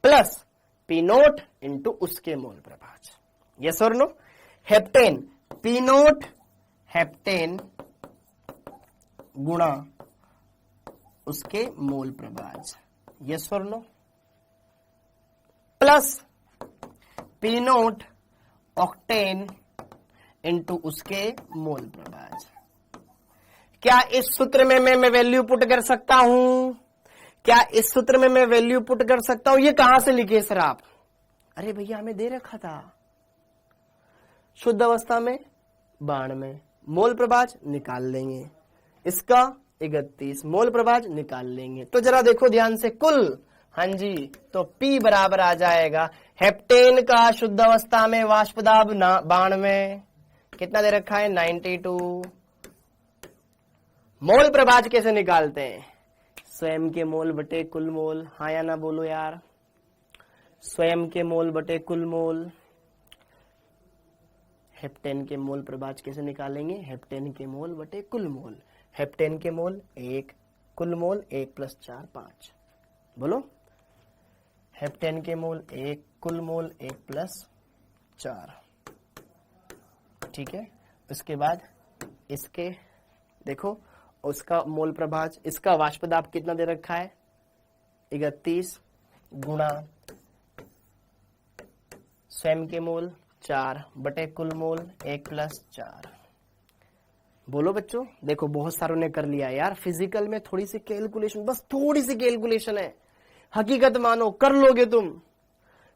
प्लस पी नोट इंटू उसके मोल प्रभाज। यस और no? Heptane P nought heptane गुणा उसके मोल प्रभाज। यस और no? Plus P nought octane into उसके मोल प्रभाज। क्या इस सूत्र में मैं वैल्यू पुट कर सकता हूं? क्या इस सूत्र में मैं वैल्यू पुट कर सकता हूं? ये कहां से लिखे सर आप? अरे भैया हमें दे रखा था शुद्ध अवस्था में 92, मोल प्रभाज निकाल लेंगे, इसका 31 मोल प्रभाज निकाल लेंगे। तो जरा देखो ध्यान से, कुल, हाँ जी, तो P बराबर आ जाएगा हेप्टेन का शुद्ध अवस्था में वाष्प दाब 92, कितना दे रखा है? 92। मोल प्रभाज कैसे निकालते हैं? स्वयं के मोल बटे कुल मोल। हाँ या ना बोलो यार? स्वयं के मोल बटे कुल मोल। हेप्टेन के मोल प्रभाज कैसे निकालेंगे? हेप्टेन के मोल बटे कुल मोल। हेप्टेन के मोल 1, कुल मोल 1 + 4 5। बोलो, हेप्टेन के मोल 1, कुल मोल 1 + 4। ठीक है, उसके बाद इसके देखो, उसका मोल प्रभाज, इसका वाष्प दाब कितना दे रखा है? 31 गुणा स्वयं के मोल 4 बटे कुल मोल 1 + 4। बोलो बच्चों, देखो बहुत सारों ने कर लिया यार। फिजिकल में थोड़ी सी कैलकुलेशन, बस थोड़ी सी कैलकुलेशन है, हकीकत मानो, कर लोगे तुम,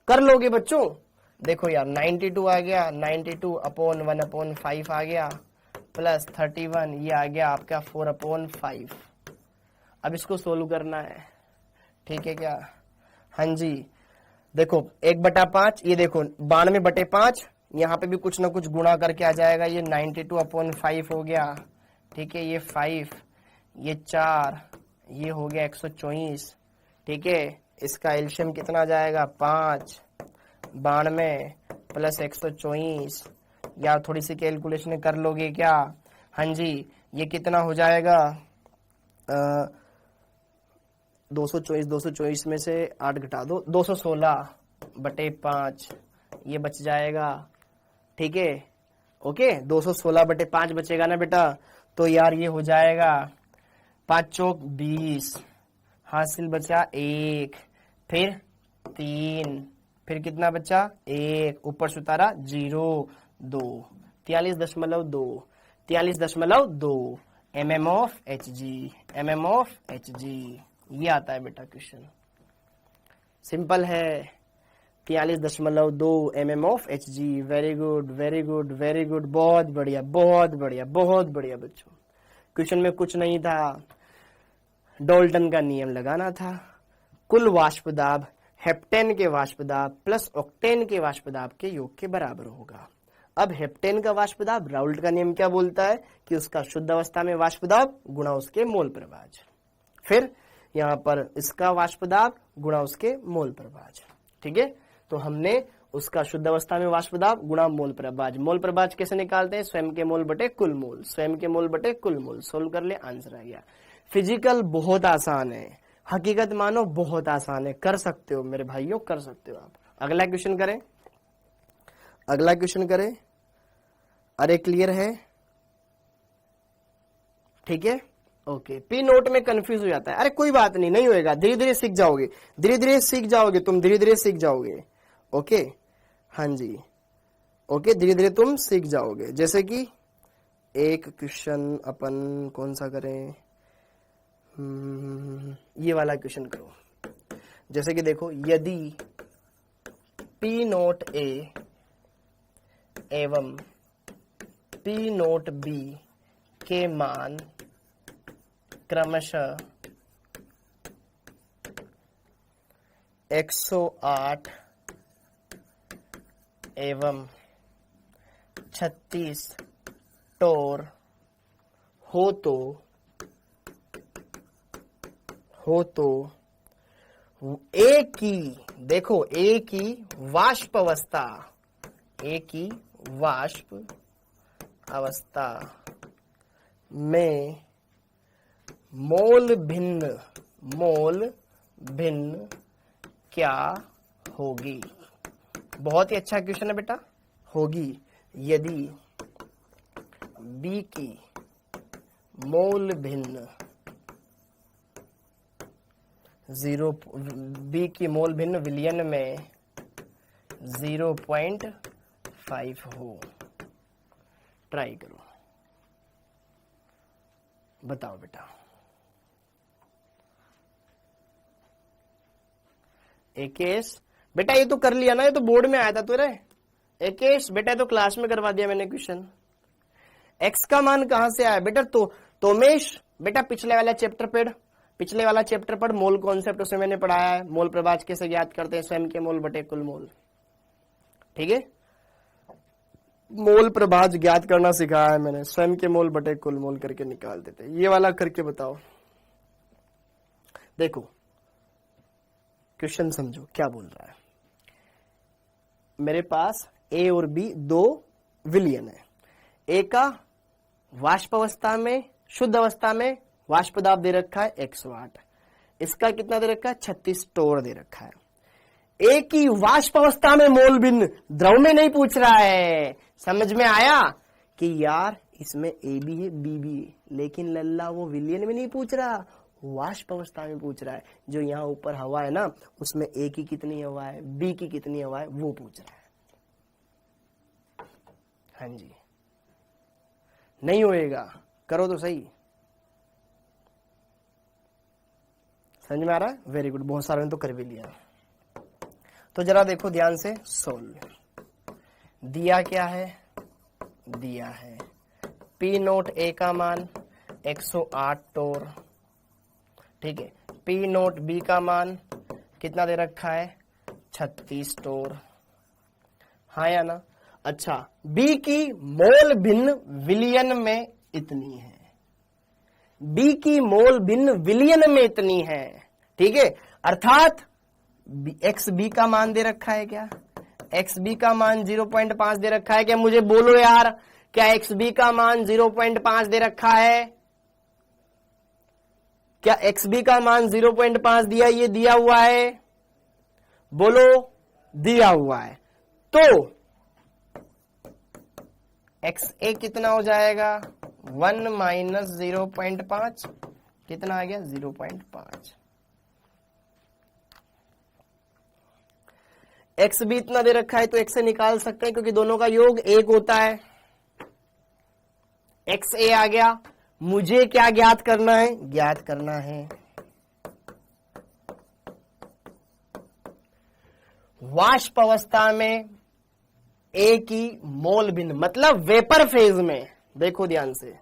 कर लोगे बच्चों। देखो यार 92 आ गया, 92/1/5 आ गया, प्लस 31 ये आ गया आपका 4/5। अब इसको सोल्व करना है, ठीक है क्या? हाँ जी, देखो 1/5, ये देखो 92/5, यहाँ पे भी कुछ ना कुछ गुणा करके आ जाएगा। ये 92/5 हो गया, ठीक है, ये 5, ये 4, ये हो गया 124। ठीक है, इसका एलसीएम कितना आ जाएगा? 5, 92 प्लस 124। या थोड़ी सी कैलकुलेशन कर लोगे क्या? हाँ जी, ये कितना हो जाएगा? 224 में से 8 घटा दो, 216/5 ये बच जाएगा। ठीक है, ओके, 216/5 बचेगा ना बेटा? तो यार ये हो जाएगा 5 चौक 20, हासिल बचा 1, फिर 3, फिर कितना बचा? 1, ऊपर से उतारा 0, 2, 43.2, 43.2 mm of Hg, mm of Hg। ये आता है बेटा क्वेश्चन, सिंपल है, 43.2 mm of Hg। Very good, very good, very good, बहुत बढ़िया, बहुत बढ़िया, बहुत बढ़िया बच्चों। क्वेश्चन में कुछ नहीं था, डोल्टन का नियम लगाना था। कुल वाष्प दाब हेप्टेन के वाष्प दाब प्लस ऑक्टेन के वाष्प दाब के योग के बराबर होगा। अब हेप्टेन का वाष्प दाब, राउल्ट का नियम क्या बोलता है कि उसका शुद्ध अवस्था में वाष्प दाब गुणा उसके मोल प्रभाज। फिर यहाँ पर इसका वाष्प दाब गुणा उसके मोल प्रभाज। ठीक है, तो हमने उसका शुद्ध अवस्था में वाष्प दाब गुणा मोल प्रभाज। मोल प्रभाज कैसे निकालते हैं? स्वयं के मोल बटे कुल मोल, स्वयं के मोल बटे कुल मोल। सोल्व कर ले, आंसर आ गया। फिजिकल बहुत आसान है, हकीकत मानो बहुत आसान है, कर सकते हो मेरे भाइयों, कर सकते हो आप। अगला क्वेश्चन करें, अगला क्वेश्चन करें। अरे क्लियर है? ठीक है, ओके। पी नोट में कंफ्यूज हो जाता है, अरे कोई बात नहीं, नहीं होएगा, धीरे धीरे सीख जाओगे, धीरे धीरे सीख जाओगे तुम, धीरे धीरे सीख जाओगे। ओके, हाँ जी, ओके, धीरे धीरे तुम सीख जाओगे। जैसे कि एक क्वेश्चन अपन कौन सा करें? ये वाला क्वेश्चन करो। जैसे कि देखो, यदि P नोट A एवं पी नोट बी के मान क्रमशः 108 एवं 36 टोर हो तो ए की, देखो ए की वाष्प अवस्था में मोल भिन्न क्या होगी। बहुत ही अच्छा क्वेश्चन है बेटा। होगी यदि बी की मोल भिन्न विलयन में 0.5 हो। ट्राई करो, बताओ बेटा। एकेश बेटा ये तो कर लिया ना, ये तो बोर्ड में आया था तुरे। एकेश बेटा तो क्लास में करवा दिया मैंने क्वेश्चन। एक्स का मान कहां से आया बेटा? तो तोमेश बेटा पिछले वाला चैप्टर पढ़, मोल कॉन्सेप्ट उसमें मैंने पढ़ाया है। मोल प्रभाज कैसे ज्ञात करते हैं, स्वयं के मोल बटे कुल मोल। ठीक है, मोल प्रभाज ज्ञात करना सिखाया है मैंने, स्वयं के मोल बटे कुल मोल करके निकाल देते। ये वाला करके बताओ। देखो क्वेश्चन समझो क्या बोल रहा है। मेरे पास ए और बी दो विलयन है। ए का वाष्प अवस्था में, शुद्ध अवस्था में वाष्प दाब दे रखा है 108। इसका कितना दे रखा है? 36 टोर दे रखा है। ए की वाष्प अवस्था में मोल भिन्न, द्रव में नहीं पूछ रहा है। समझ में आया कि यार इसमें ए भी है बी भी है, लेकिन लल्ला वो विलयन में नहीं पूछ रहा, वाष्प अवस्था में पूछ रहा है। जो यहाँ ऊपर हवा है ना, उसमें ए की कितनी हवा है, बी की कितनी हवा है, वो पूछ रहा है। हाँ जी, नहीं होएगा, करो तो सही। समझ में आ रहा है? वेरी गुड, बहुत सारे ने तो कर भी लिया। तो जरा देखो ध्यान से, सोल्व। दिया क्या है? दिया है पी नोट ए का मान 108 टोर। ठीक है, पी नोट बी का मान कितना दे रखा है? 36 टोर। हाँ या ना? अच्छा, बी की मोल भिन्न विलयन में इतनी है। बी की मोल भिन्न विलयन में इतनी है। ठीक है, अर्थात एक्स बी का मान दे रखा है क्या? एक्स बी का मान 0.5 दे रखा है क्या? मुझे बोलो यार, क्या एक्स बी का मान 0.5 दे रखा है? क्या एक्स बी का मान 0.5 दिया, ये दिया हुआ है? बोलो, दिया हुआ है। तो एक्स ए कितना हो जाएगा? 1 माइनस 0.5 कितना आ गया? 0.5। एक्स भी इतना दे रखा है तो एक्स से निकाल सकते हैं, क्योंकि दोनों का योग 1 होता है। एक्स ए आ गया। मुझे क्या ज्ञात करना है? ज्ञात करना है वाष्प अवस्था में ए की मोल भिन्न, मतलब वेपर फेज में। देखो ध्यान से,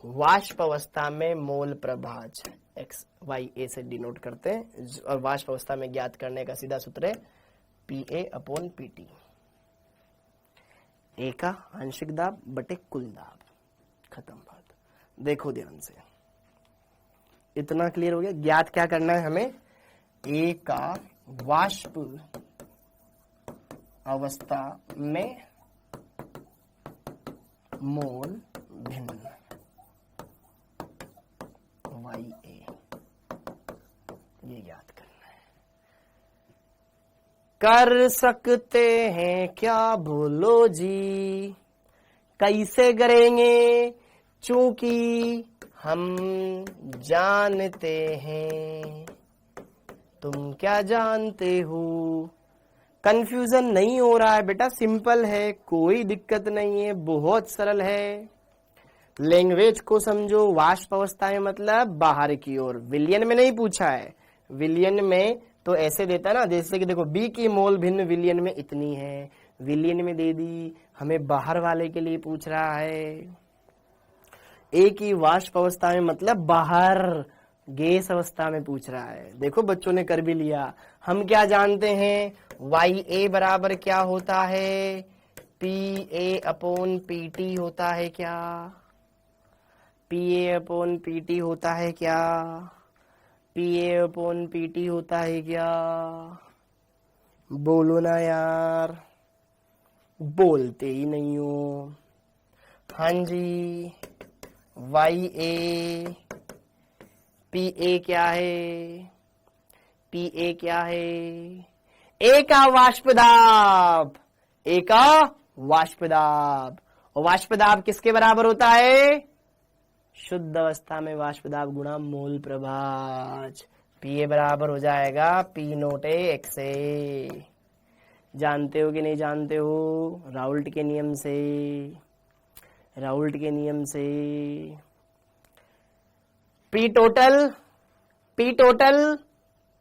वाष्प अवस्था में मोल प्रभाज एक्स वाई ए से डिनोट करते हैं, और वाष्प अवस्था में ज्ञात करने का सीधा सूत्र है p a upon p t. ए का आंशिक दाब बटे कुल दाब। खत्म बात। देखो ध्यान से, इतना क्लियर हो गया। ज्ञात क्या करना है हमें? ए का वाष्प अवस्था में मोल भिन्न वाई ए, ये याद करना है। कर सकते हैं क्या बोलो जी? कैसे करेंगे? चूंकि हम जानते हैं। तुम क्या जानते हो? कंफ्यूजन नहीं हो रहा है बेटा? सिंपल है, कोई दिक्कत नहीं है, बहुत सरल है। लैंग्वेज को समझो। वाष्प अवस्था में मतलब बाहर की ओर, विलयन में नहीं पूछा है। विलयन में तो ऐसे देता ना, जैसे कि देखो बी की मोल भिन्न विलयन में इतनी है, विलियन में दे दी, हमें बाहर वाले के लिए पूछ रहा है। ए की वाष्प अवस्था में मतलब बाहर गैस अवस्था में पूछ रहा है। देखो बच्चों ने कर भी लिया। हम क्या जानते हैं, वाई ए बराबर क्या होता है, p a upon p T होता है क्या, P a upon p T होता है क्या, P a upon p T होता है क्या, बोलो ना यार, बोलते ही नहीं हो। हाँ जी, वाई ए, पी ए क्या है, पी ए क्या है, ए का वाष्प दाब, ए का वाष्प दाब। और वाष्प दाब किसके बराबर होता है, शुद्ध अवस्था में वाष्प दाब गुणा मोल प्रभाज। पी ए बराबर हो जाएगा पी नोट ए एक्स ए। जानते हो कि नहीं जानते हो, राउल्ट के नियम से, राउल्ट के नियम से। पी टोटल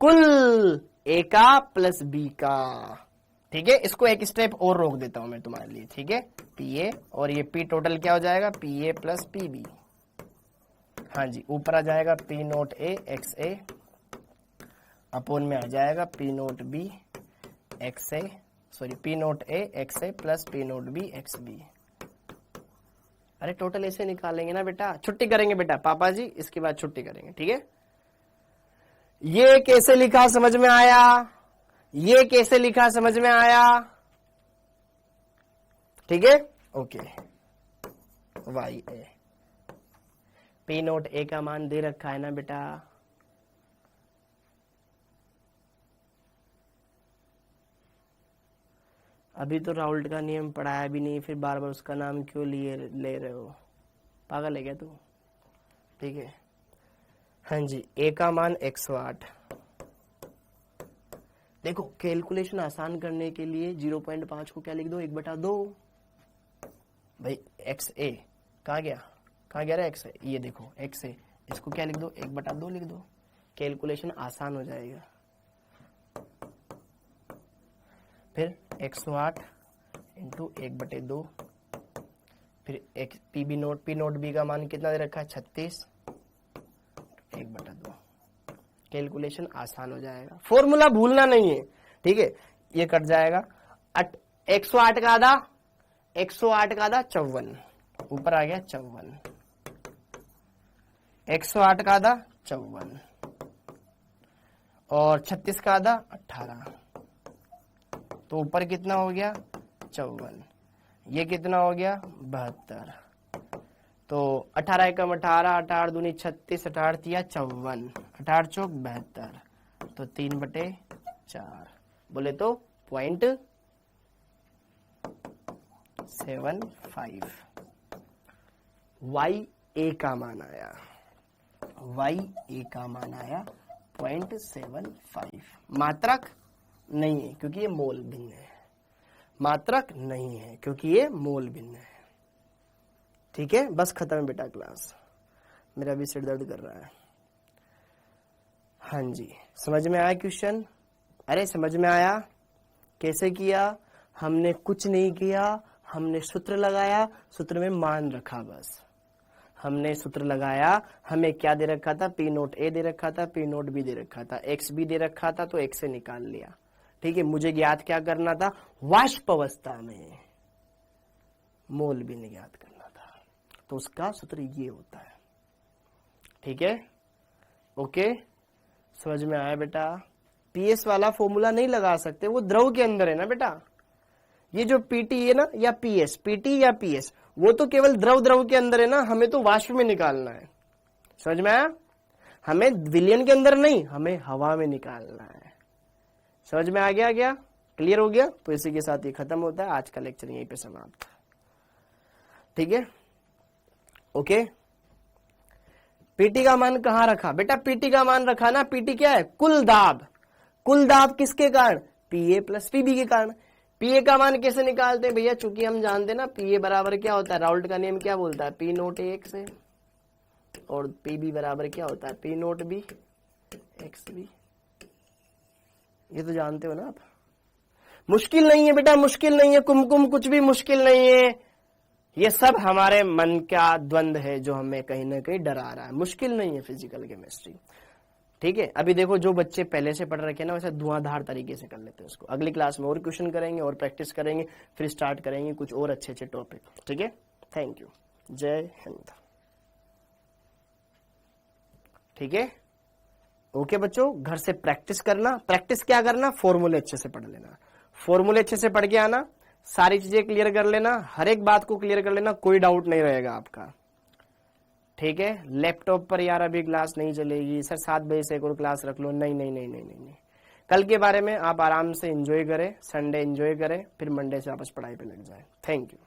कुल ए का प्लस बी का। ठीक है, इसको एक स्टेप और रोक देता हूं मैं तुम्हारे लिए। ठीक है, पी ए और ये पी टोटल क्या हो जाएगा, पी ए प्लस पी बी। हाँ जी, ऊपर आ जाएगा p note A x a, upon में आ जाएगा p note B x a, sorry p note A x a plus P note B x b. अरे टोटल ऐसे निकालेंगे ना बेटा, छुट्टी करेंगे बेटा पापा जी, इसके बाद छुट्टी करेंगे। ठीक है, ये कैसे लिखा समझ में आया, ये कैसे लिखा समझ में आया। ठीक है, ओके। वाई ए, पी नोट ए का मान दे रखा है ना बेटा, अभी तो राउल्ट का नियम पढ़ाया भी नहीं, फिर बार बार उसका नाम क्यों ले रहे हो, पागल है क्या तू। ठीक है, हाँ जी, ए का मान 108। देखो कैलकुलेशन आसान करने के लिए 0.5 को क्या लिख दो, 1/2 भाई। एक्स ए कहाँ गया रे एक्स ए, ये देखो एक्स ए, इसको क्या लिख दो, 1/2 लिख दो, कैलकुलेशन आसान हो जाएगा। फिर 108 इंटू 1/2, फिर पी नोट बी का मान कितना दे रखा है, 36, 1/2। कैलकुलेशन आसान हो जाएगा, फॉर्मूला भूलना नहीं है। ठीक है, ये कट जाएगा। 108 का आधा 54, ऊपर आ गया 54, 108 का आधा 54 और 36 का आधा 18, तो ऊपर कितना हो गया 54, ये कितना हो गया 72। तो 18 एकम 18, 18 दूनी 36, 18 तिया 54, 18 चौक 72, तो 3/4 बोले तो 0.75। वाई ए का मान आया, वाई ए का मान आया 0.75। मात्रक नहीं है क्योंकि ये मोल भिन्न है, मात्रक नहीं है क्योंकि ये मोल भिन्न है। ठीक है, बस खत्म है बेटा क्लास, मेरा भी सिर दर्द कर रहा है। हाँ जी, समझ में आया क्वेश्चन, अरे समझ में आया कैसे किया, हमने कुछ नहीं किया, हमने सूत्र लगाया, सूत्र में मान रखा, बस हमने सूत्र लगाया। हमें क्या दे रखा था, पी नोट ए दे रखा था, पी नोट बी दे रखा था, एक्स बी दे रखा था, तो एक्स से निकाल लिया। ठीक है, मुझे ज्ञात क्या करना था, वाष्प अवस्था में मोल भी नहीं ज्ञात करना था, तो उसका सूत्र ये होता है। ठीक है, ओके, समझ में आया बेटा। पीएस वाला फॉर्मूला नहीं लगा सकते, वो द्रव के अंदर है ना बेटा। ये जो पीटी है ना, या पीएस, पीटी या पीएस, वो तो केवल द्रव के अंदर है ना, हमें तो वाष्प में निकालना है। समझ में आया, हमें विलयन के अंदर नहीं, हमें हवा में निकालना है। समझ में आ गया क्या, क्लियर हो गया। तो इसी के साथ ये खत्म होता है, आज का लेक्चर यहीं पे समाप्त। ठीक है, ओके। पीटी का मान कहां रखा बेटा, पीटी का मान रखा ना, पीटी क्या है, कुल दाब। कुल दाब किसके कारण, पीए प्लस पीबी के कारण। पीए का मान कैसे निकालते हैं भैया, चूंकि हम जानते हैं ना पीए बराबर क्या होता है, राउल्ट का नियम क्या बोलता है, पी नोट ए एक्स है, और पीबी बराबर क्या होता है, P note B x B. ये तो जानते हो ना आप। मुश्किल नहीं है बेटा, मुश्किल नहीं है, कुमकुम कुछ भी मुश्किल नहीं है। ये सब हमारे मन का द्वंद्व है जो हमें कहीं ना कहीं डरा रहा है। मुश्किल नहीं है फिजिकल केमिस्ट्री, ठीक है। अभी देखो जो बच्चे पहले से पढ़ रखे हैं ना, वैसे धुआंधार तरीके से कर लेते हैं उसको। अगली क्लास में और क्वेश्चन करेंगे और प्रैक्टिस करेंगे, फिर स्टार्ट करेंगे कुछ और अच्छे अच्छे टॉपिक, ठीक है। थैंक यू, जय हिंद, ठीक है। ओके बच्चों, घर से प्रैक्टिस करना। प्रैक्टिस क्या करना, फॉर्मूले अच्छे से पढ़ लेना, फॉर्मूले अच्छे से पढ़ के आना, सारी चीजें क्लियर कर लेना, हर एक बात को क्लियर कर लेना, कोई डाउट नहीं रहेगा आपका, ठीक है। लैपटॉप पर यार अभी क्लास नहीं चलेगी सर, 7 बजे से एक और क्लास रख लो, नहीं नहीं नहीं नहीं नहीं, नहीं। कल के बारे में आप आराम से एंजॉय करें, संडे एंजॉय करें, फिर मंडे से वापस पढ़ाई पे लग जाए। Thank you.